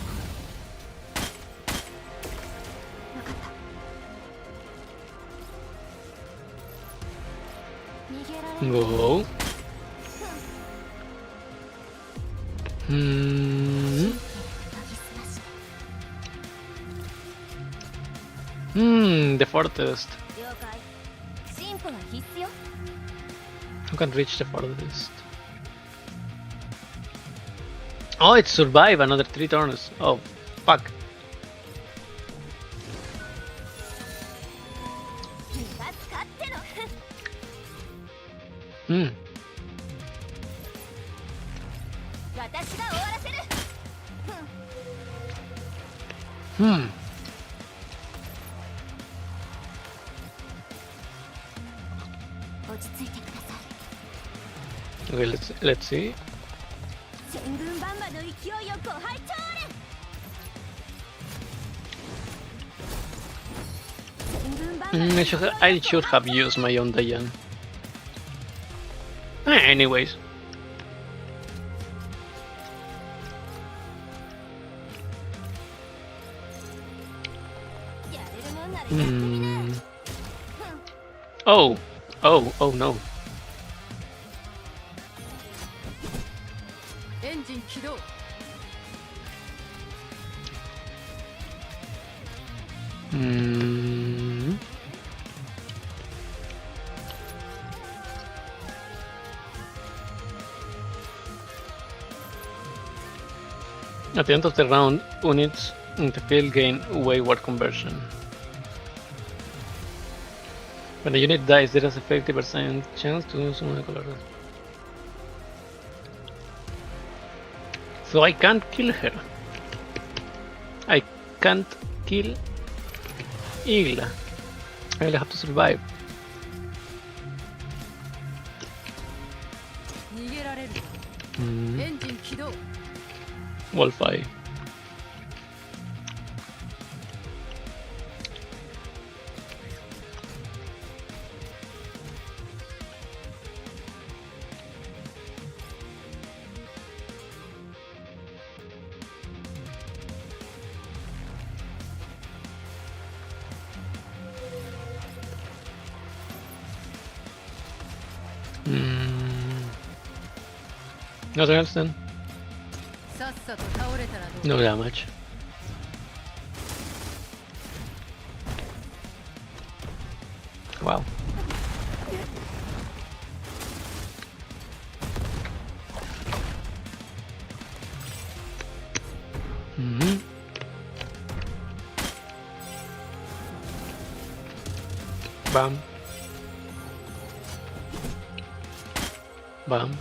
わかった。逃げられる。 Go. Hmm. 研ぎ澄まして The fortress. 了解。進歩は必須よ。 Who can reach the fortress? Oh, it survived another 3 turns. Oh, fuck. 気が使っての。 私が終わらせる。 落ち着いてください。 Okay, let's see. 千軍万馬の勢いよご拝聴あれ。千軍万馬の I should have used my own Dayan. Anyways. やれるもんならやってみな。 Oh no. エンジン起動。 At the end of the round, units in the field gain wayward conversion. When a unit dies, there is a 50% chance to summon a color. So I can't kill her. I can't kill Igla. I will have to survive. 逃げられる。エンジン起動。 Wolfeye. Nothing else then? さっさと倒れたらどう No damage. Wow. Mm-hmm. Bam. Bam.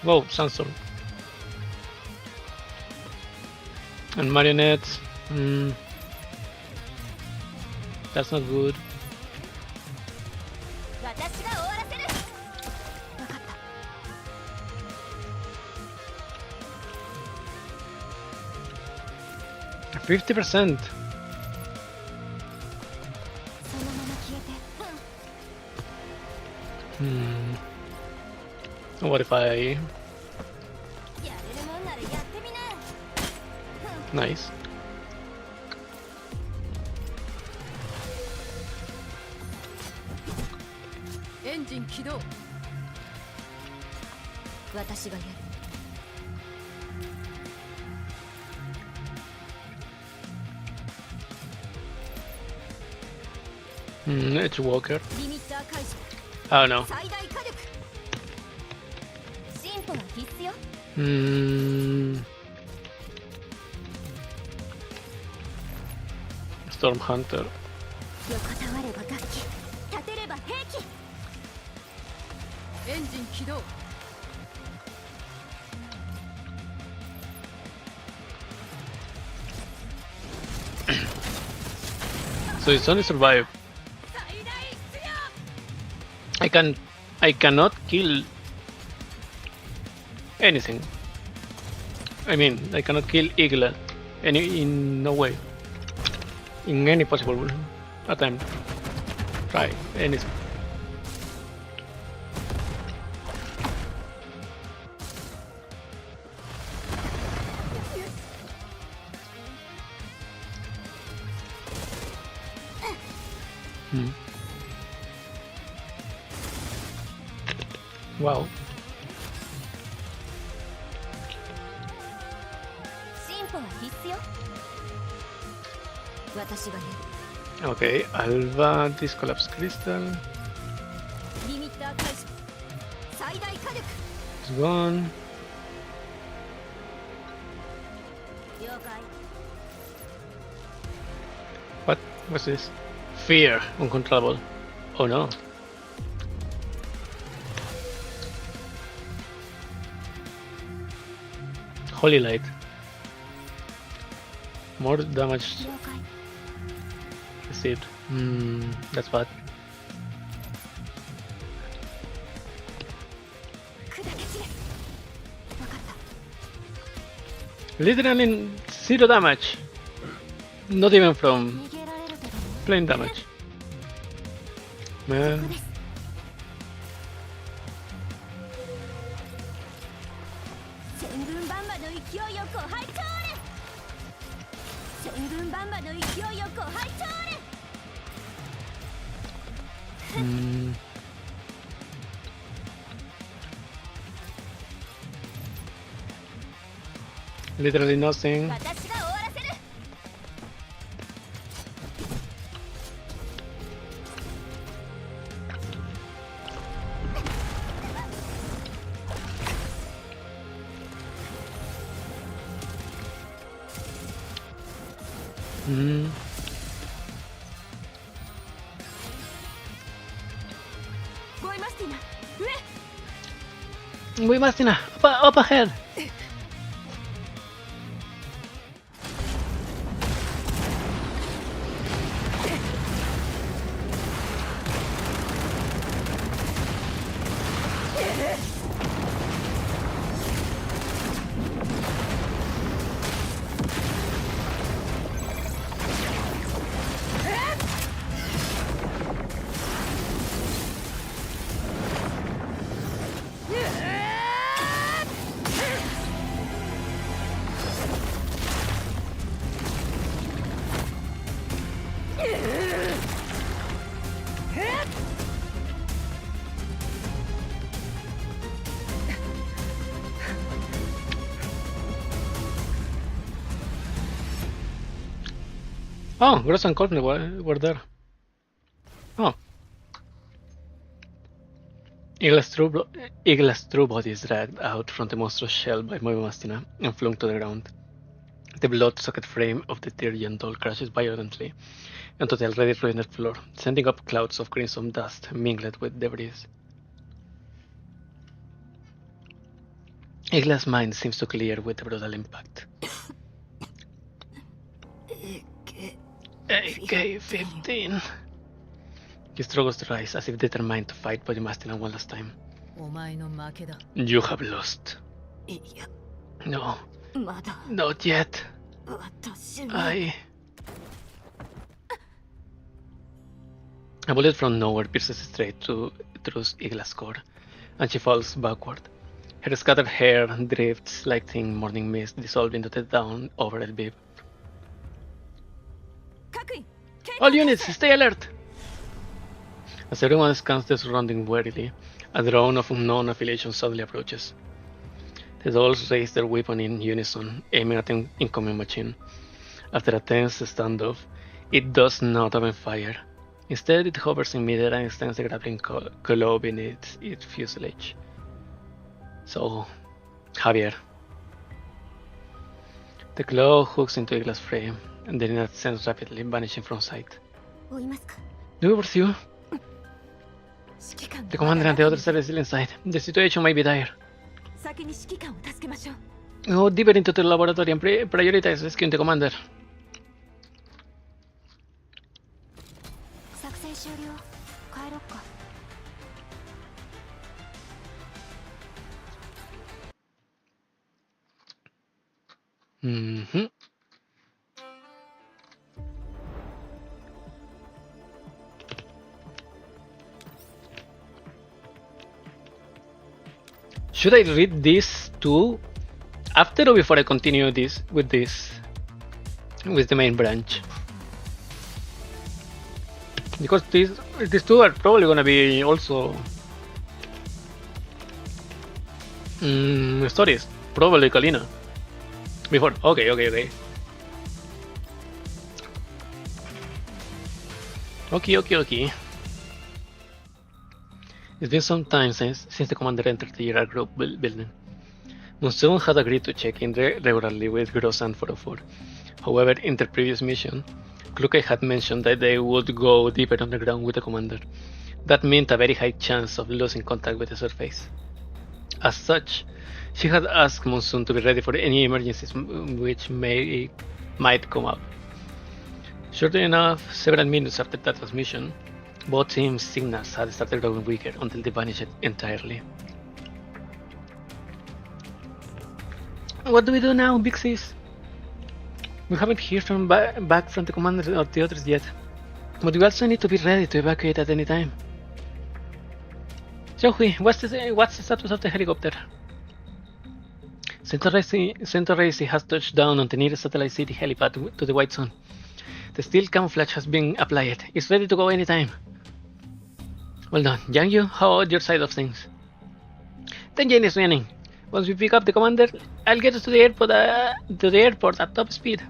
Whoa, sandstorm. And marionettes. That's not good. 私が終わらせる。わかった。 50%. そのまま消えて。 What if I... やれるもんならやってみな。 Nice. エンジン起動私がやる。 Edge Walker. リミッター解除。 Oh no. 最大火力。進歩は必須よ。 Storm Hunter. 横たわれば楽器、立てれば兵器。エンジン起動 So it's only survive. 最大出力。 I cannot kill anything. I mean, I cannot kill Igla in no way. In any possible attempt. Try anything. Wow. 進歩は必須よ。私がやる。 Okay, Alva, this collapse crystal リミッター解除。最大火力。 is gone. 了解。 What? What's this? Fear, uncontrollable. Oh no. Holy light. More damage 了解。 received. That's bad. 砕け散れ。わかった。 Literally zero damage. Not even from 逃げられるけども。 plain damage. ここ Man. です。千軍万馬の勢いよご拝聴あれ。千軍万馬の勢いよご拝聴あれ。 Literally nothing. 私が終わらせる。 ボイマスティナ、上。 Voymastina, up ahead. Oh, Gross and Courtney were there. Oh. Eagle's true body is dragged out from the monstrous shell by Voymastina and flung to the ground. The blood-soaked frame of the Tyrian doll crashes violently onto the already ruined floor, sending up clouds of crimson dust mingled with debris. Eagle's mind seems to clear with the brutal impact. AK-15. He struggles to rise as if determined to fight Voymastina one last time. お前の負けだ。 You have lost. いや No, まだ not yet. 私は A bullet from nowhere pierces straight through Igla's core, and she falls backward. Her scattered hair drifts like thin morning mist, dissolving into the down over El Bib. 各位 All units, stay alert! As everyone scans the surrounding warily, a drone of unknown affiliation suddenly approaches. The dolls raise their weapon in unison, aiming at an incoming machine. After a tense standoff, it does not open fire. Instead, it hovers in midair and extends the grappling claw beneath its fuselage. So, Javier. The claw hooks into Igla's frame, and then it ascends rapidly, vanishing from sight. 追いますか Do we pursue? 指揮官 The commander and the others are still inside. The situation may be dire. 先に指揮官を助けましょう Go deeper into the laboratory and prioritize rescuing the commander. 作戦終了帰ろっか Mm-hmm. Should I read this too after or before I continue this with the main branch? Because these two are probably gonna be also stories. Probably Kalina. Before. Okay. Okay. It's been some time since the commander entered the Girard group building. Monsoon had agreed to check in regularly with Gross and 404. However, in their previous mission, Kluke had mentioned that they would go deeper underground with the commander. That meant a very high chance of losing contact with the surface. As such, she had asked Monsoon to be ready for any emergencies which might come up. Shortly enough, several minutes after that transmission, both teams' signals had started growing weaker until they vanished entirely. What do we do now, Big Sis? We haven't heard from back from the commander or the others yet, but we also need to be ready to evacuate at any time. Xiaohui, what's the status of the helicopter? Centaur Racy has touched down on the nearest satellite city helipad to the White Zone. The steel camouflage has been applied. It's ready to go anytime. Well done. Yang Yu, how about your side of things? Then Jane is running. Once we pick up the commander, I'll get us to the airport at top speed.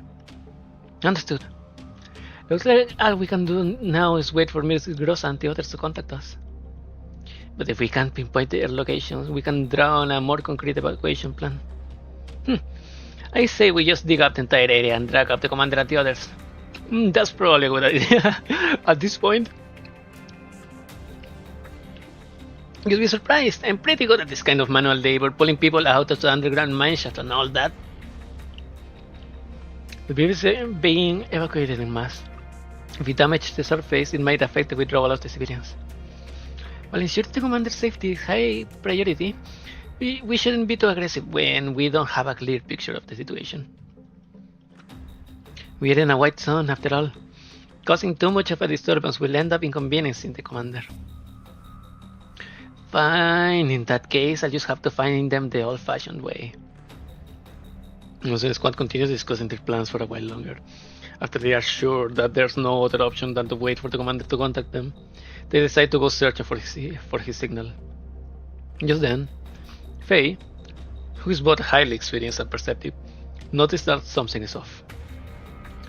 Understood. Looks like all we can do now is wait for Mrs. Gross and the others to contact us. But if we can't pinpoint their locations, we can draw on a more concrete evacuation plan. I say we just dig up the entire area and drag up the commander and the others. That's probably a good idea. At this point, you'll be surprised. I'm pretty good at this kind of manual labor, pulling people out of the underground mineshaft and all that. The baby is being evacuated in mass. If we damage the surface, it might affect the withdrawal of the civilians. While ensuring the commander's safety is high priority, we shouldn't be too aggressive when we don't have a clear picture of the situation. We're in a white zone after all. Causing too much of a disturbance will end up inconveniencing the commander. Fine, in that case, I'll just have to find them the old-fashioned way. So the squad continues discussing their plans for a while longer. After they are sure that there's no other option than to wait for the commander to contact them, they decide to go searching for his signal. Just then, Faye, who is both highly experienced and perceptive, noticed that something is off.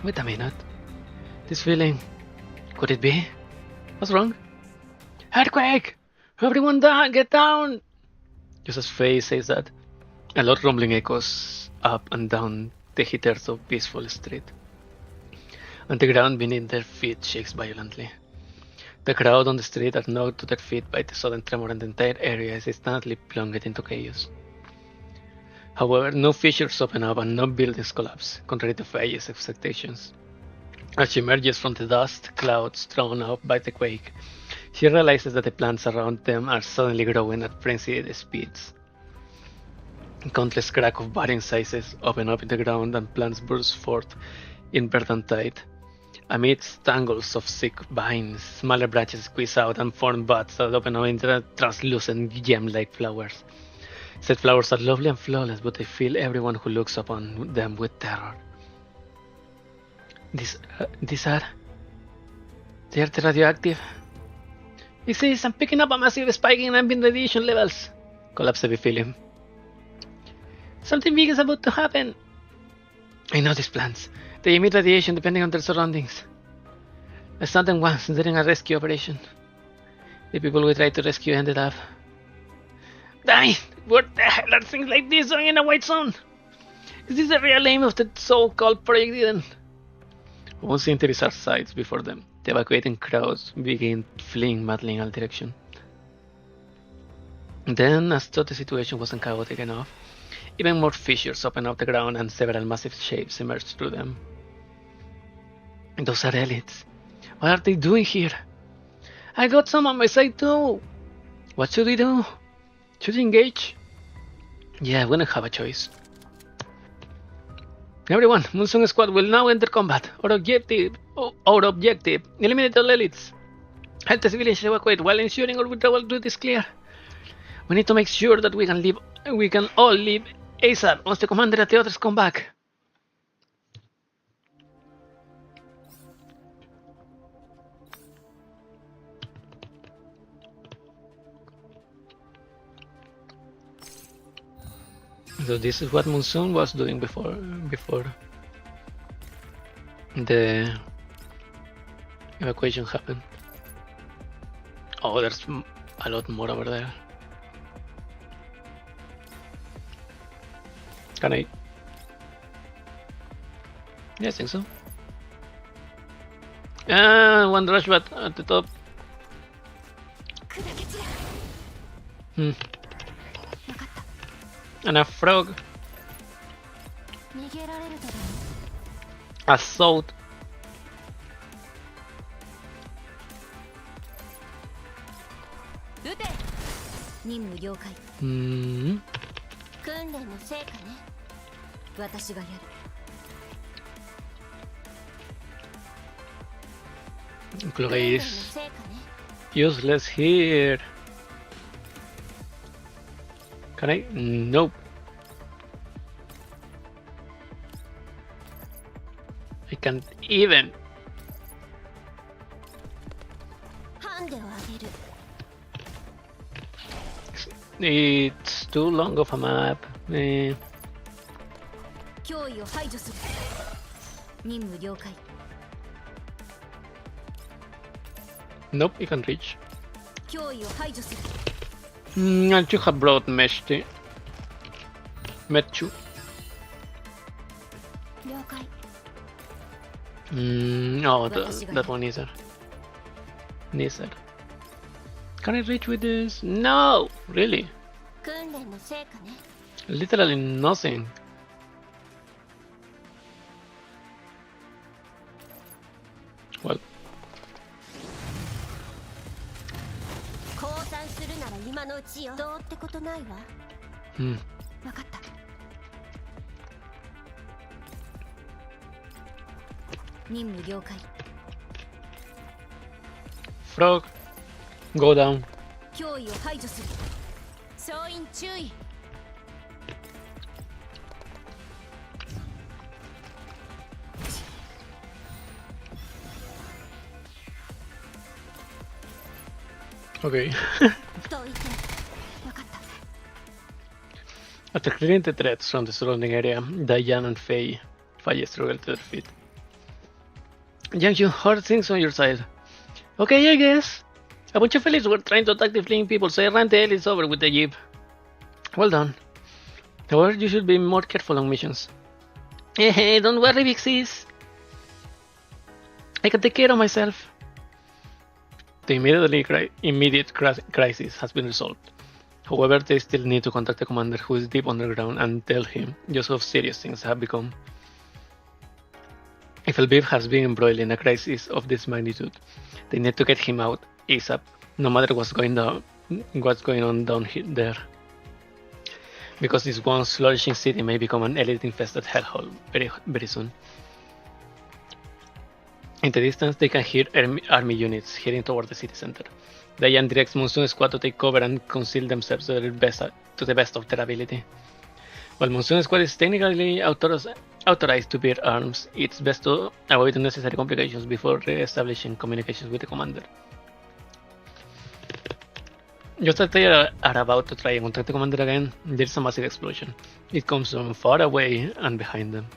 Wait a minute. This feeling. Could it be? What's wrong? Earthquake! Everyone down! Get down! Just as Faye says that, a loud rumbling echoes up and down the hitherto peaceful street, and the ground beneath their feet shakes violently. The crowd on the street are knocked to their feet by the sudden tremor, and the entire area is instantly plunged into chaos. However, no fissures open up and no buildings collapse, contrary to Faye's expectations. As she emerges from the dust clouds thrown up by the quake, she realizes that the plants around them are suddenly growing at frenzied speeds. Countless cracks of varying sizes open up in the ground and plants burst forth in verdant tide. Amidst tangles of thick vines, smaller branches squeeze out and form buds that open up into translucent gem-like flowers. Said flowers are lovely and flawless, but they fill everyone who looks upon them with terror. They are radioactive. It says I'm picking up a massive spike in ambient radiation levels. Collapsed Epithelium. Something big is about to happen. I know these plants. They emit radiation depending on their surroundings. I saw them once during a rescue operation. The people we tried to rescue ended up dying. What the hell are things like this doing in a white zone? Is this the real aim of the so-called Project Eden? Once the interests are sights before them, the evacuating crowds begin fleeing madly in all directions. Then, as though the situation wasn't chaotic enough, even more fissures open up the ground and several massive shapes emerge through them. Those are elites. What are they doing here? I got some on my side too. What should we do? Should we engage? Yeah, we don't have a choice. Everyone, Moonsong Squad will now enter combat. Our objective, eliminate all elites. Help the civilians evacuate while ensuring our withdrawal route is clear. We need to make sure that we can all leave ASAP once the commander and the others come back. So this is what Monsoon was doing before the evacuation happened. Oh, there's a lot more over there. Can I? Yeah, I think so. One rush bat at the top. And a frog. Assault. Chloe is useless here. Can I? Nope. I can't even. It's too long of a map. Nope, you can reach. I should have brought Mechu. Oh, that one is there. Neither. Can I reach with this? No! Really? Literally nothing. Well. Frog, go down. Okay. After clearing the threats from the surrounding area, Diane and Faye struggle to their feet. Yang you heard things on your side. Okay, I guess. A bunch of elites were trying to attack the fleeing people, so I ran the elites over with the jeep. Well done. However, you should be more careful on missions. Hey, don't worry, Big Sis. I can take care of myself. The immediate crisis has been resolved. However, they still need to contact the commander, who is deep underground, and tell him just how serious things have become. If Lviv has been embroiled in a crisis of this magnitude, they need to get him out ASAP, no matter what's going on down there. Because this once flourishing city may become an elite-infested hellhole very soon. In the distance, they can hear army units heading toward the city center. Diane directs Monsoon Squad to take cover and conceal themselves to the best of their ability. While Monsoon Squad is technically authorized to bear arms, it's best to avoid unnecessary complications before re-establishing communications with the commander. Just as they are about to try and contact the commander again, there's a massive explosion. It comes from far away and behind them.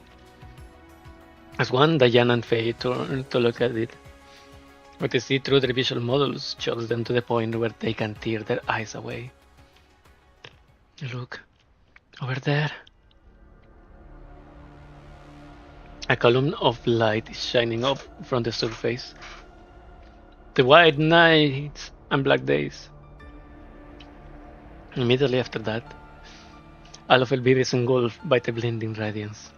As one, Diane and Faye turn to look at it. What they see through their visual models shocks them to the point where they can tear their eyes away. Look, over there. A column of light is shining up from the surface. The white nights and black days. Immediately after that, all of Lviv is engulfed by the blinding radiance.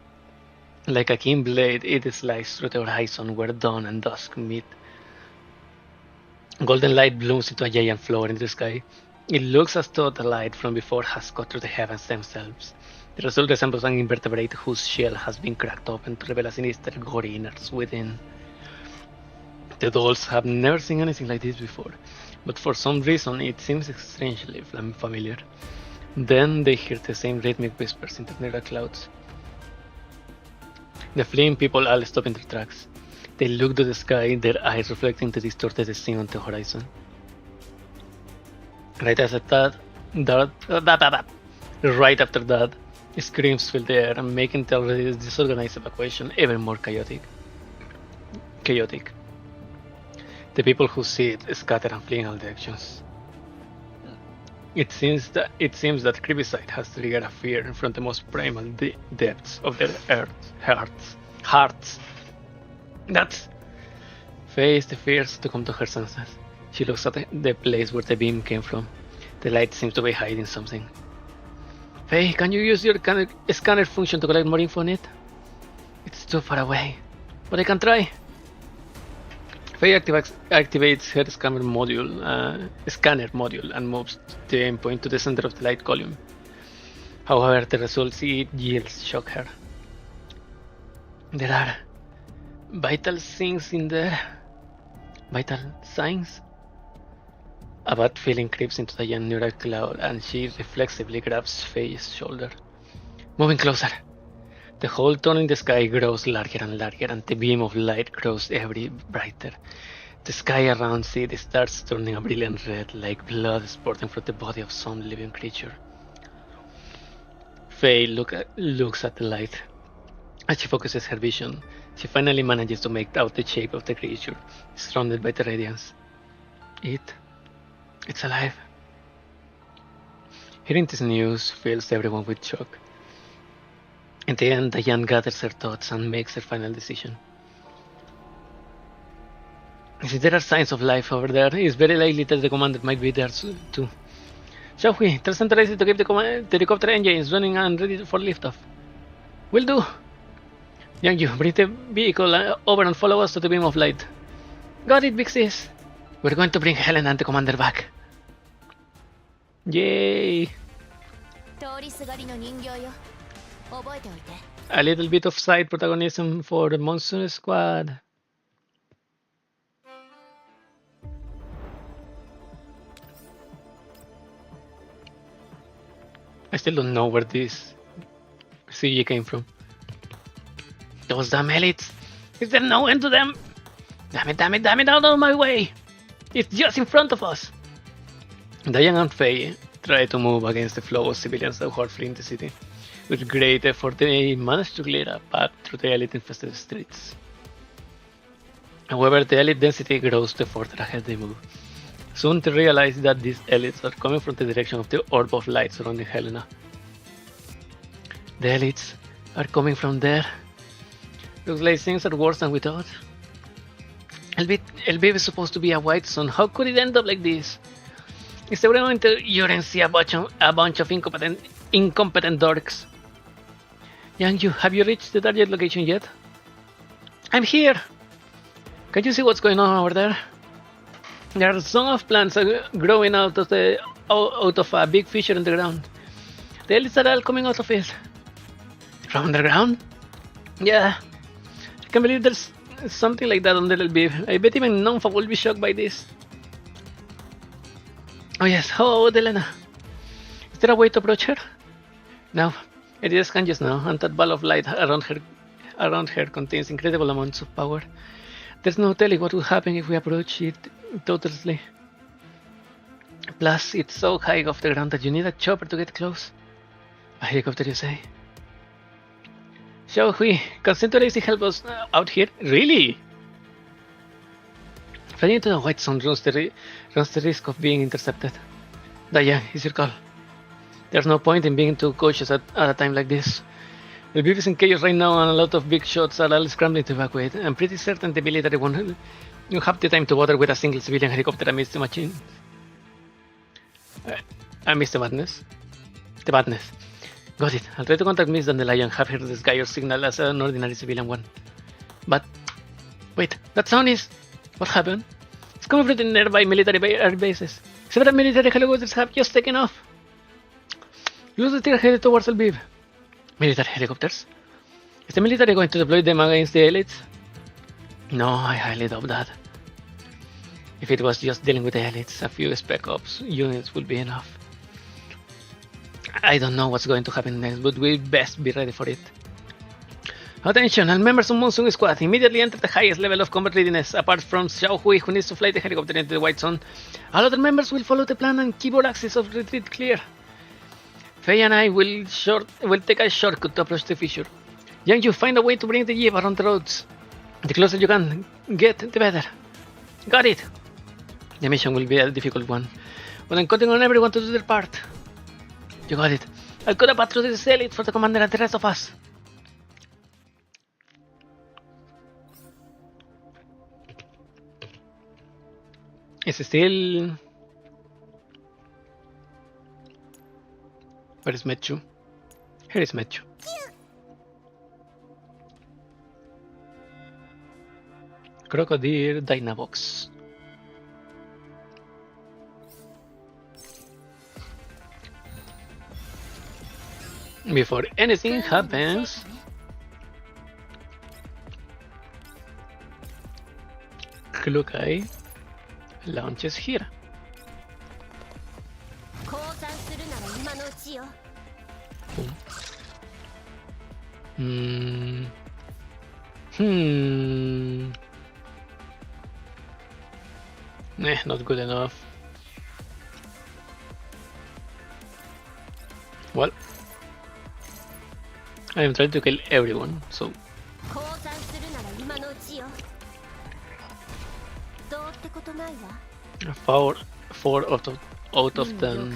Like a keen blade, it slices through the horizon where dawn and dusk meet. Golden light blooms into a giant flower in the sky. It looks as though the light from before has cut through the heavens themselves. The result resembles an invertebrate whose shell has been cracked open to reveal a sinister, gory innards within. The dolls have never seen anything like this before, but for some reason it seems strangely familiar. Then they hear the same rhythmic whispers in the nearer clouds. The fleeing people all stop in their tracks. They look to the sky, their eyes reflecting the distorted scene on the horizon. Right after that, screams fill the air, making the already disorganized evacuation even more chaotic. The people who see it scatter and flee in all directions. It seems that creepy sight has triggered a fear from the most primal depths of their hearts. That's Faye is the first to come to her senses. She looks at the place where the beam came from. The light seems to be hiding something. Faye, can you use your scanner function to collect more info on it? It's too far away, but I can try. Faye activates her scanner module and moves the endpoint to the center of the light column. However, the results it yields shock her. There are vital signs in there. Vital signs? A bad feeling creeps into the young neural cloud and she reflexively grabs Faye's shoulder. Moving closer. The whole tone in the sky grows larger and larger and the beam of light grows ever brighter. The sky around it starts turning a brilliant red like blood spurting from the body of some living creature. Faye looks at the light. As she focuses her vision, she finally manages to make out the shape of the creature, surrounded by the radiance. It's alive. Hearing this news fills everyone with shock. In the end, Diane gathers her thoughts and makes her final decision. If there are signs of life over there, it's very likely that the commander might be there too. Shall we? Tell Centralized to keep the helicopter engines running and ready for liftoff. Will do. Young you, bring the vehicle over and follow us to the beam of light. Got it, Big Sis. We're going to bring Helen and the commander back. Yay! A little bit of side protagonism for the Monsoon Squad. I still don't know where this CG came from. Those damn elites! Is there no end to them? Damn it, out of my way! It's just in front of us! Diane and Faye try to move against the flow of civilians that were fleeing the city. With great effort, they managed to clear a path through the elite-infested streets. However, the elite density grows the further ahead they move. Soon they realize that these elites are coming from the direction of the orb of light surrounding Helena. The elites are coming from there. Looks like things are worse than we thought. Elviv is supposed to be a white sun. How could it end up like this? Seguramente you're and see a bunch of incompetent dorks. Young you, have you reached the target location yet? I'm here! Can you see what's going on over there? There are some of plants growing out of a big fissure in the ground. The elites are all coming out of it. From underground? Yeah. I can't believe there's something like that on the Elviv. I bet even Nonfa will be shocked by this. Oh yes, how about Elena? Is there a way to approach her? No, it is Kanji's now, and that ball of light around her contains incredible amounts of power. There's no telling what will happen if we approach it totally. Plus, it's so high off the ground that you need a chopper to get close. A helicopter, you say? Shall we? Can Centaurus help us out here? Really? Flying into the white sun runs the risk of being intercepted. Diane, it's your call. There's no point in being too cautious at a time like this. The Elviv is in chaos right now and a lot of big shots are all scrambling to evacuate. I'm pretty certain the military won't have the time to bother with a single civilian helicopter amidst the machine. I missed the badness. The badness. Got it. I'll try to contact Miss Dandelion and have her disguise your signal as an ordinary civilian one. But... wait, that sound is... what happened? It's coming from the nearby military air bases. Several military helicopters have just taken off. Use the steer headed towards Elviv. Military helicopters? Is the military going to deploy them against the elites? No, I highly doubt that. If it was just dealing with the elites, a few spec ops units would be enough. I don't know what's going to happen next, but we'd best be ready for it. Attention, all members of Monsoon Squad, immediately enter the highest level of combat readiness, apart from Xiaohui, who needs to fly the helicopter into the White Zone. All other members will follow the plan and keep our axis of retreat clear. Faye and I will take a shortcut to approach the fissure. Young, you find a way to bring the jeep around the roads. The closer you can get, the better. Got it! The mission will be a difficult one, but I'm counting on everyone to do their part. You got it. I'll cut a path through this elite for the commander and the rest of us. It's still... where is Mechu? Here is Mechu. Crocodile Dynavox. Before anything happens, Klukai launches here. Not good enough. Well, I am trying to kill everyone, so... 4 out of 10.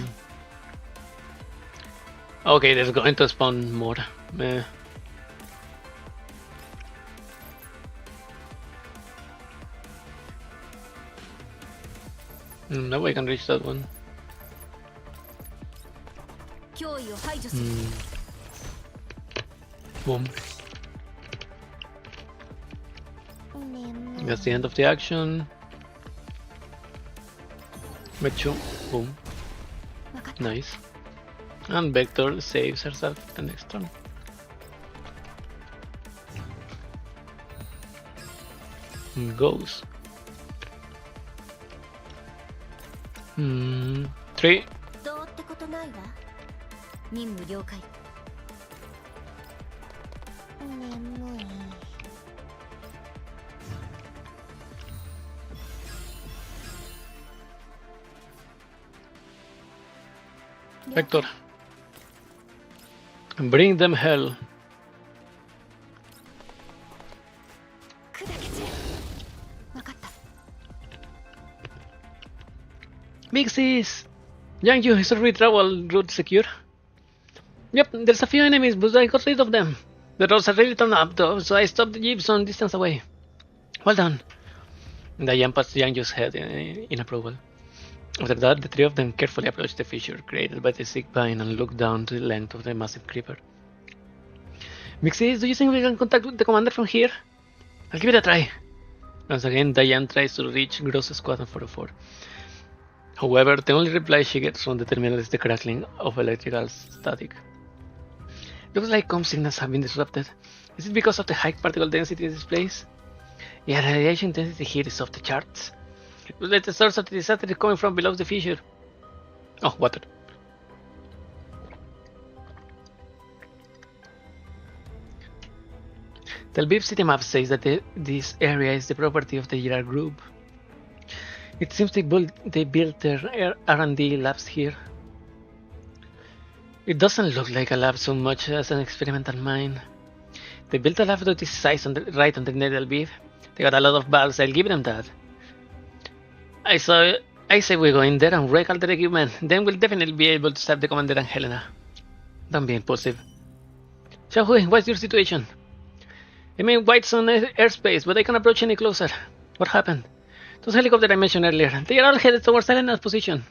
Okay, there's going to spawn more. No, I can reach that one. Boom. That's the end of the action. Mechu. Boom. Nice. And Vector saves herself the next turn. Goes. 3. Vector. Bring them hell. Big sis! Young you, is the travel route secure? Yep, there's a few enemies, but I got rid of them. The roads are really turned up though, so I stopped the jeep some distance away. Well done. Diane pats Yanju's head in approval. After that, the three of them carefully approached the fissure created by the sick vine and looked down to the length of the massive creeper. Mixis, do you think we can contact the commander from here? I'll give it a try. Once again, Diane tries to reach Gross Squadron 404. However, the only reply she gets from the terminal is the crackling of electrical static. Looks like comm signals have been disrupted. Is it because of the high particle density in this place? Yeah, the radiation intensity here is off the charts. Let the source of the disaster is coming from below the fissure. Oh, water. The Lviv city map says that this area is the property of the Girard group. It seems they built their R&D labs here. It doesn't look like a lab so much as an experimental mine. They built a lab of this size right underneath Lviv. They got a lot of valves, I'll give them that. I say we go in there and wreck all their equipment, then we'll definitely be able to save the commander and Helena. Don't be impulsive. Xiaohui, what's your situation? I mean, White's on airspace, but I can't approach any closer. What happened? Those helicopters I mentioned earlier, they are all headed towards Helena's position.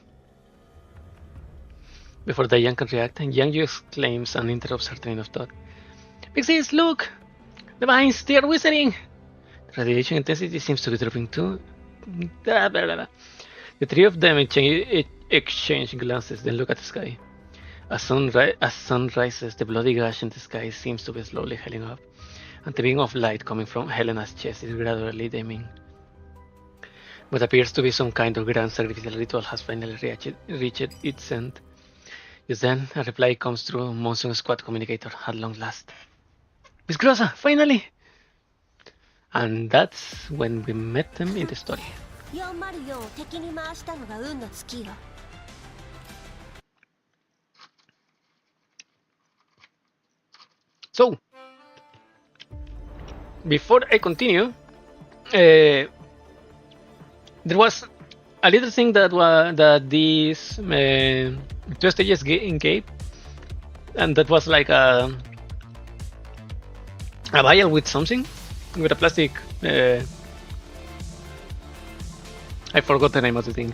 Before Diane can react, Yang Yu exclaims and interrupts her train of thought. Pixies, look! The vines, they are whistling! The radiation intensity seems to be dropping too. Blah, blah, blah. The three of them exchange glances, then look at the sky. As sun rises, the bloody gash in the sky seems to be slowly healing up, and the beam of light coming from Helena's chest is gradually dimming. What appears to be some kind of grand sacrificial ritual has finally reached its end. Just then, a reply comes through Monsoon Squad communicator at long last. Miss Grossa, finally! And that's when we met them in the story. So, before I continue, there was a little thing that these two stages gave, and that was like a vial with something, with a plastic. I forgot the name of the thing.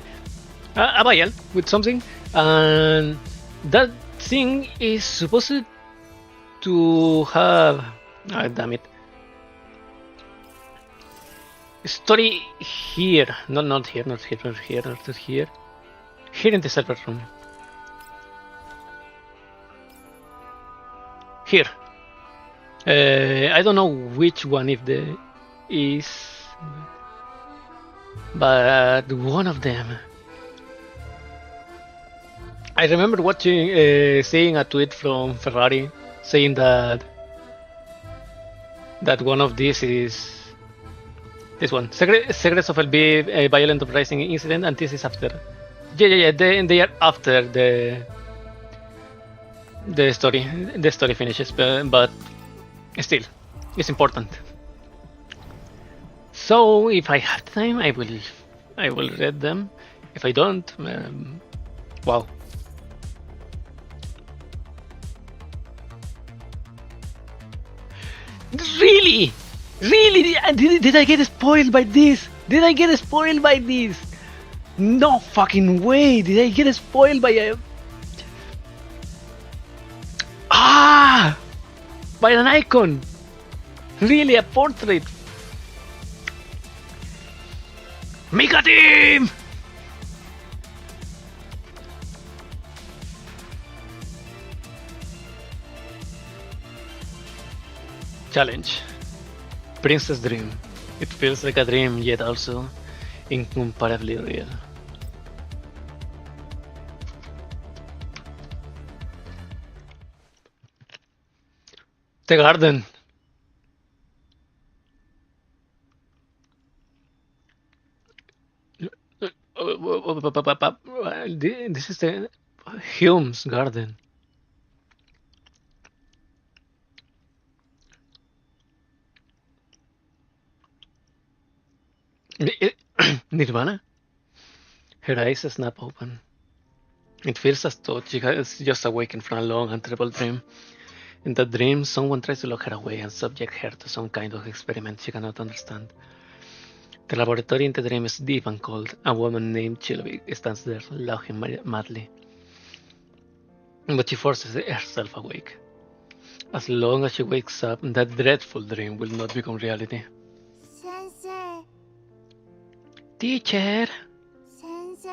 A vial with something, and that thing is supposed to have. Oh, damn it. Story here, not here. Here in the server room. Here. I don't know which one is, but one of them. I remember watching, seeing a tweet from Ferrari saying that one of these is this one. Secrets of Lviv, a violent uprising incident, and this is after. Yeah. They are after the story finishes, but still, it's important. So if I have time, I will read them. If I don't, wow. Really? Did I get spoiled by this? No fucking way! Did I get spoiled by a... by an icon! Really, a portrait? Mika Team! Challenge. Princess Dream. It feels like a dream, yet also incomparably real. The garden. This is the Hume's garden. Nirvana? Her eyes snap open. It feels as though she has just awakened from a long and terrible dream. In that dream, someone tries to lock her away and subject her to some kind of experiment she cannot understand. The laboratory in the dream is deep and cold. A woman named Chilvik stands there, laughing madly. But she forces herself awake. As long as she wakes up, that dreadful dream will not become reality. 先生 Teacher! 先生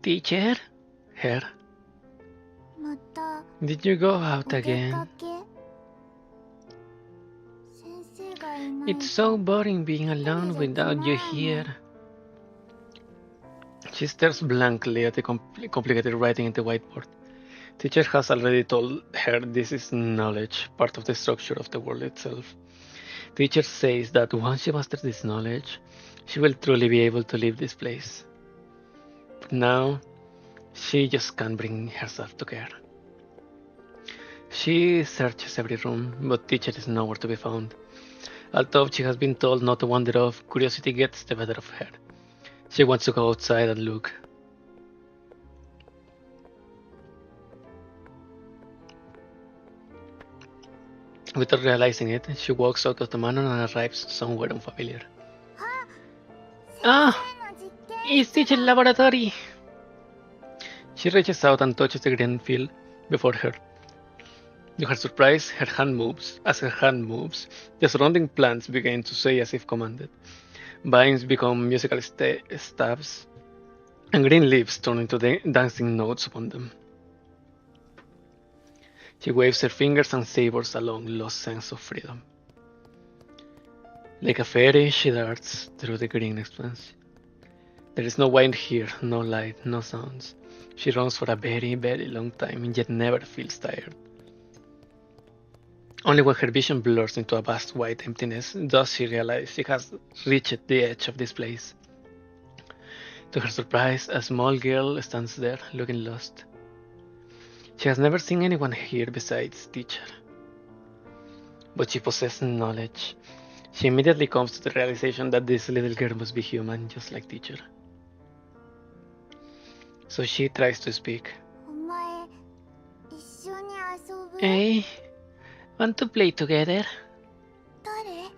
Teacher? Her. また Did you go お out 出 again? かけ先生がいない It's so boring being 一人 alone じゃつ without ま you らない here. She stares blankly at the complicated writing in the whiteboard. Teacher has already told her this is knowledge, part of the structure of the world itself. Teacher says that once she masters this knowledge, she will truly be able to leave this place. But now, she just can't bring herself to care. She searches every room, but teacher is nowhere to be found. Although she has been told not to wander off, curiosity gets the better of her. She wants to go outside and look. Without realizing it, she walks out of the manor and arrives somewhere unfamiliar. Ah! 先生の実験 It's teacher laboratory! She reaches out and touches the green field before her. To her surprise, her hand moves. As her hand moves, the surrounding plants begin to sway as if commanded. Vines become musical stabs, and green leaves turn into dancing notes upon them. She waves her fingers and savors a long-lost sense of freedom. Like a fairy, she darts through the green expanse. There is no wind here, no light, no sounds. She runs for a very, very long time, yet never feels tired. Only when her vision blurs into a vast white emptiness does she realize she has reached the edge of this place. To her surprise, a small girl stands there, looking lost. She has never seen anyone here besides teacher. But she possesses knowledge. She immediately comes to the realization that this little girl must be human, just like teacher. So she tries to speak. お前一緒に遊ぶ Hey, want to play together? 誰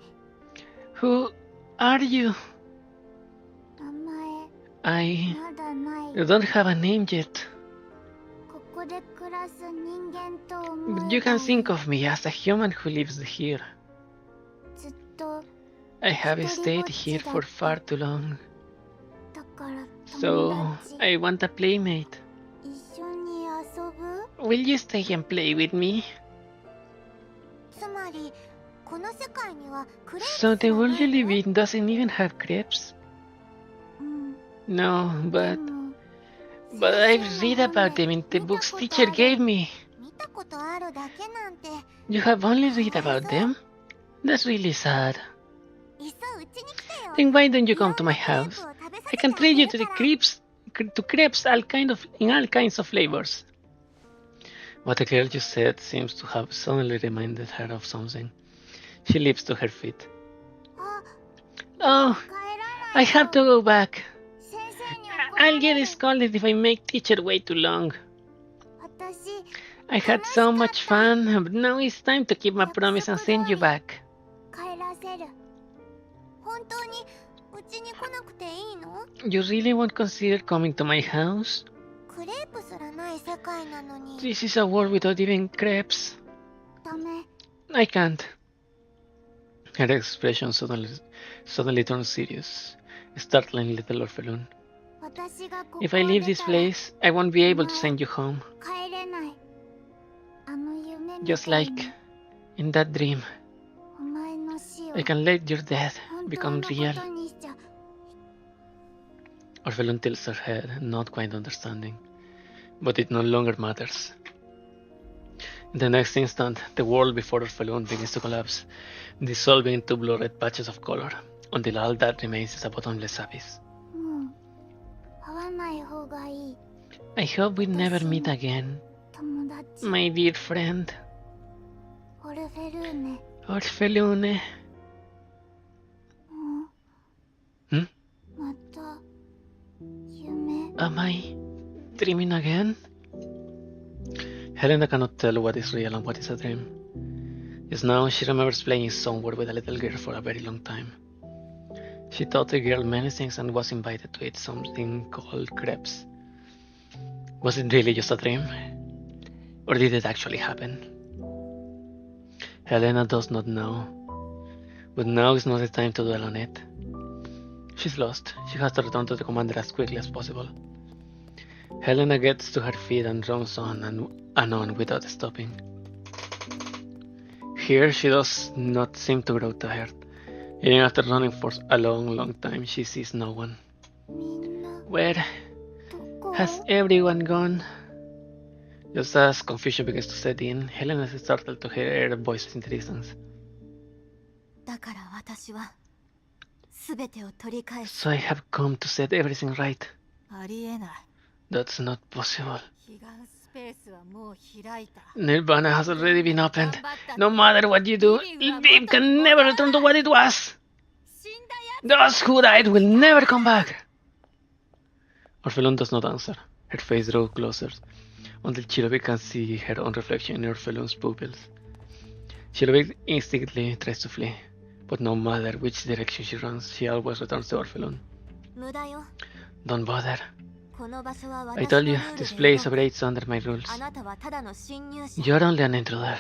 Who are you? 名前 I まだない don't have a name yet, ここで暮らす人間と思 but え you ば can think of me as a human who lives here. ずっと I have stayed here for far too long, だから友 so 達 I want a playmate. 一緒に遊ぶ Will you stay and play with me? つまりこの世界にはクレープ So す the らな world you い live の in doesn't even have crepes? うん No, で but も but I've read about them in the books teacher gave me. 見たことあるだけなんて You have only read about them? That's really sad. いっそうちに来てよ Then why don't you いろ come ん to な my クレープ house? を食べさ I せて can あ treat げ you る to the から crepes in all kinds of flavors. What the girl just said seems to have suddenly reminded her of something. She leaps to her feet. あ Oh, 帰ら I ない have to go back. 先生に怒ら I'll れ get る scolded if I make teacher wait too long. 私 I had so much fun, but now it's time to keep my promise and send you back. 帰らせる本当にうちに来なくていいの You really won't consider coming to my house? クレープすらない世界なのに This is a world without even crepes. ダメ I can't. Her expression suddenly turns serious, startling little Orphelune. 私がここを If I leave 出 this たら place, I won't be able to send you home. 帰れないあの夢み Just たい like に in that dream, お前の死を I can let your death 本当 become のこ real. とにしちゃ Orphelune tilts her head, not quite understanding. But it no longer matters. The next instant, the world before Orphelune begins to collapse, dissolving into blurred patches of color, until all that remains is a bottomless abyss. もう会わない方がいい I hope we never meet again, 友達 my dear friend. オルフェルーネ Orphelune. もうんまた夢 Am I dreaming again? Helena cannot tell what is real and what is a dream. Just now, she remembers playing somewhere with a little girl for a very long time. She taught the girl many things and was invited to eat something called crepes. Was it really just a dream? Or did it actually happen? Helena does not know. But now is not the time to dwell on it. She's lost. She has to return to the commander as quickly as possible. Helena gets to her feet and runs on and on without stopping. Here she does not seem to grow tired. Even after running for a long time, she sees no one. Where has everyone gone? Just as confusion begins to set in, Helena is startled to hear voices in the distance. So I have come to set everything right. That's not possible. Nirvana has already been opened. No matter what you do, Lviv can never return to what it was. Those who died will never come back. Orphelune does not answer. Her face draws closer, until Chilovik can see her own reflection in Orphelune's pupils. Chilovik instinctively tries to flee, but no matter which direction she runs, she always returns to Orphelune. Don't bother. I told you, this place operates under my rules. You're only an intruder.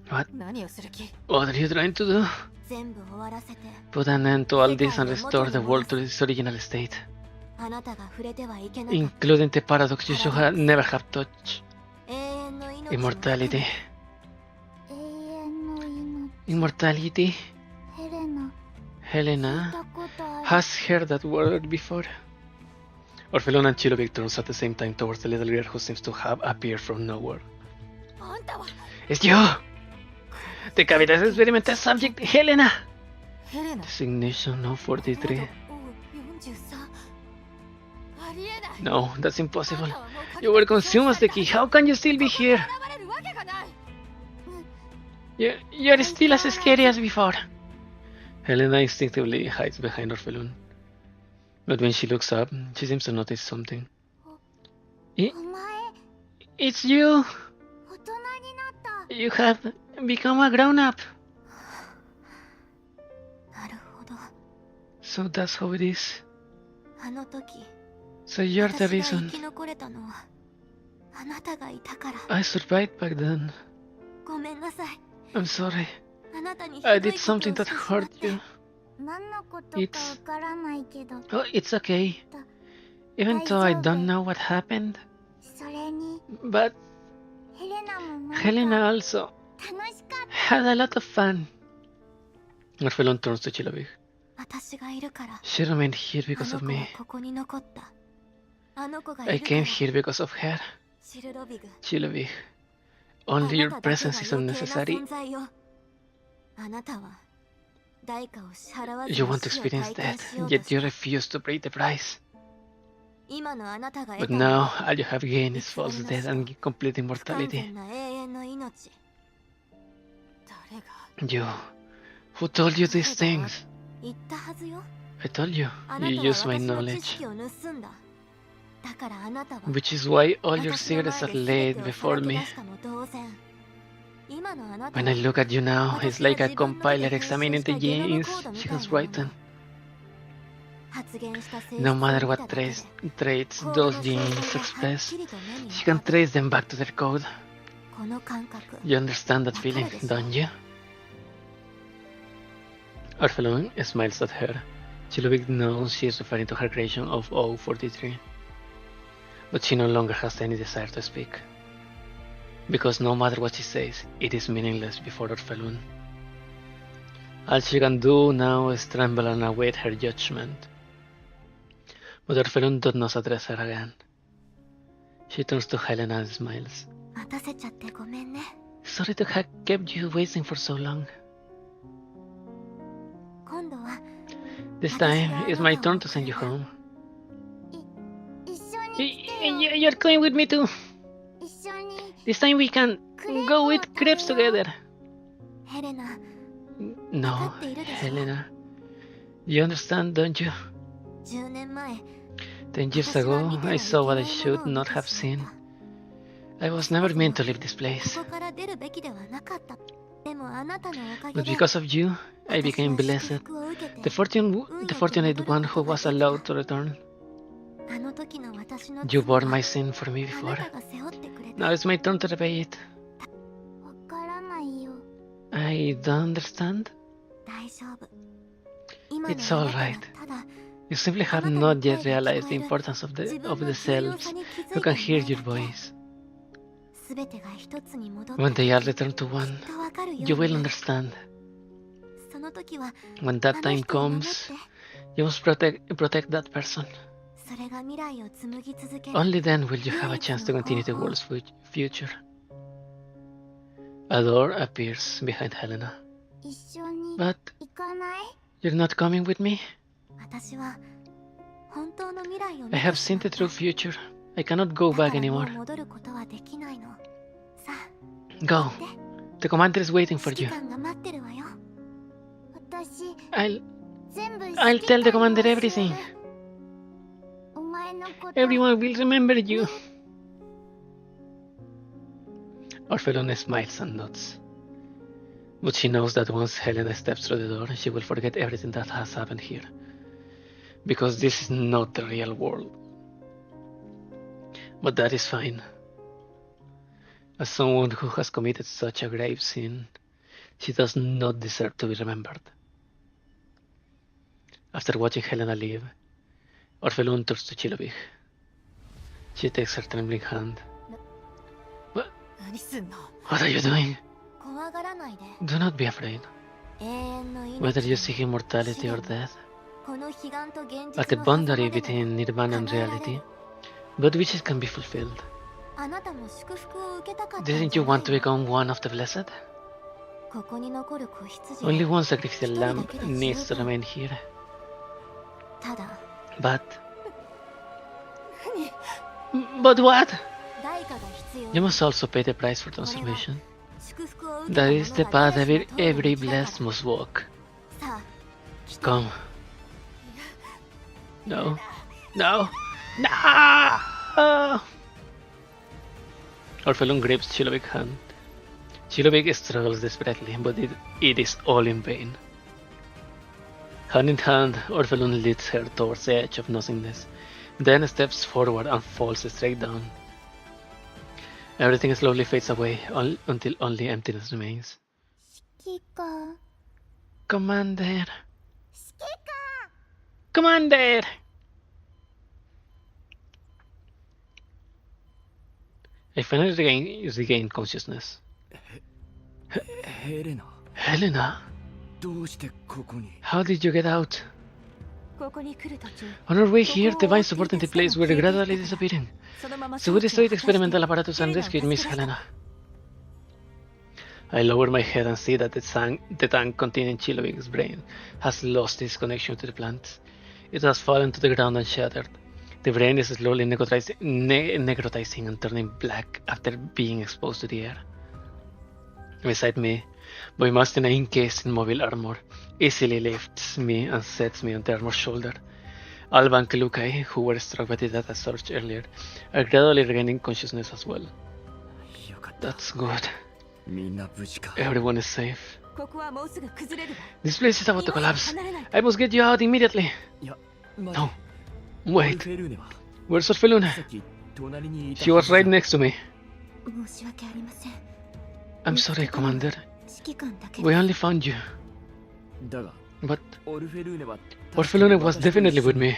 What? What are you trying to do? Put an end to all this and restore the world to its original state. Including the paradox you should never have touched. Immortality. Immortality? Helena has heard that word before. Orphelune and Chilovik turns at the same time towards the little girl who seems to have appeared from nowhere. It's you! The Cavitas experimental subject, Helena! Designation 043. No, that's impossible. You were consumed as the key. How can you still be here? You're still as scary as before. Helena instinctively hides behind Orphelune. But when she looks up, she seems to notice something. It's you! You have become a grown-up. So that's how it is. So you're the reason. I survived back then. I'm sorry. I did something that hurt you. It's okay. Even though I don't know what happened. But Helena also had a lot of fun. Orphelune turns to Chilovik. She remained here because of me. I came here because of her. Chilovik, only your presence is unnecessary. You want to experience death, yet you refuse to pay the price. But now, all you have gained is false death and complete immortality. You, who told you these things? I told you, you use my knowledge. Which is why all your secrets are laid before me. When I look at you now, it's like a compiler examining the genes she has written. No matter what traits those genes express, she can trace them back to their code. You understand that feeling, don't you? Orphelune smiles at her. Chilovik knows she is referring to her creation of 043. But she no longer has any desire to speak. Because no matter what she says, it is meaningless before Orphelune. All she can do now is tremble and await her judgment. But Orphelune does not address her again. She turns to Helena and smiles. Sorry to have kept you waiting for so long. This time, it's my turn to send you home. You're going with me too. This time we can go eat crepes together. No, Helena. You understand, don't you? 10 years ago, I saw what I should not have seen. I was never meant to leave this place. ここから出るべきではなかった。でもあなたのおかげ But で because of you, I 私 became は祝 blessed. 福を受けて The fortunate one who was allowed to return. あの時の私の You 罪は bore my sin for me あ before. なたが背負ってくれた。 Now it's my turn to repay it. わからないよ。 I don't understand. 大丈夫。今の It's あなたは alright. ただ You simply have not yet realized the importance of the selves who can hear your voice. 全てが一つに戻った When they are returned to one, きっとわかるよ you うに will なる understand. その時は When あ that の time 人を守っ comes, て you must protect that person. それが未来を紡ぎ続ける Only then will you have a chance to continue the world's future. A door appears behind Helena. 一緒に But 行かない you're not coming with me? 私は本当の未来を見 I て have しま seen った the true future. I cannot go だ back からもう anymore. 戻ることはできないのさあ Go. で The commander is waiting for 指 you. 揮官が待ってるわよ私 I'll 全部 I'll tell the commander everything. お前のこと Everyone will remember you. Orphelune smiles and nods. But she knows that once Helena steps through the door, she will forget everything that has happened here. Because this is not the real world. But that is fine. As someone who has committed such a grave sin, she does not deserve to be remembered. After watching Helena leave, Orphelune turns to Chilovich. She takes her trembling hand. 何すんの What are you doing? 怖がらないで Do not be afraid. 永遠の命 Whether you seek immortality or death, この悲願と現 at the 実の狭間 boundary で between も nirvana and 叶えられ reality, る but wishes can be fulfilled. あなたも祝福を受けたかったんじゃ Didn't ない you want to の become one of the blessed? ここに残る子羊 Only は one sacrificial lamb needs to remain here. ただ But... But what? 代価が必要 You must also pay the price for transformation. 祝福を受けた That 者 is the が path イエスの every, 通りに every 来たから blessed must walk. さあ来て Come. No. No. No! Orphelune grips Chilovich's hand. Chilovich struggles desperately, but it is all in vain. Hand in hand, Orphelune leads her towards the edge of nothingness, then steps forward and falls straight down. Everything slowly fades away until only emptiness remains. 指揮官 Commander! 指揮 Commander! I finally regained consciousness. ヘレナ Helena, どうしてここに how did you get out? ここに来る途中 On our way here, the vines supporting the place were gradually disappearing. そのまま So we destroyed the experimental apparatus and rescued Miss Helena. I lower my head and see that the tank containing Chilovich's brain has lost its connection to the plant. It has fallen to the ground and shattered. The brain is slowly necrotizing and turning black after being exposed to the air. Beside me, Voymastina, encased in mobile armor, easily lifts me and sets me on the armor's shoulder. Alba and Kelukai, who were struck by the data surge earlier, are gradually regaining consciousness as well. よかった That's good. みんな無事か Everyone is safe. ここはもうすぐ崩れるわ This place is about to 今 collapse. 離れない I must get you out immediately. いや待 No. てオル Wait. フェルーネは Where's Orphelune? さっき隣にいた She was right next to me. 申し訳ありません I'm sorry, Commander. 指揮官だけ We only found you. だが But オルフェルーネは Orphelune was definitely with me.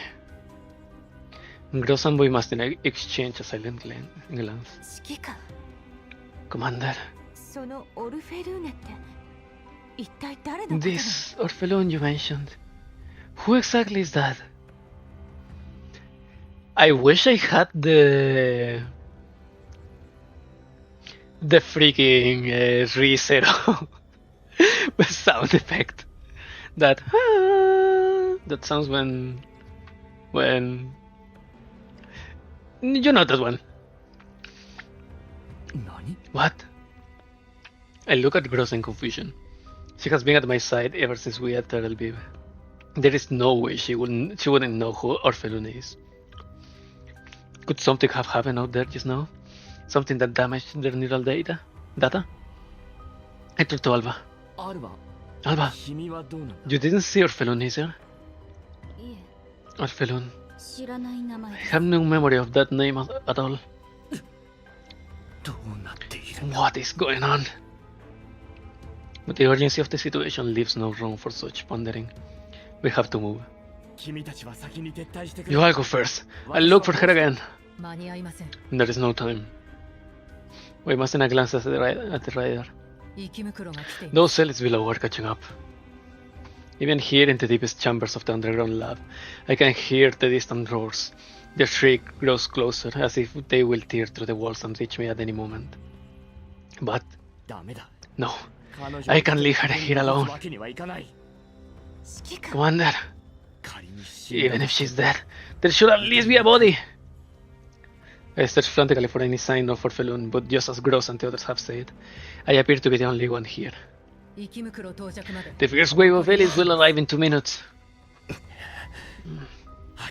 Gross and Voymastina exchange a silent glance. 指揮官 Commander, そのオルフェルーネって一体誰のことなの this Orphelune you mentioned. Who exactly is that? I wish I had the freaking ReZero sound effect. That sounds when you know that one. 何 What? I look at Gross in confusion. She has been at my side ever since we had Terrell Viv. There is no way she wouldn't know who Orphelune is. Could something have happened out there just now? Something that damaged their neural data? I turned to Alba. アルバ Alba, 君はどうなんだ you didn't see Orphelune, is there? い Orphelune. え知らない名前 I have no memory of that name at all. どうなっている What is going on? But the urgency of the situation leaves no room for such pondering. We have to move. 君たちは先に撤退してく You all go first. I'll look for her again. 間に合いません。 There is no time. Voymastina glances at the rider. 生き袋が来ている。 Those cells below are catching up. Even here in the deepest chambers of the underground lab, I can hear the distant roars. Their shriek grows closer, as if they will tear through the walls and reach me at any moment. But ダメだ no, 彼女 I can't leave her here alone. わけにはいかない 指揮官 Commander, 仮に死んだ even if she's dead, there should at least be a body. I search frantically for any sign of Orphelune, but just as Gross and the others have said, I appear to be the only one here. 生き袋到着まで。 The first wave of aliens will arrive in 2 minutes.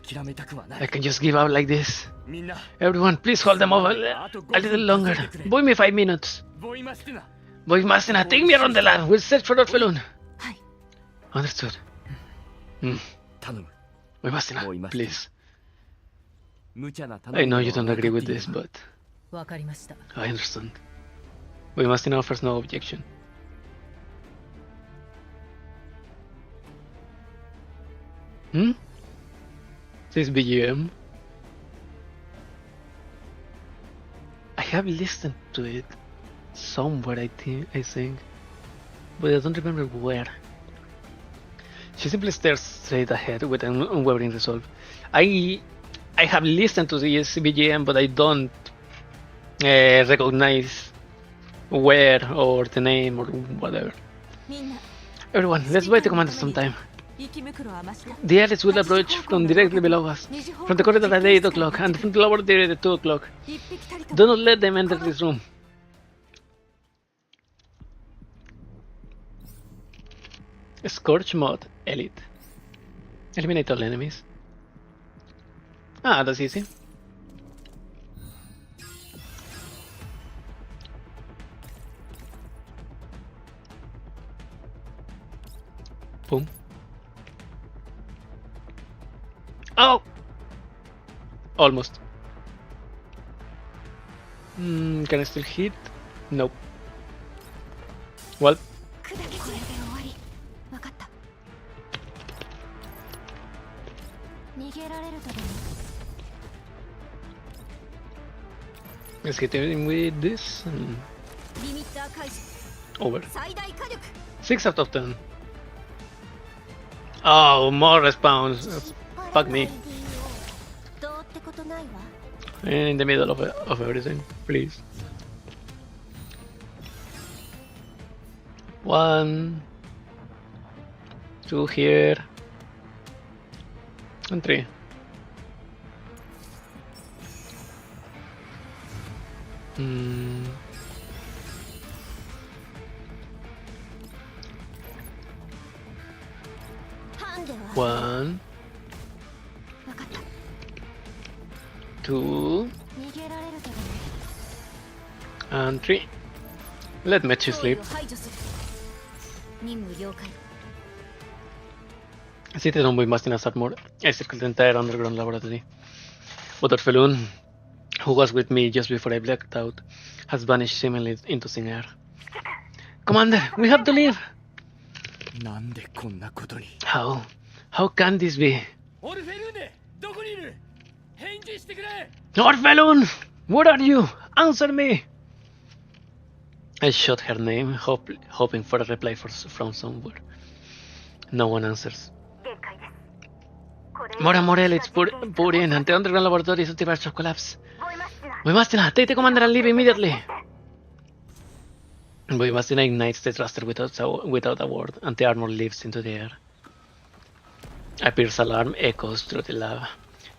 諦めたくはな I い can just give up like this. みんな Everyone, please hold them off a little longer. Boy me 5 minutes. ボイマスティナ Voymastina, take me around the lab. We'll search for Orphelune. はい Understood. 頼む Voymastina, Voymastina. please. 無茶な頼 I み know は you don't 分かって agree い with る this, but わかりました。 I understand. Voymastina offers no objection. Says BGM. I have listened to it somewhere, I think, but I don't remember where. She simply stares straight ahead with an unwavering resolve. I have listened to this BGM, but I don't recognize where or the name or whatever. みんな Everyone, let's wait to commander some time. 生き袋は真下 The aliens will approach from directly below us, 二次方 from the corridor at 8 o'clock and from the laboratory at 2 o'clock. 一匹たりと Do not let them enter this room. Scorch mode, elite. Eliminate all enemies. Ah, that's easy. Boom. Oh! Almost. Can I still hit? Nope. Well, 砕けこれで終わり分かった逃げられるとでも let's hit him with this. And リミッター開始 over. 最大火力 6 out of 10. Oh, more respawns. Fuck me. どうってことないわ In the middle of everything, please. 1, 2 here, and 3. One, 分かった 2, 逃げられるとでも and 3. Let me to 脅威 sleep. を排除する任務了解 Seated on Voymastina's armor, I circled the entire underground laboratory. But Orphelune, who was with me just before I blacked out, has vanished seemingly into thin air. Commander, we have to leave! なんでこんなことに How can this be? オルフェルーネどこにいる返事してくれ Orphelune! Where are you? Answer me! I shot her name, hoping for a reply from somewhere. No one answers. 限界ですこれ More and more elites pour in, and the underground laboratory is at the verge of collapse. ボイマスティナ Voymastina, take the commander and leave immediately! Voymastina ignites the thruster without a word, and the armor lifts into the air. A Pierce alarm echoes through the lab.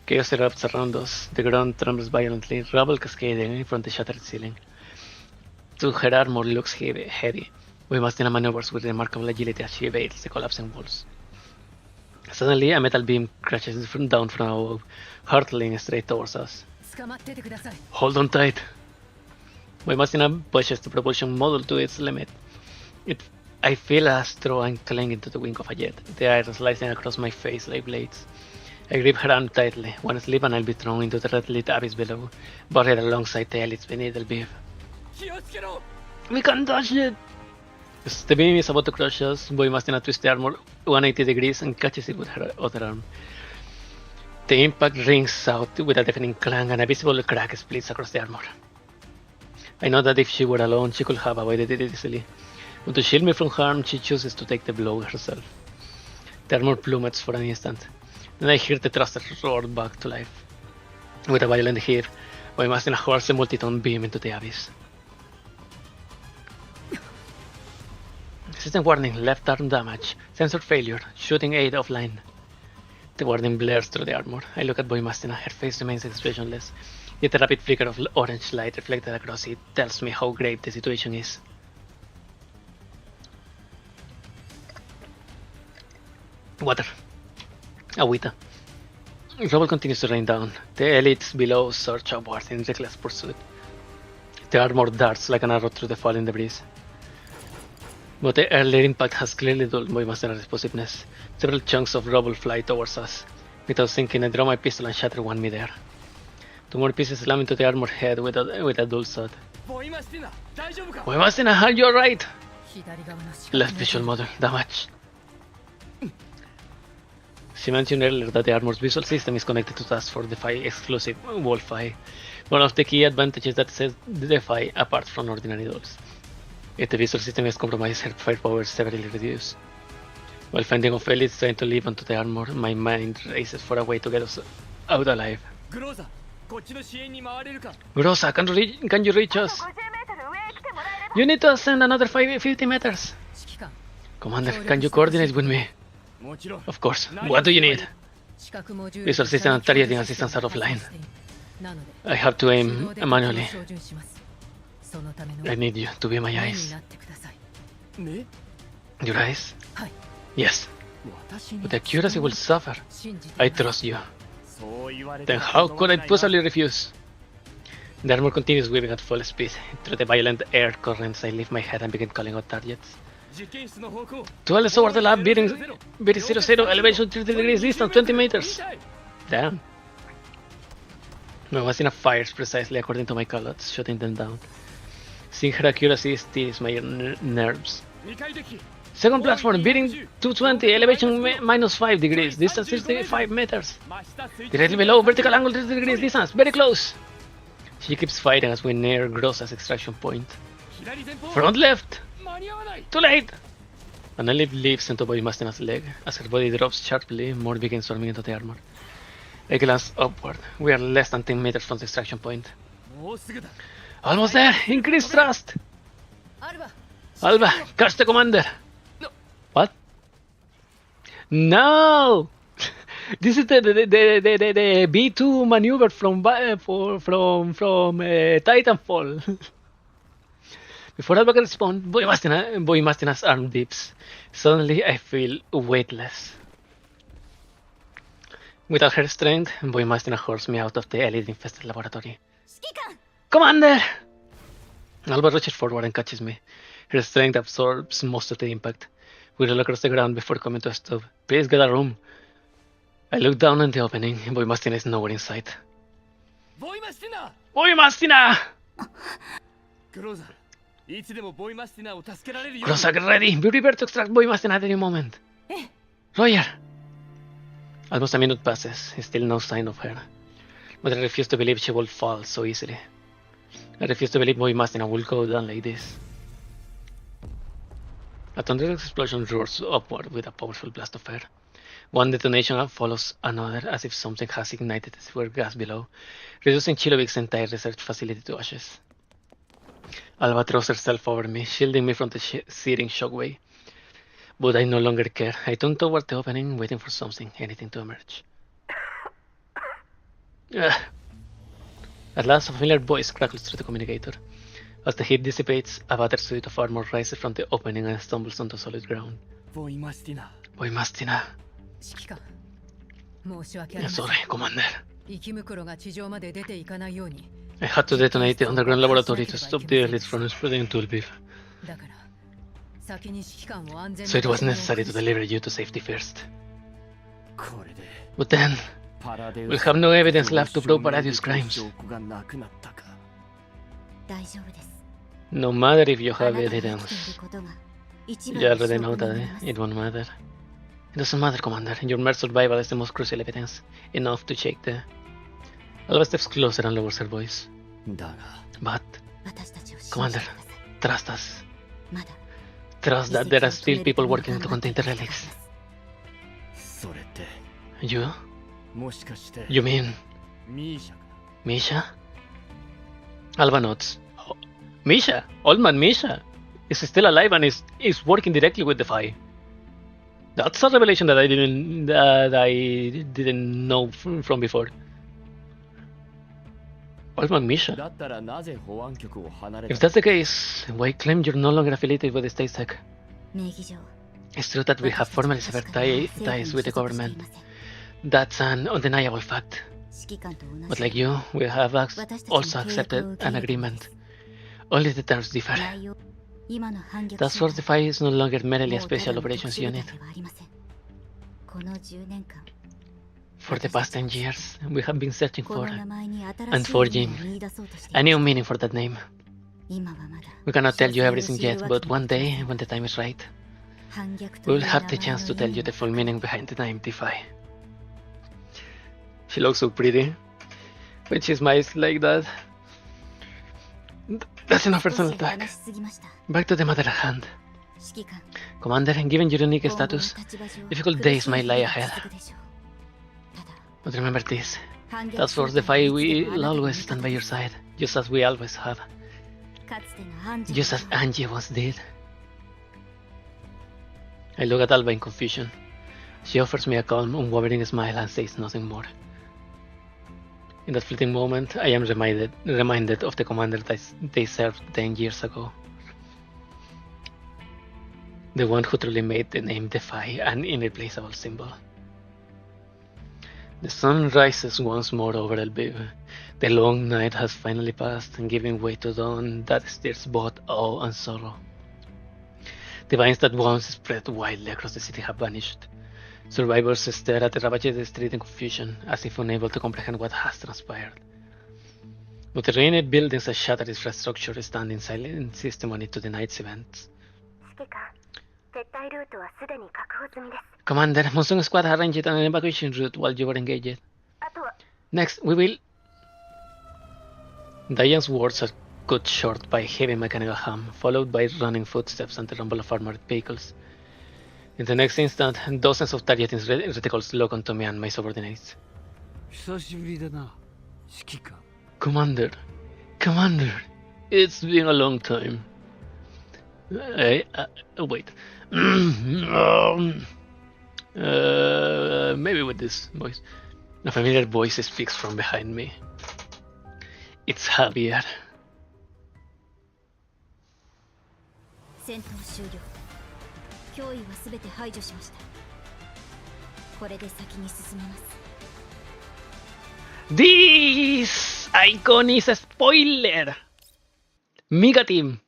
Chaos erupts around us. The ground trembles violently, rubble cascading from the shattered ceiling. Her armor looks heavy. Voymastina maneuvers with remarkable agility as she evades the collapsing walls. Suddenly, a metal beam crashes down from above, hurtling straight towards us. 捕まっててください。 Hold on tight. Voymastina pushes the propulsion module to its limit. I feel as though I'm clinging to the wing of a jet, the air slicing across my face like blades. I grip her arm tightly. One slip and I'll be thrown into the red-lit abyss below, buried alongside the elites beneath the beam. We can't touch it! As the beam is about to crush us, Voymastina twists the armor 180 degrees and catches it with her other arm. The impact rings out with a deafening clang and a visible crack splits across the armor. I know that if she were alone, she could have avoided it easily. But to shield me from harm, she chooses to take the blow herself. The armor plummets for an instant. Then I hear the thruster roar back to life. With a violent heave, Voymastina hurls a multi-ton beam into the abyss. System warning, left arm damage, sensor failure, shooting aid offline. The warning blares through the armor. I look at Voymastina, her face remains expressionless. Yet a rapid flicker of orange light reflected across it tells me how grave the situation is. Water. Agüita. Rubble continues to rain down. The elites below surge upward in reckless pursuit. The armor darts like an arrow through the falling debris. But the earlier impact has clearly dulled Voymastina's responsiveness. Several chunks of rubble fly towards us. Without thinking, I draw my pistol and shatter one midair. Two more pieces slam into the armor head with a dull thud. Voymastina, are you alright? Left visual model damage. She mentioned earlier that the armor's visual system is connected to Task Force Defy exclusive Wolf-Eye, one of the key advantages that sets Defy apart from ordinary dolls. If the visual system is compromised, her firepower is severely reduced. While finding of elites trying to leap onto the armor, my mind races for a way to get us out alive. Groza, can you reach us? You need to ascend another 50 meters. Commander, can you coordinate with me? Of course. What do you need? Visual system and targeting assistance are offline. I have to aim manually. I need you to be my eyes. Your eyes? Yes. But accuracy will suffer. I trust you. Then how could I possibly refuse? The armor continues weaving at full speed. Through the violent air currents, I lift my head and begin calling out targets. 12 over the lab, beating 0, elevation 30 degrees distance, 20 meters. Damn. Voymastina fires precisely according to my callouts, shutting them down. Seeing her accuracy steals my nerves. Second platform, beating 220, elevation minus 5 degrees, distance 65 meters. Directly below, vertical angle 30 degrees distance, very close. She keeps fighting as we near Groza's extraction point. Front left! Too late! An elite leaps into Voymastina's leg. As her body drops sharply, more begins swarming into the armor. I glance upward. We are less than 10 meters from the extraction point. Almost there! Increase thrust! Alba, catch the commander! What? No! This is the B2 maneuver from Titanfall. Before Alba can respond, Voymastina's arm dips. Suddenly, I feel weightless. Without her strength, Voymastina hurls me out of the elite-infested laboratory. Commander! Alba rushes forward and catches me. Her strength absorbs most of the impact. We roll across the ground before coming to a stop. Please get a room. I look down in the opening. Voymastina is nowhere in sight. Voymastina! Groza, get ready! Be prepared to extract Voymastina at any moment. Roger! Almost a minute passes. Still no sign of her. But I refuse to believe she will fall so easily. I refuse to believe Voymastina will go down like this. A thunderous explosion roars upward with a powerful blast of air. One detonation follows another as if something has ignited the sewer gas below, reducing Chilovik's entire research facility to ashes. Alba throws herself over me, shielding me from the searing shockwave. But I no longer care. I turn toward the opening, waiting for anything to emerge. At last, a familiar voice crackles through the communicator. As the heat dissipates, a battered suit of armor rises from the opening and stumbles onto solid ground. Voymastina. Sorry, Commander. I had to detonate the underground laboratory to stop the elites from spreading Tulbif. So it was necessary to deliver you to safety first. But then, we'll have no evidence left to prove Paradio's crimes. No matter if you have evidence. You already know that, It won't matter. It doesn't matter, Commander. Your mere survival is the most crucial evidence. Enough to shake the... Alva steps closer and lowers her voice. But, Commander, trust us. Trust that there are still people working to contain the relics. You? You mean... Misha? Alva nods. Oh, Misha? Old man Misha? Is still alive and is working directly with the Phi. That's a revelation that I didn't know from before. Old man Misha? If that's the case, why claim you're no longer affiliated with the state sec? It's true that we have formally severed ties with the government. That's an undeniable fact. But like you, we have also accepted an agreement. Only the terms differ. Task Force Phi is no longer merely a special operations unit. For the past 10 years, we have been searching for and forging a new meaning for that name. We cannot tell you everything yet, but one day, when the time is right, we will have the chance to tell you the full meaning behind the name Phi. She looks so pretty when she smiles like that. That's enough personal attack. Back to the matter at hand. Commander, given your unique status, difficult days might lie ahead. But remember this, Task Force Phi will always stand by your side, just as we always have. Just as Angie once did. I look at Alba in confusion. She offers me a calm, unwavering smile and says nothing more. In that fleeting moment, I am reminded of the commander that they served 10 years ago. The one who truly made the name Phi an irreplaceable symbol. The sun rises once more over Lviv. The long night has finally passed and giving way to dawn that stirs both awe and sorrow. The vines that once spread widely across the city have vanished. Survivors stare at the ravaged street in confusion, as if unable to comprehend what has transpired. But the ruined buildings and shattered infrastructure stand in silent testimony to the night's events. Commander, Monsoon Squad arranged an evacuation route while you were engaged. Next, we will... Diane's words are cut short by heavy mechanical hum, followed by running footsteps and the rumble of armored vehicles. In the next instant, dozens of targeting reticles lock onto me and my subordinates. Commander, it's been a long time. Wait. Maybe with this voice. A familiar voice speaks from behind me. It's Javier. This icon is a spoiler! Mega Team!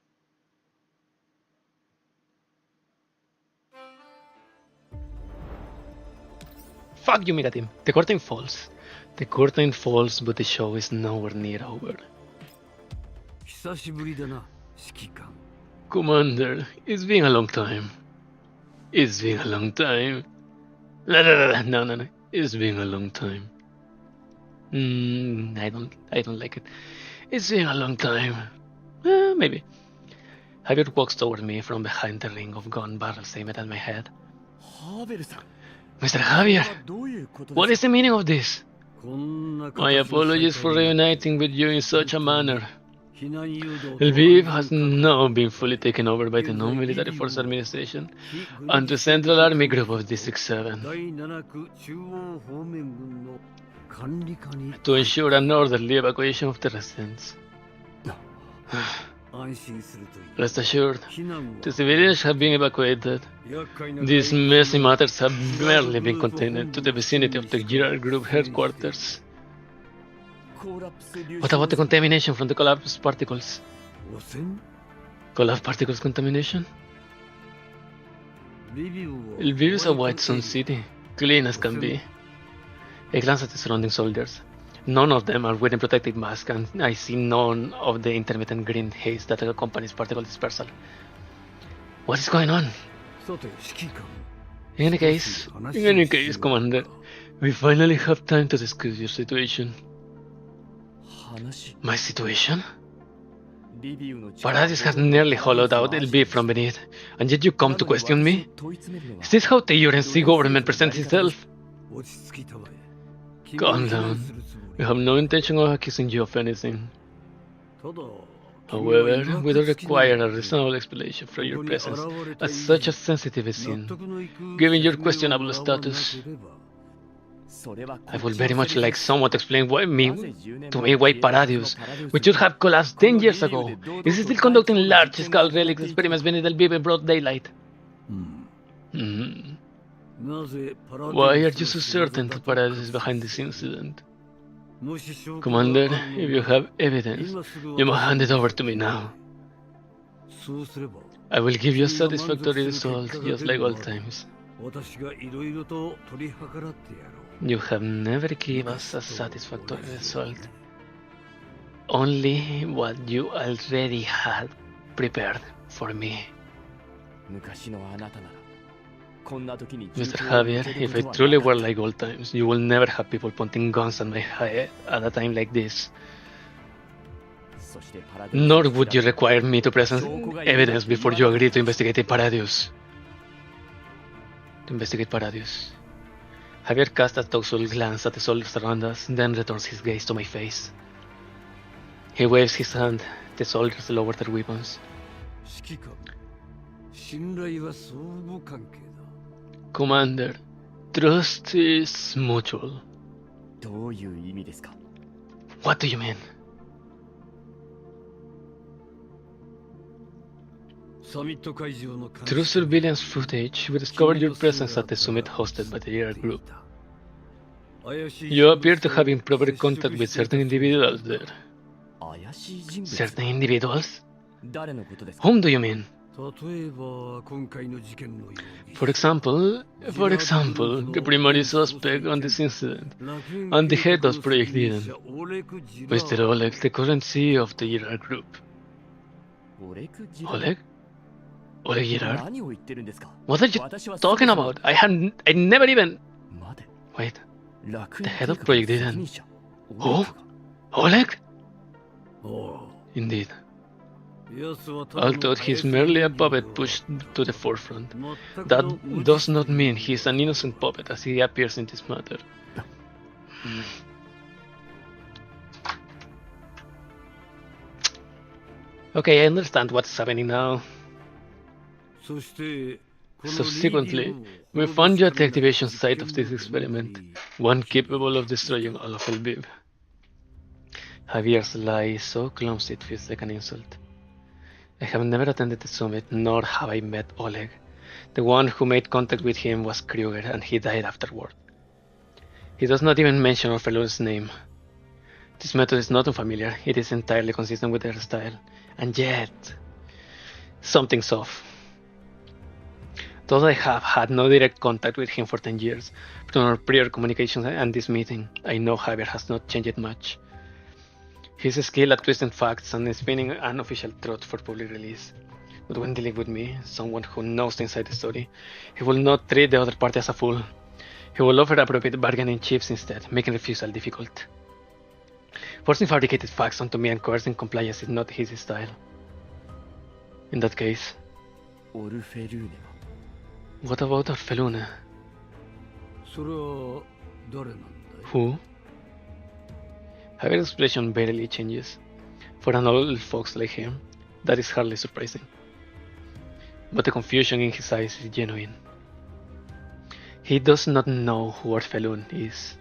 Fuck you, Mega Team. The curtain falls. The curtain falls, but the show is nowhere near over. Commander, it's been a long time. It's been a long time. No. It's been a long time. I don't like it. It's been a long time. Maybe. Javier walks toward me from behind the ring of gun barrels aimed at my head. Mr. Javier, what is the meaning of this? My apologies for reuniting with you in such a manner. Lviv has now been fully taken over by the non-military force administration and the Central Army Group of District 7 to ensure an orderly evacuation of the residents. Rest assured, the civilians have been evacuated. These messy matters have merely been contained to the vicinity of the Girard Group headquarters. What about the contamination from the collapsed particles? 汚染 Collapsed particles contamination? リビウを El view is a white sun city, clean as can be. I glance at the surrounding soldiers. None of them are wearing protective masks, and I see none of the intermittent green haze that accompanies particle dispersal. What is going on? さて指揮官 In any case, Commander, we finally have time to discuss your situation. 話 My situation? リビウの力 Paradis has nearly hollowed out El Beef from beneath, and yet you come to question me? 問い詰めるのは Is this how the UNC government presents itself? 落ち着きたまえ Calm down. We have no intention of accusing you of anything. ただ However, we do require a reasonable explanation for your presence at such a sensitive scene. Given your questionable status, I would very much like someone to explain why why Paradius, which should have collapsed 10 years ago, is still conducting large-scale relic experiments beneath the in broad daylight. Why are you so certain that Paradius is behind this incident? Commander, if you have evidence, you must hand it over to me now. I will give you a satisfactory result, just like old times. You have never given us a satisfactory result. Only what you already had prepared for me. 昔のあなたならこんな時に Mr. Javier, if I truly were like old times, you will never have people pointing guns at my head at a time like this. Nor would you require me to present evidence before you agree to investigate Paradius. Javier casts a thoughtful glance at the soldiers around us, then returns his gaze to my face. He waves his hand. The soldiers lower their weapons. 指揮官信頼は相互関係だ Commander, trust is mutual. どういう意味ですか What do you mean? サミット会場の Through surveillance footage, we discovered your presence at the summit hosted by the Girard group. You appear to have improper contact with certain individuals there. 怪しい人物 Certain individuals? 誰のことですか Whom do you mean? 例えば今回の事件のように For example, the primary suspect on this incident, and the head of Project Eden, Mr. Oleg, the current CEO of the Girard group. オレクジラ Oleg? Oleg Girard? 何を言ってるんですか What are you talking about? I never even... 待て Wait, 楽 the 園 head of 計画の Project 責 Eden. 任者 Who? Oleg? おう Indeed. 奴はただの Although he's merely a puppet pushed to the forefront, that does not mean he's an innocent puppet as he appears in this matter. Okay, I understand what's happening now. そしてこの Subsequently, we found you at the activation site of this experiment, one capable of destroying all of Lviv. Javier's lie is so clumsy it feels like an insult. I have never attended the summit, nor have I met Oleg. The one who made contact with him was Kruger, and he died afterward. He does not even mention Orphelune's name. This method is not unfamiliar, it is entirely consistent with their style, and yet... something's off. Though I have had no direct contact with him for 10 years, from our prior communications and this meeting, I know Javier has not changed much. His skill at twisting facts and spinning unofficial truth for public release. But when dealing with me, someone who knows the inside story, he will not treat the other party as a fool. He will offer appropriate bargaining chips instead, making refusal difficult. Forcing fabricated facts onto me and coercing compliance is not his style. In that case, オルフェルーネ what about Orphelune? はそれは誰なんだい Who? Javier's expression barely changes. For an old fox like him, that is hardly surprising. But the confusion in his eyes is genuine. He does not know who Orphelune is.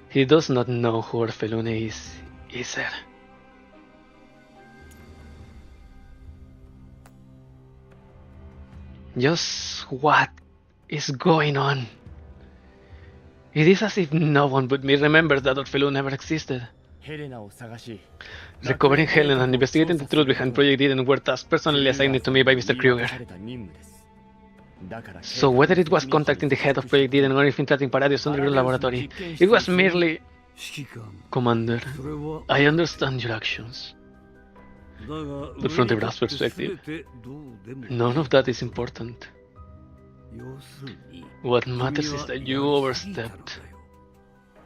He does not know who Orphelune is there? Just what is going on? It is as if no one but me remembers that Orphelune never existed. ヘレナを探し Recovering Helen and investigating the truth behind Project Eden were tasks personally assigned to me by Mr. Kruger. された任務です。だから So whether it was contacting the head of Project Eden or infiltrating Paradis underground laboratory, it was merely... 指揮官 Commander, それは I understand your actions. だが But from the brass perspective, 全てどうでも none of that is important. 要するに What matters is that you overstepped.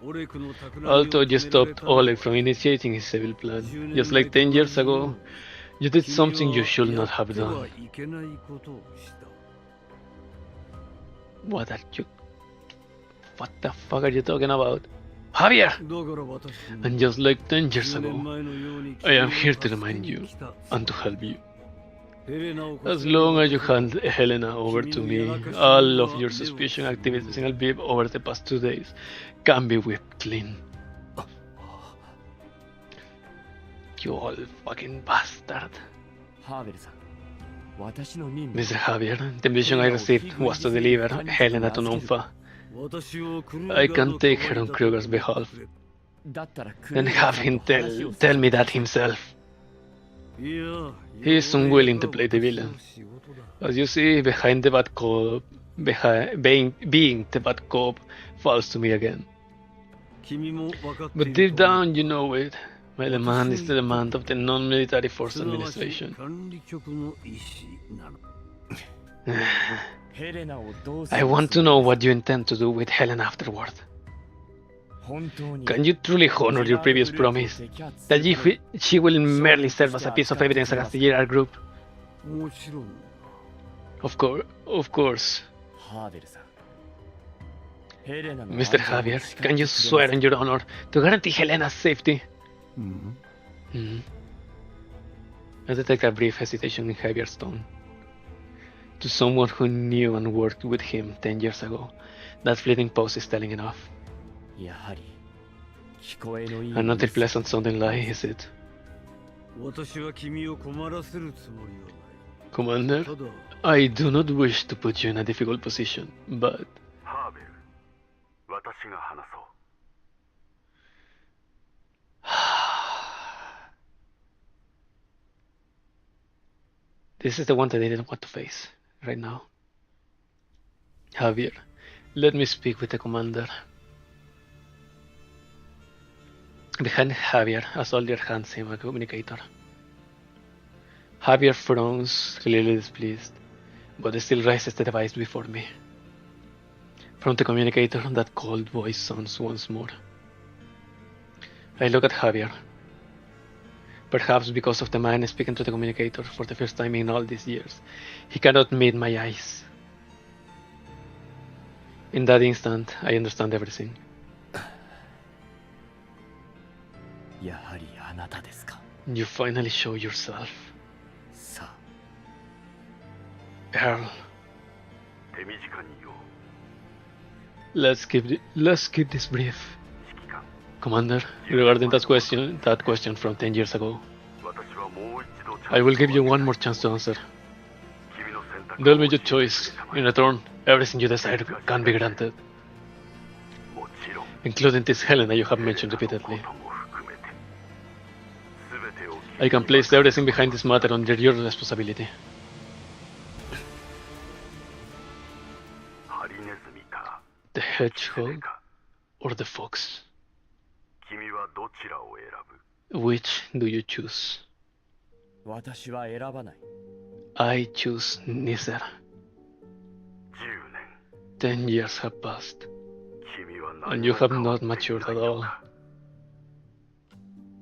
オレクの企みを Although you stopped Oleg from initiating his evil plan, just like 10 years ago, you did something you should not have 君は done. やってはいけないことをした What are you... What the fuck are you talking about? Javier! だから私 And just like 10 years 10年 ago, 前のように I am here to remind you and to help you. ヘレナを As long as you hand Helena over to me, all of your suspicion activities in Lviv over the past 2 days can be wiped clean. You old fucking bastard. ハーベルさん、私の任務 Mr. Javier, the mission I received was to deliver Helena to Nunfa. 私をクルーガ I ー can の take her on Kruger's behalf. だったらク Then ルーガー have さん him と話を tell me that himself. いや He is unwilling to play the villain. As you see, behind the bad cop, being the bad cop falls to me again. 君も分かってい But る deep と down, you know it. My demand is the demand of the non-military force すなわち administration. 管理局の意思なの ヘレナをどうす I る want to know what you intend to do with Helen afterward. 本当に Can you truly honor your previous promise that she will merely serve as a piece of evidence against the Girard group? もちろん Of course. ハーベルさん、ヘレナの Mr. Javier, can you swear on your honor to guarantee Helena's safety? うん Hmm. I detect a brief hesitation in Javier's tone. To someone who knew and worked with him 10 years ago, that fleeting pause is telling enough. やはり聞こえのいい And not a pleasant sounding lie, is it? 私は君を困らせるつもりは Commander, ないただ I do not wish to put you in a difficult position, but ハーベル、私が話そう。this is the one that I didn't want to face right now. Javier, let me speak with the commander. Behind Javier, a soldier hands him a communicator. Javier frowns, clearly displeased, but still raises the device before me. From the communicator, that cold voice sounds once more. I look at Javier. Perhaps because of the man speaking to the communicator for the first time in all these years, he cannot meet my eyes. In that instant, I understand everything. やはりあなたですか。 You finally show yourself. さ Earl, 手短に言おう。 let's keep this brief. 指揮官、 Commander, regarding that question from 10 years ago, 私はもう一度チャンスを I will give you one more chance to answer. 君の選択を Tell me your choice. In return, everything you desire can be granted, もちろん including this Helena you have mentioned repeatedly. ことも含めて全てを I can place everything behind this matter under your responsibility. ハリネズミか The セレ hedgehog か or the fox? 君はどちらを選ぶ？ Which do you choose? 私は選ばない。 I choose neither. 10 10年 years have passed, 君は and 何 you も have 変わ not ってい matured ない at の all. か？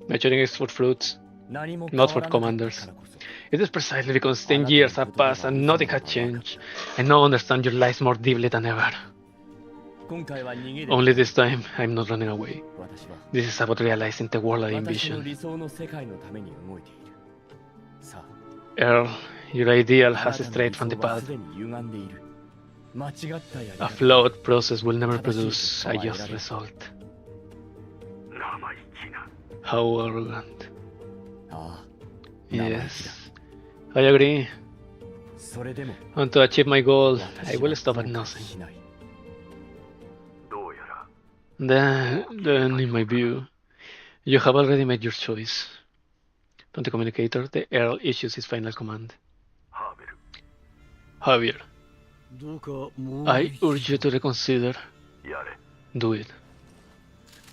Maturing is for fruits, 何も not for 変わらなかった commanders. からこそ It is precisely because 10 years have passed and nothing has changed. I now understand your lies more deeply than ever. 今回は逃げる。 Only this time, I'm not running away. 私は This is about realizing the world I 私の envision. 理想の世界のために動いている。さ Earl, your ideal あ、あ has なたの strayed 理 from the 想は path. すでに歪んでいる。間違ったやり A 方。 flawed process will never produce a just result. 生意気な。 How arrogant. ああ、 Yes, I agree. それでも And to achieve my goal, I 私 will は stop at 後悔 nothing. しない。どうやら Then, in my view, you have already made your choice. On the communicator, the Earl issues his final command. ハーベル Javier, どうかもう I 一度 urge you to reconsider. やれ Do it.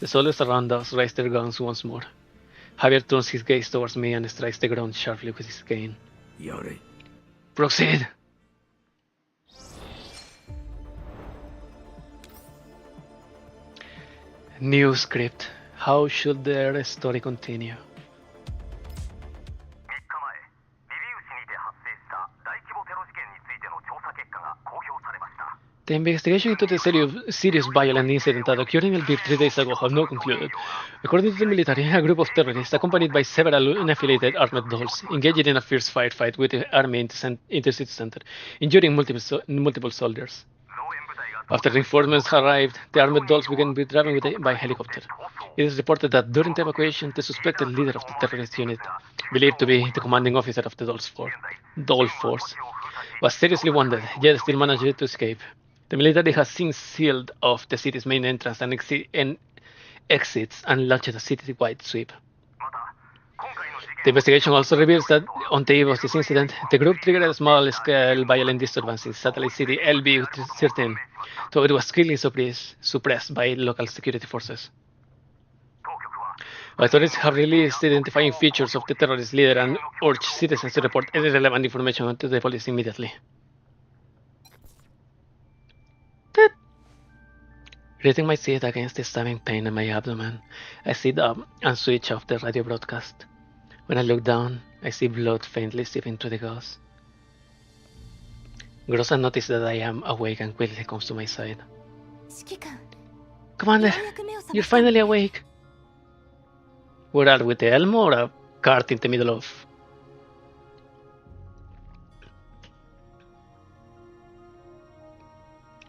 The soldiers around us raise their guns once more. Javier turns his gaze towards me and strikes the ground sharply with his cane. やれ Proceed! New script. How should their story continue? 3日前リビウスにて発生した大規模テロ事件についての調査結果が公表されました The investigation into the serious violent incident that occurred in Lviv 3 days ago have now concluded. According to the military, a group of terrorists, accompanied by several unaffiliated armed dolls, engaged in a fierce firefight with the army in the city center, injuring multiple soldiers. 増援部隊が After reinforcements arrived, the armed dolls began withdrawing by helicopter. It is reported that during the evacuation, the suspected leader of the terrorist unit, believed to be the commanding officer of the doll force, was seriously wounded, yet still managed to escape. The military has since sealed off the city's main entrance and exits and launched a citywide sweep. また今回の事 The 件 investigation also reveals that on the eve of this incident, the group triggered a small-scale violent disturbance in satellite city LB13, though it was quickly suppressed by local security forces. 当局は Authorities have released identifying features of the terrorist leader and urged citizens to report any relevant information to the police immediately. Raising my seat against the stabbing pain in my abdomen, I sit up and switch off the radio broadcast. When I look down, I see blood faintly seeping through the gauze. Grossa notices that I am awake and quickly comes to my side. 指揮官 Commander, ようやく目を覚ま you're した finally awake. Where are we, the Elmo or a cart in the middle of?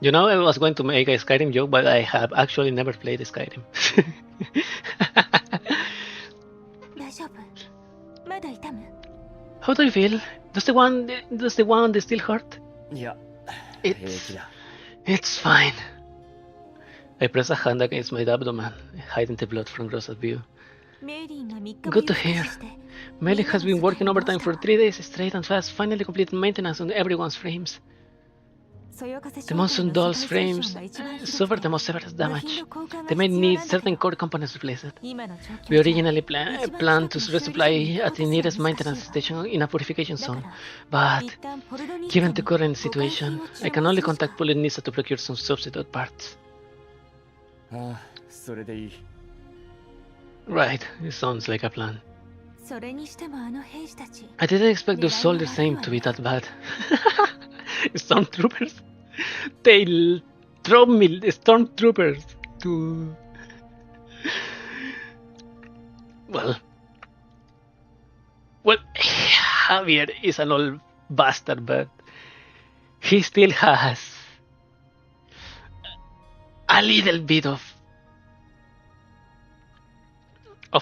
You know, I was going to make a Skyrim joke, but I have actually never played Skyrim. 大丈夫まだ痛む How do you feel? Does the wound still hurt? いや It's 平気だ it's fine. I press a hand against my abdomen, hiding the blood from Grossa's view. メイリンが3日も Good to 夜更 hear. かしして Melik has been working overtime for 3 days straight and has finally completed maintenance on everyone's frames. そよ風 The monsoon 商店の dolls' 世界 frames セッションが一番ひどくて suffered the most severe 部 damage. 品の交換が They may 必要 need なんだけ certain ど core components replaced. 今の状況 We じゃ originally 一番 planned to 近くの修理所 resupply に at the 行く nearest ことが maintenance 難しい station in a purification だか zone, ら but 一旦ポルドニー given 家 the に current ご関心 situation, を I 注 can 文 only するしか contact Polinisa to procure some substitute parts. ああそれでいい Right, it sounds like a plan. それにしてもあの兵士たち I didn't expect those soldiers' aim to be that bad. Stormtroopers? They drove me stormtroopers to... Well, Javier is an old bastard, but he still has a little bit of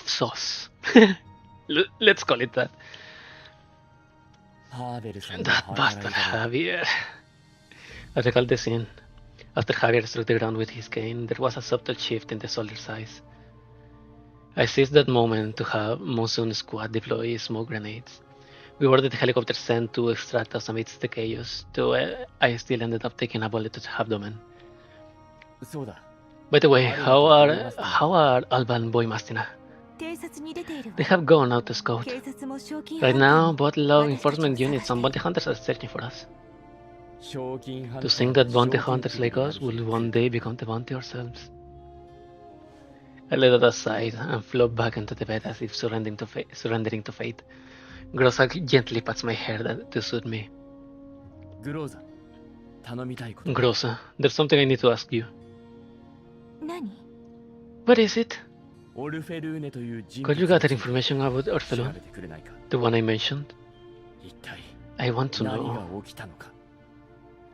sauce. Let's call it that. ハーベルさんの That 計らい bastard だ Javier. I recall the scene. After Javier struck the ground with his cane, there was a subtle shift in the soldier's eyes. I seized that moment to have Monsoon Squad deploy smoke grenades. We ordered the helicopter sent to extract us amidst the chaos, though I still ended up taking a bullet to the abdomen. そうだ By the way, how are Alba and Voymastina? 偵察に出ているわ They have gone out to scout. 警察も賞金 Right 半 now, 分 both law enforcement units and bounty hunters are searching for us. 賞金ハンタ To ー think that bounty 賞金 hunters like にな us る will one day become the bounty ourselves. I let it aside and flopped back into the bed as if surrendering to fate. Grossa gently pats my hair to soothe me. グローザ頼みたいこと Grossa, there's something I need to ask you. 何 What is it? オルフェルーネという人 Could you 物 gather について information about 調 Orphelune? べてくれないか The one I mentioned? 一体 I want to 何 know. が起きたのか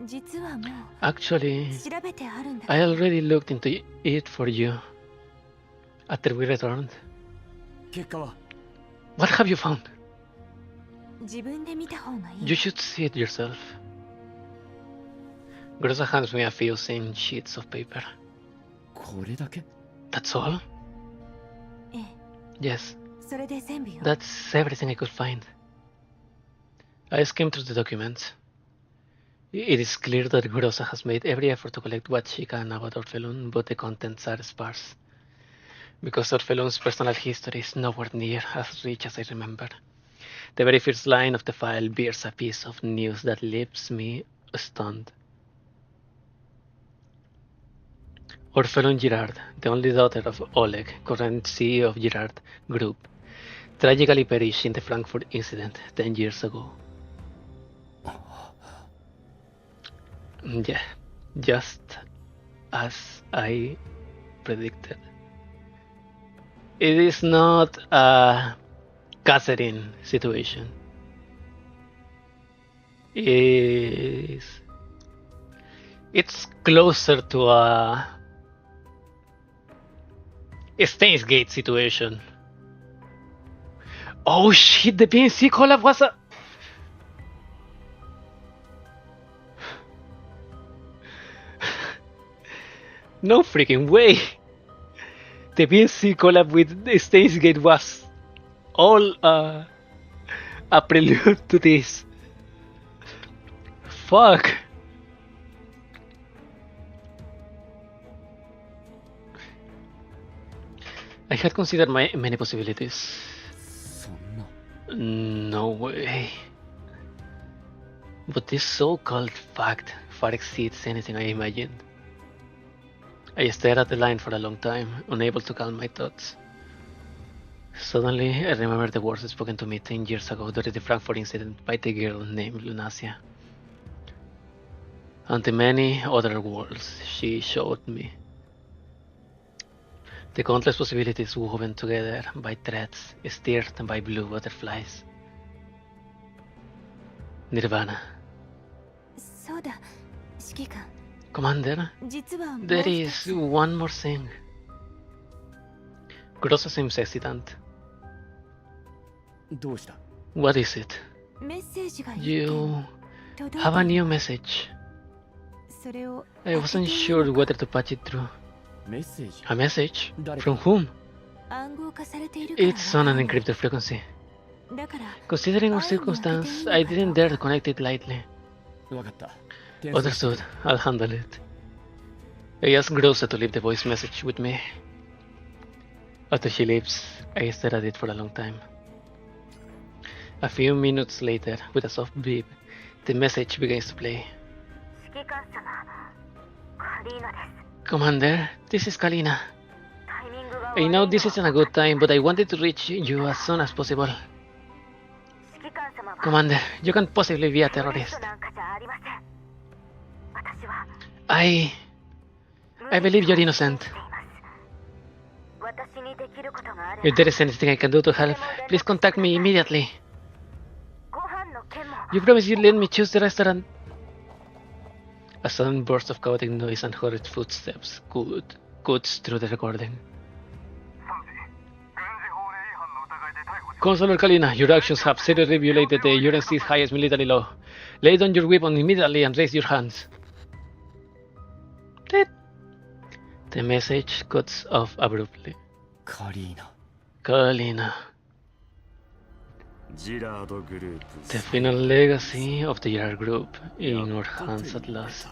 実はも Actually, う調べてあるんだ I already looked into it for you. After we returned. 結果は What have you found? 自分で見た方がい You い should see it yourself. Grossa hands me a few thin sheets of paper. これだけ？ That's all? ええ、 Yes, それで全部よ。 that's everything I could find. I skimmed through the documents. It is clear that Grossa has made every effort to collect what she can about Orphelune, but the contents are sparse. Because Orphelune's personal history is nowhere near as rich as I remember. The very first line of the file bears a piece of news that leaves me stunned. Orphelune Girard, the only daughter of Oleg, current CEO of Girard Group, tragically perished in the Frankfurt incident 10 years ago. Yeah, just as I predicted. It is not a Catherine situation. It's closer to a Steins Gate situation. Oh shit, the PNC collab was a... No freaking way! The PNC collab with Steins Gate was all a prelude to this. Fuck! I had considered many possibilities. そんな。 No way. But this so-called fact far exceeds anything I imagined. I stared at the line for a long time, unable to calm my thoughts. Suddenly, I remembered the words spoken to me 10 years ago during the Frankfurt incident by the girl named Lunacia. And the many other worlds she showed me. The countless possibilities woven together by threads, stirred by blue butterflies. Nirvana. そうだ、指揮官。 Commander, 実はもう there 一 is つ one more thing. Grossa seems hesitant. どうした？ What is it? メッセージが一 You 件届い have た a の。 new message. それを I wasn't sure whether to patch it through. メッセージ？ A message? 誰 From か？ whom? 暗号化されているから It's on an encrypted frequency. だから Considering our circumstance, I didn't dare to connect it lightly. わかった。 Understood. I'll handle it. I asked Grossa to leave the voice message with me. After she leaves, I stared at it for a long time. A few minutes later, with a soft beep, the message begins to play. 指揮官様、カリーナです。 Commander, this is Kalina. タイミングが I know this isn't a good time, but I wanted to reach you as soon as possible. 指揮官様は Commander, you can't possibly be a テロリ terrorist. ストなんかじゃありません。私は I believe you're innocent. 私にできることがあれ If ば there is anything I can do to help, please contact me immediately. ご飯の件も You promise you'd let me choose the restaurant. A sudden burst of chaotic noise and hurried footsteps cuts through the recording. 軍事法令違反の疑いで逮捕し Consular Kalina, your actions have seriously violated the UNSC's highest military law. Lay down your weapon immediately and raise your hands. The message cuts off abruptly. カリーナ。 Kalina, ジラードグループ。 the final legacy of the Girard Group in our hands at last.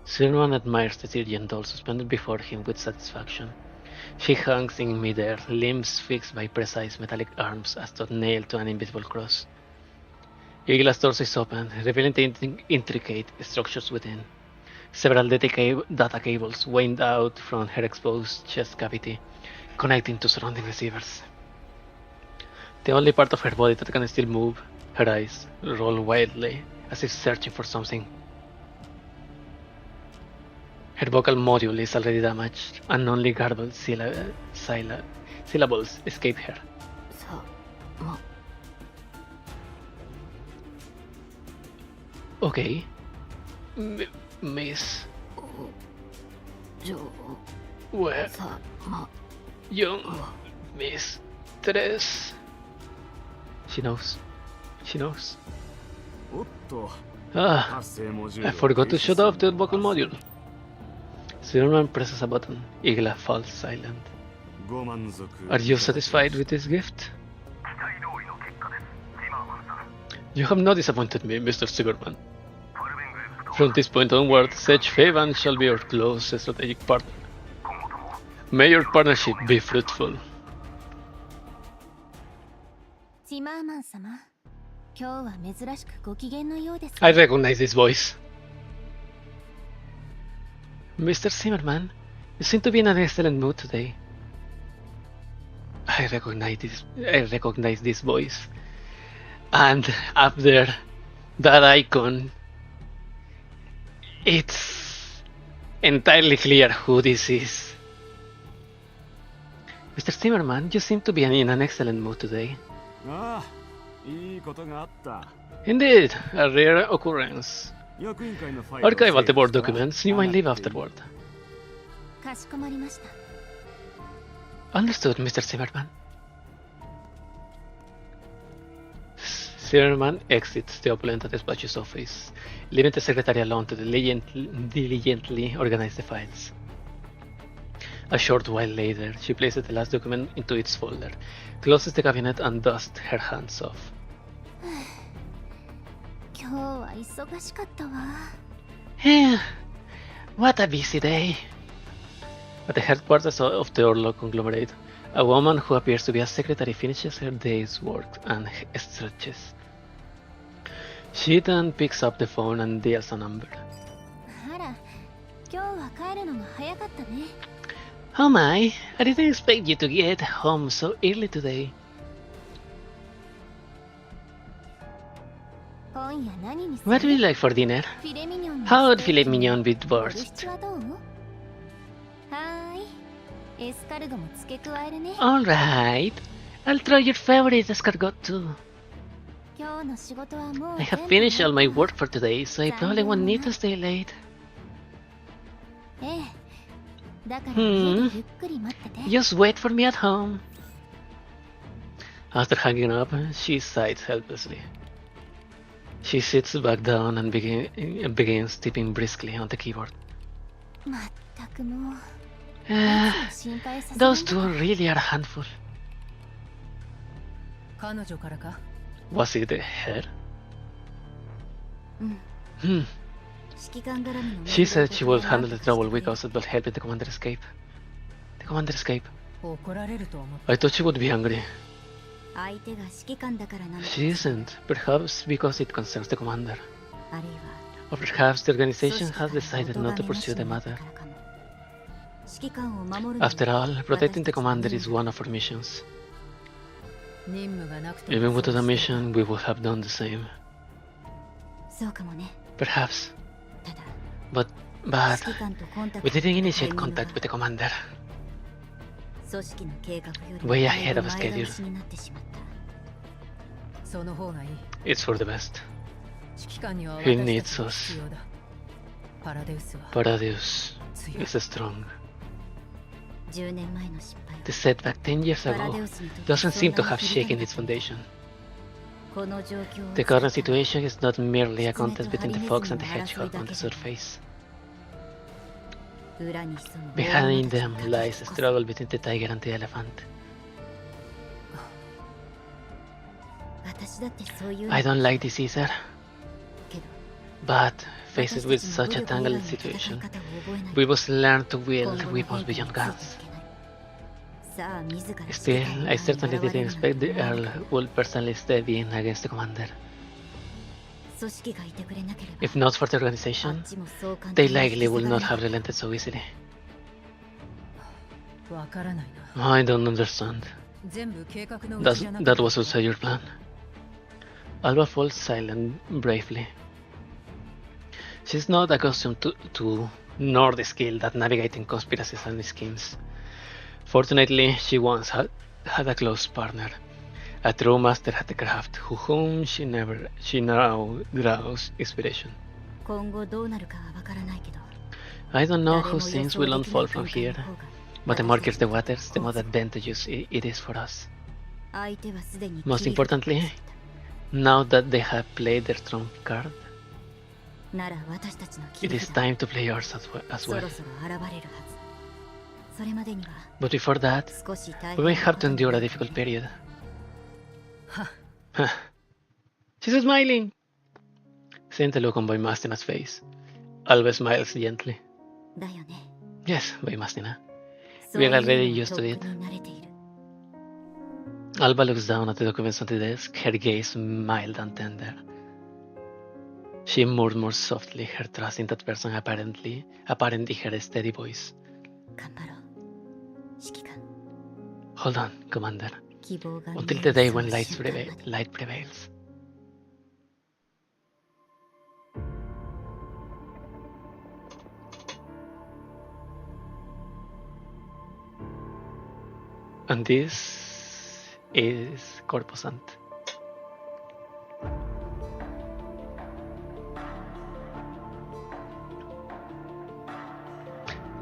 Silvan admires the Syrian doll suspended before him with satisfaction. She hangs in midair, limbs fixed by precise metallic arms as though nailed to an invisible cross. Igla's torso is open, revealing the intricate structures within. Several data cables wind out from her exposed chest cavity, connecting to surrounding receivers. The only part of her body that can still move, her eyes, roll wildly, as if searching for something. Her vocal module is already damaged, and only garbled syllables escape her. さま Okay. Miss, じょ where さま young Miss Tres? She knows. She knows. おっと。 Ah, 発生モジュール I forgot to shut off the vocal module. Zimmerman presses a button. Igla falls silent. ご満足 Are you satisfied with this gift? 期待通りの結果です、ジマーマンさん。 You have not disappointed me, Mr. Zimmerman. パルベングループと From this point onward, Sage Favan shall be your close strategic partner. 今後とも May your partnership be fruitful. チマーマン様、今日は珍しくご機嫌のようです。 I recognize this voice. Mr. Zimmerman, you seem to be in an excellent mood today. I recognize this voice. And up there, that icon, it's entirely clear who this is. Mr. Zimmerman, you seem to be in an excellent mood today. ああ、いいことがあった。 Indeed, a rare occurrence. 役員会のファイルを Archival the board 整理したら documents, you might leave afterward. かしこまりました。 Understood, Mr. Zimmerman. Zimmerman exits the opulent Despatch's office, leaving the secretary alone to diligently organize the files. A short while later, she places the last document into its folder, closes the cabinet and dusts her hands off. 今日は忙しかったわ。 What a busy day. At the headquarters of the Orlok conglomerate, a woman who appears to be a secretary finishes her day's work and stretches. She then picks up the phone and dials a number. あら、今日は帰るのが早かったね。 Oh my, I didn't expect you to get home so early today. 今夜何にする？ What do you like for dinner? フィレミニョンの How about ステーキ filet mignon with ボルシチ wurst? はどう？はーい。エスカルゴも付け加えるね。 Alright, I'll try your favorite escargot too. 今日の仕事はもう I have 全部 finished all my 終わっ work for today, so I probably won't need to stay late. た。ええ。だから家でゆっくり待ってて。 Just wait for me at home. After hanging up, she sighs helplessly. She sits back down and begins typing briskly on the keyboard. まったくもう。 Ah, 心配させ those ない two really are a handful. 彼女からか？ Was it her? うん。 Hmm. 指揮官絡みの面倒 She said she would を handle the trouble we caused by helping the commander escape. The commander escape. 怒られると思っ I thought she would be angry. 相手が指揮官だからなのか。 She isn't. Perhaps because it concerns the commander. あるいは Or perhaps the 組 organization 織 has から decided お咎 not to めな pursue し the になった matter. からかも。指揮官を守るの After が all, protecting the commander is one of our missions. 任務がなくても Even without a そうして mission, we would have done the same. そうかもね。 Perhaps. ただ But 指 but 揮官とコンタク we ト didn't する initiate タイミング contact が with the commander. 組織の計画より Way ahead of 前 schedule. 倒しになってしまった その方がいい。 It's for the best. 指揮官には He 私 needs たちが us. 必要だ。パラデウスは Paradius 強い。 is strong. 10年前の失敗 The setback 10 years パラ ago デウスにとって doesn't seem to そんな have に響 shaken かな its かった foundation. この状況を The current situation is not merely a contest between the fox and the hedgehog on the surface. 裏に潜む Behind 大 them 物たち lies a こそ struggle between the tiger and the elephant. 私だってそういう I don't like this either, けど but faced 私 with たち such も a 武力以外 tangled の戦い situation, 方を覚えない we must learn to wield 今後の weapons 変化に beyond ついて guns. いけないさあ自ら Still, I certainly didn't expect the 指揮官に Earl would personally step in against the commander. 組織がいてくれなければ If not for the あっ organization, ちもそう簡 they 単に likely 引き would 下が not ら have ない relented so easily. わからないな。 I don't understand. 全部計画のうちじゃな That かった was also your plan. Alba falls silent bravely. She's not accustomed to nor the skill at navigating conspiracies and schemes. Fortunately, she once had a close partner, a true master at the craft, whom she now draws inspiration. 今後どうなるかはわからないけど I don't know 誰 who も things 予想 will できない unfold from 展開 here, の方が but the more 私た the ちに waters, the more advantageous it is for us. 相手はすでに Most 切り札を importantly, ついた now that they have played their trump card, なら私たちの切 It り is 札 time to play ours as そ well. ろそろ現れるはず。それまでには But before that, 少し大 we 変 will な have こ to とに endure な a るかも difficult ね。 period. She's smiling! Siente lo con Voymastina's face. Alba smiles gently. だよね。 Yes, Voymastina. そういう We are の already は used と to っ it. くに慣れている。 Alba looks down at the documents on the desk, her gaze mild and tender. She murmurs softly, her trust in that person apparently her steady voice. 頑張ろう。指揮官。 Hold on, Commander. 希望が見 Until え the る day そ when の light 瞬間まで。 prevails. And this is Corposant.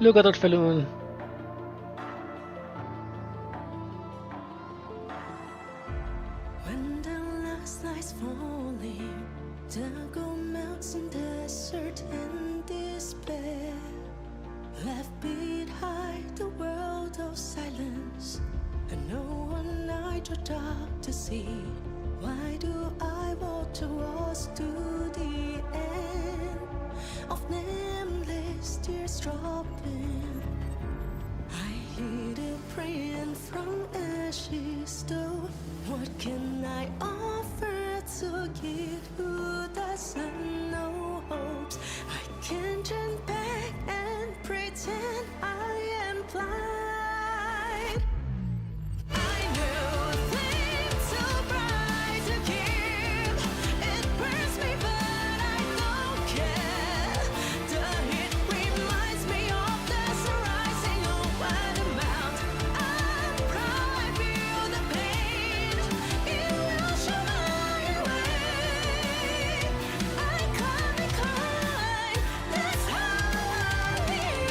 Look at Orphelune. When the last night's falling, the gold melts in desert and despair. Left behind the world of silence, and no one I draw dark to see. Why do I walk towards to the end of nameless tears dropping? I hear the praying from ashes though. What can I offer to give who doesn't know hopes? I can't turn back and pretend I am blind. I knew a flame so bright to keep. It burns me but I don't care. The heat reminds me of the sun rising over the mountain. I'm proud I feel the pain. It will show my way. I can't be kind. That's how I live.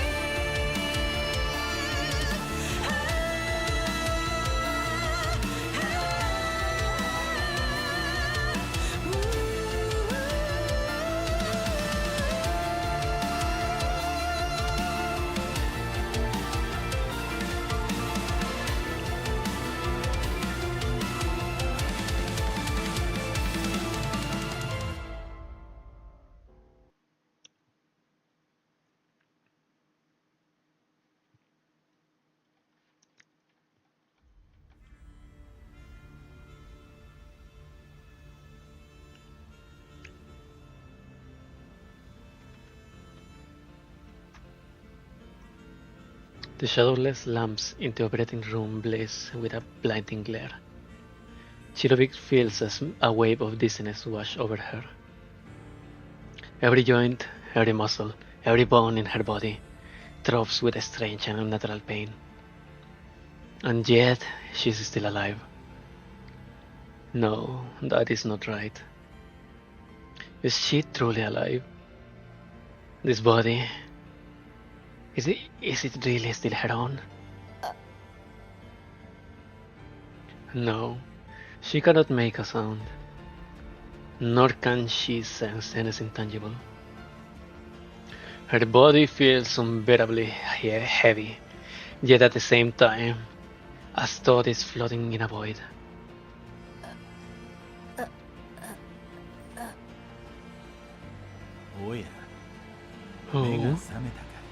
The shadowless lamps in the operating room blaze with a blinding glare. Chirovic feels a wave of dizziness wash over her. Every joint, every muscle, every bone in her body throbs with a strange and unnatural pain. And yet, she's still alive. No, that is not right. Is she truly alive? This body, is it really still her own? No, she cannot make a sound, nor can she sense anything tangible. Her body feels unbearably heavy, yet at the same time, as thought is floating in a void. Oh yeah. Oh,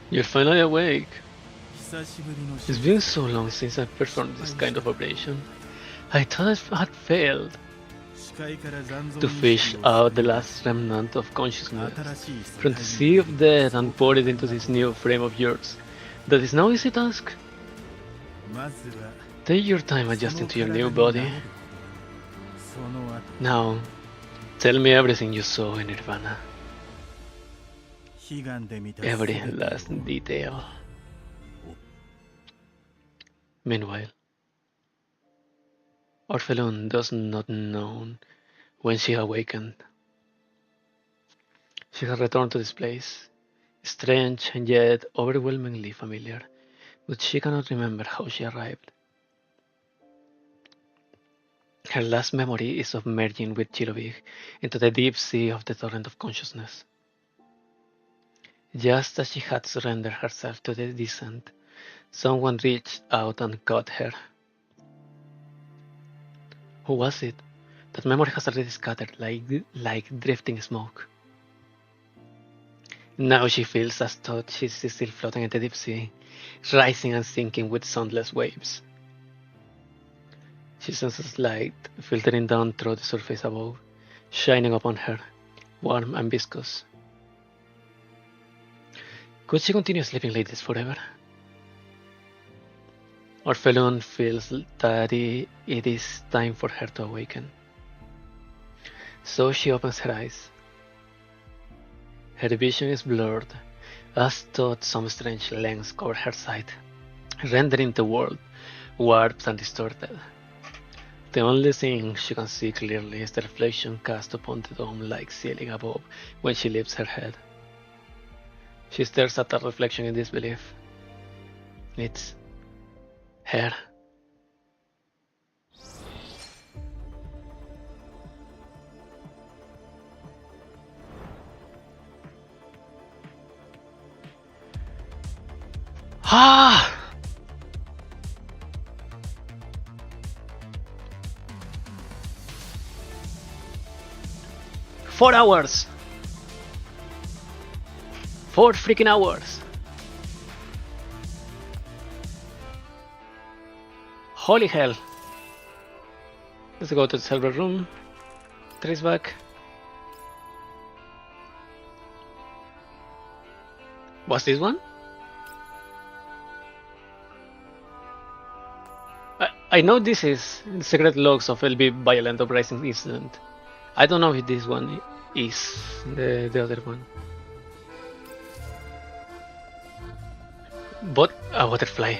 you're finally awake. It's been so long since I performed this kind of operation. I thought I had failed to fish out the last remnant of consciousness from the sea of death and pour it into this new frame of yours. That is no easy task. Take your time adjusting to your new body. Now, tell me everything you saw in Nirvana. Every last detail. Meanwhile, Orphelune does not know when she awakened. She has returned to this place, strange and yet overwhelmingly familiar, but she cannot remember how she arrived. Her last memory is of merging with Chirovig into the deep sea of the torrent of consciousness. Just as she had surrendered herself to the descent, someone reached out and caught her. Who was it? That memory has already scattered like drifting smoke. Now she feels as though she's still floating in the deep sea, rising and sinking with soundless waves. She senses light filtering down through the surface above, shining upon her, warm and viscous. Could she continue sleeping like this forever? Orphelune feels that it is time for her to awaken. So she opens her eyes. Her vision is blurred, as though some strange lens cover her sight, rendering the world warped and distorted. The only thing she can see clearly is the reflection cast upon the dome-like ceiling above when she lifts her head. She stares at that reflection in disbelief. It's her. Ah! 4 hours! 4 freaking hours! Holy hell! Let's go to the server room. Trace back. Was this one? I know this is secret logs of LB Violent Uprising Incident. I don't know if this one is the other one. But a butterfly.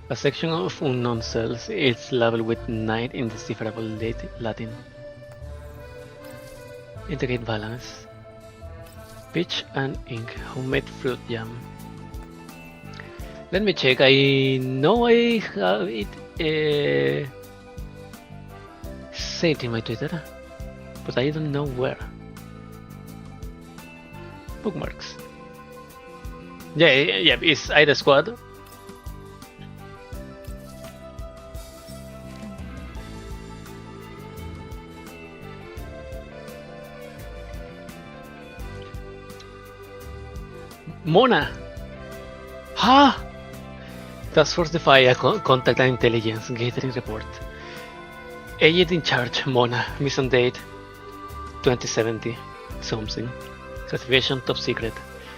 A section of unknown cells is labeled with 9 indecipherable Latin. Indicate balance. Peach and ink, homemade fruit jam. Let me check. I know I have it saved in my Twitter, but I don't know where. Bookmarks. Yeah, it's Ida Squad. Mona! Ha! Task Force Defy, contact and intelligence, gathering report. Agent in charge, Mona, mission date 2070 something. Classification top secret.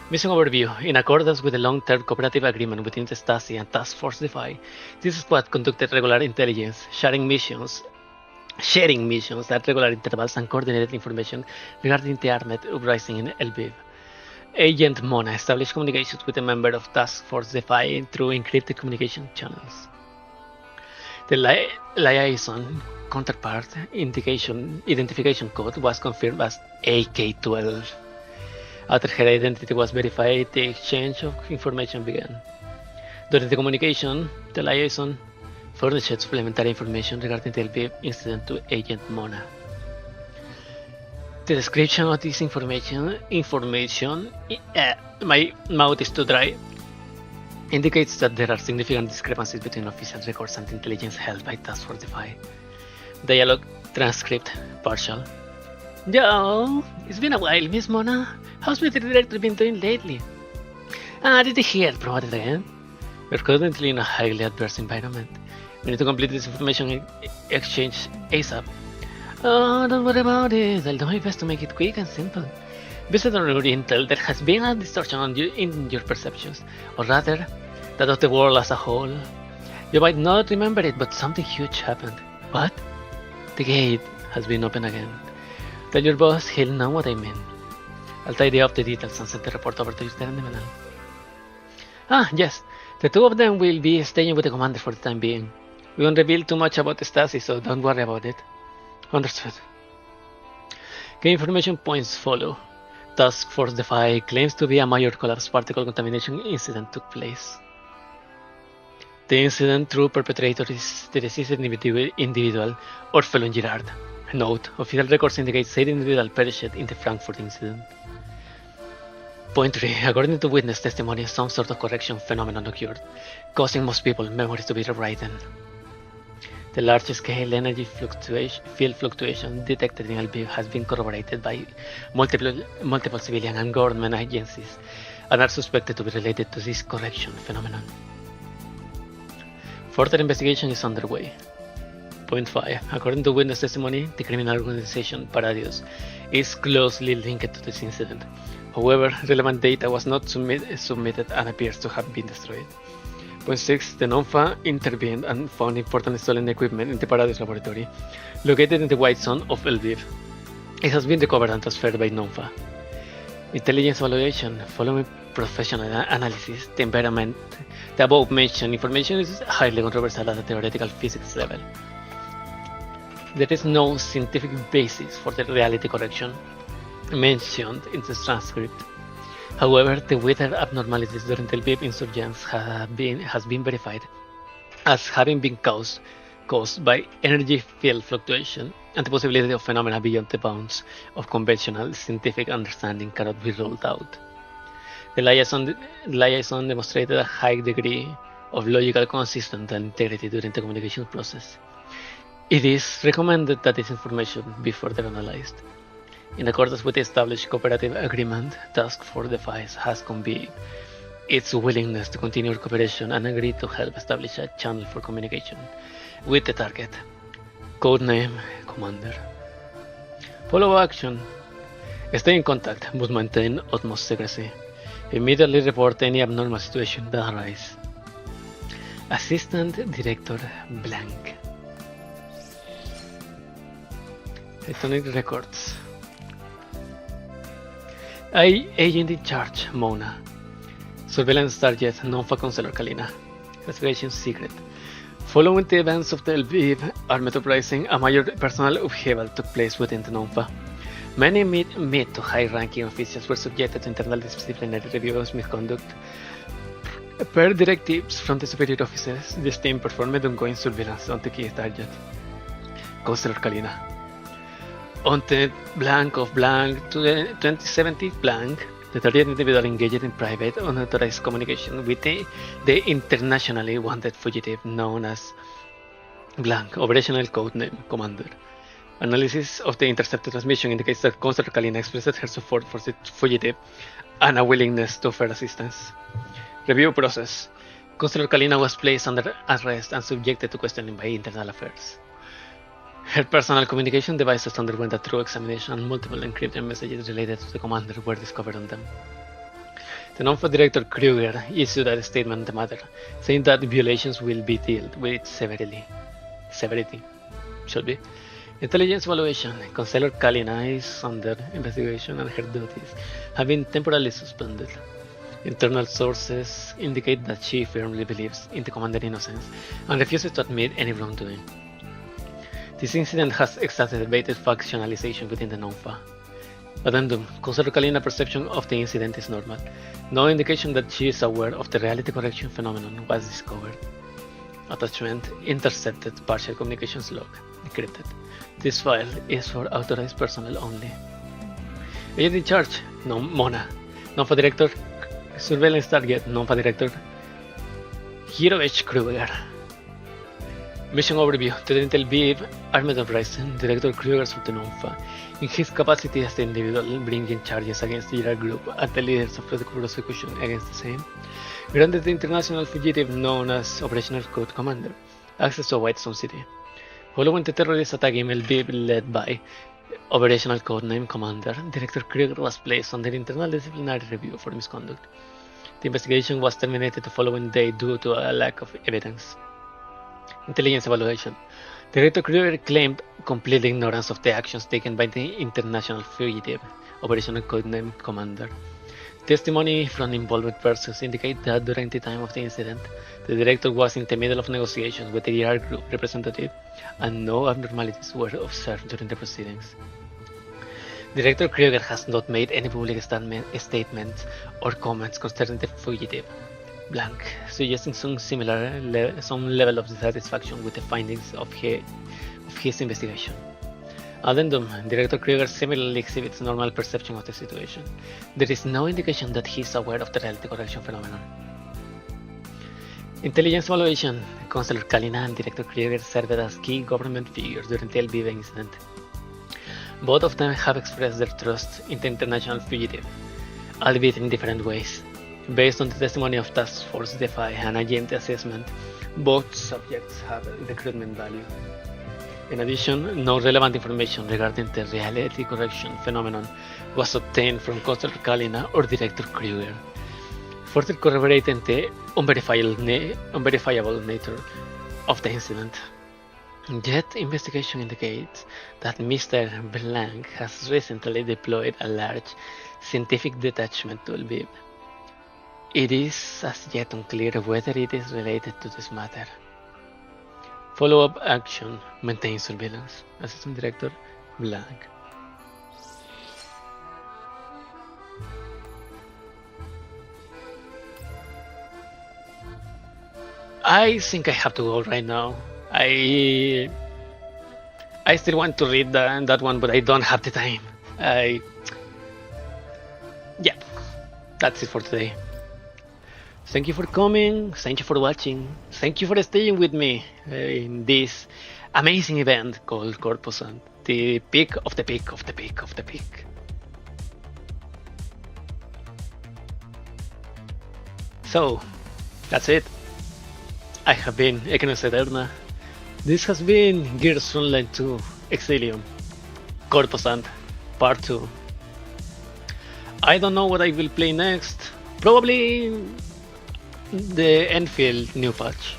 Mission overview. In accordance with the long-term cooperative agreement between the Stasi and Task Force Defy, this squad conducted regular intelligence, sharing missions at regular intervals and coordinated information regarding the armed uprising in Lviv. Agent Mona established communications with a member of Task Force Defy through encrypted communication channels. The liaison counterpart identification code was confirmed as AK-12. After her identity was verified, the exchange of information began. During the communication, the liaison furnished supplementary information regarding the Lviv incident to Agent Mona. The description of this information, my mouth is too dry, indicates that there are significant discrepancies between official records and intelligence held by Task Force Defy. Dialogue transcript partial. Yo, it's been a while, Miss Mona. How's my director been doing lately? Did you hear promoted again? We're currently in a highly adverse environment. We need to complete this information exchange ASAP. Oh, don't worry about it. I'll do my best to make it quick and simple. Based on your intel, there has been a distortion in your perceptions, or rather, that of the world as a whole. You might not remember it, but something huge happened. What? The gate has been opened again. Tell your boss he'll know what I mean. I'll tidy up the details and send the report over to your terminal. Yes. The two of them will be staying with the commander for the time being. We won't reveal too much about the Stasi, so don't worry about it. Understood. Key information points follow. Task Force Defy claims to be a major collapse particle contamination incident took place. The incident true perpetrator is the deceased individual Orphelune Girard. Note: official records indicate said individual perished in the Frankfurt incident. Point 3. According to witness testimony, some sort of correction phenomenon occurred, causing most people's memories to be rewritten. The large-scale energy field fluctuation detected in Lviv has been corroborated by multiple civilian and government agencies and are suspected to be related to this correction phenomenon. Further investigation is underway. Point 5. According to witness testimony, the criminal organization Paradios is closely linked to this incident. However, relevant data was not submitted and appears to have been destroyed. Point 6. The NONFA intervened and found important stolen equipment in the Paradios laboratory, located in the white zone of Lviv. It has been recovered and transferred by NONFA. Intelligence evaluation. Following professional analysis, the above mentioned information is highly controversial at a theoretical physics level. There is no scientific basis for the reality correction mentioned in the transcript. However, the weather abnormalities during the Lviv insurgents has been verified as having been caused by energy field fluctuation, and the possibility of phenomena beyond the bounds of conventional scientific understanding cannot be ruled out. The liaison demonstrated a high degree of logical consistency and integrity during the communication process. It is recommended that this information be further analyzed. In accordance with the established cooperative agreement, Task Force Defiance has conveyed its willingness to continue cooperation and agreed to help establish a channel for communication with the target. Codename Commander. Follow action. Stay in contact, but maintain utmost secrecy. Immediately report any abnormal situation that arises. Assistant Director Blank. Electronic records. Agent in charge, Mona. Surveillance target, NONFA Counselor Kalina. Investigation secret. Following the events of the Lviv armed uprising, a major personal upheaval took place within the NONFA. Many mid to high-ranking officials were subjected to internal disciplinary review of misconduct. Per directives from the superior officers, this team performed ongoing surveillance on the key target, Counselor Kalina. On the blank of blank 2070 blank, the target individual engaged in private unauthorized communication with the internationally wanted fugitive known as blank, operational codename Commander. Analysis of the intercepted transmission indicates that Counselor Kalina expressed her support for the fugitive and a willingness to offer assistance. Review process. Counselor Kalina was placed under arrest and subjected to questioning by Internal Affairs. Her personal communication devices underwent a thorough examination and multiple encrypted messages related to the commander were discovered on them. The NONFA Director Kruger issued a statement on the matter, saying that violations will be dealt with severity. Intelligence evaluation. Counselor Kalina is under investigation and her duties have been temporarily suspended. Internal sources indicate that she firmly believes in the commander's innocence and refuses to admit any wrongdoing. This incident has exacerbated factionalization within the NONFA. Addendum. Counselor Kalina's perception of the incident is normal. No indication that she is aware of the reality correction phenomenon was discovered. Attachment. Intercepted partial communications log. Encrypted. This file is for authorized personnel only. Agent in charge. Mona. NONFA Director. Surveillance target. NONFA Director Hirovich Kruger. Mission overview. During the Lviv armed uprising, Director Kruger of the NONFA, in his capacity as the individual bringing charges against the Girard group and the leaders of the prosecution against the same, granted the international fugitive known as Operational Code Commander access to a White Zone city. Following the terrorist attack in Lviv led by Operational Codename Commander, Director Kruger was placed under internal disciplinary review for misconduct. The investigation was terminated the following day due to a lack of evidence. Intelligence evaluation. Director Kruger claimed complete ignorance of the actions taken by the international fugitive, Operational Codename Commander. Testimony from involved persons indicate that during the time of the incident, the director was in the middle of negotiations with the Girard group representative and no abnormalities were observed during the proceedings. Director Kruger has not made any public statements or comments concerning the fugitive, blank, suggesting some level of dissatisfaction with the findings of his investigation. Addendum. Director Krieger similarly exhibits normal perception of the situation. There is no indication that he is aware of the reality correction phenomenon. Intelligence evaluation. Counselor Kalina and Director Krieger served as key government figures during the Elvive incident. Both of them have expressed their trust in the international fugitive, albeit in different ways. Based on the testimony of Task Force DeFi and a GMT assessment, both subjects have recruitment value. In addition, no relevant information regarding the reality correction phenomenon was obtained from Counselor Kalina or Director Krieger, further corroborating the unverifiable nature of the incident. Yet, investigation indicates that Mr. Blanc has recently deployed a large scientific detachment to Lviv. It is as yet unclear whether it is related to this matter. Follow-up action: maintain surveillance. Assistant Director Blanc. I think I have to go right now. I still want to read that one, but I don't have the time. Yeah, that's it for today. Thank you for coming, thank you for watching, thank you for staying with me in this amazing event called Corposant, the peak of the peak of the peak of the peak. So, that's it. I have been Equinus Eterna. This has been Gears Frontline 2 Exilium Corposant Part 2. I don't know what I will play next. Probably the Enfield new patch.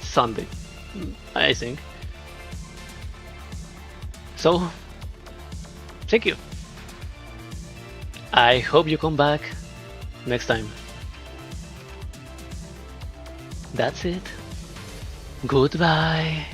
Sunday, I think. So, thank you. I hope you come back next time. That's it. Goodbye.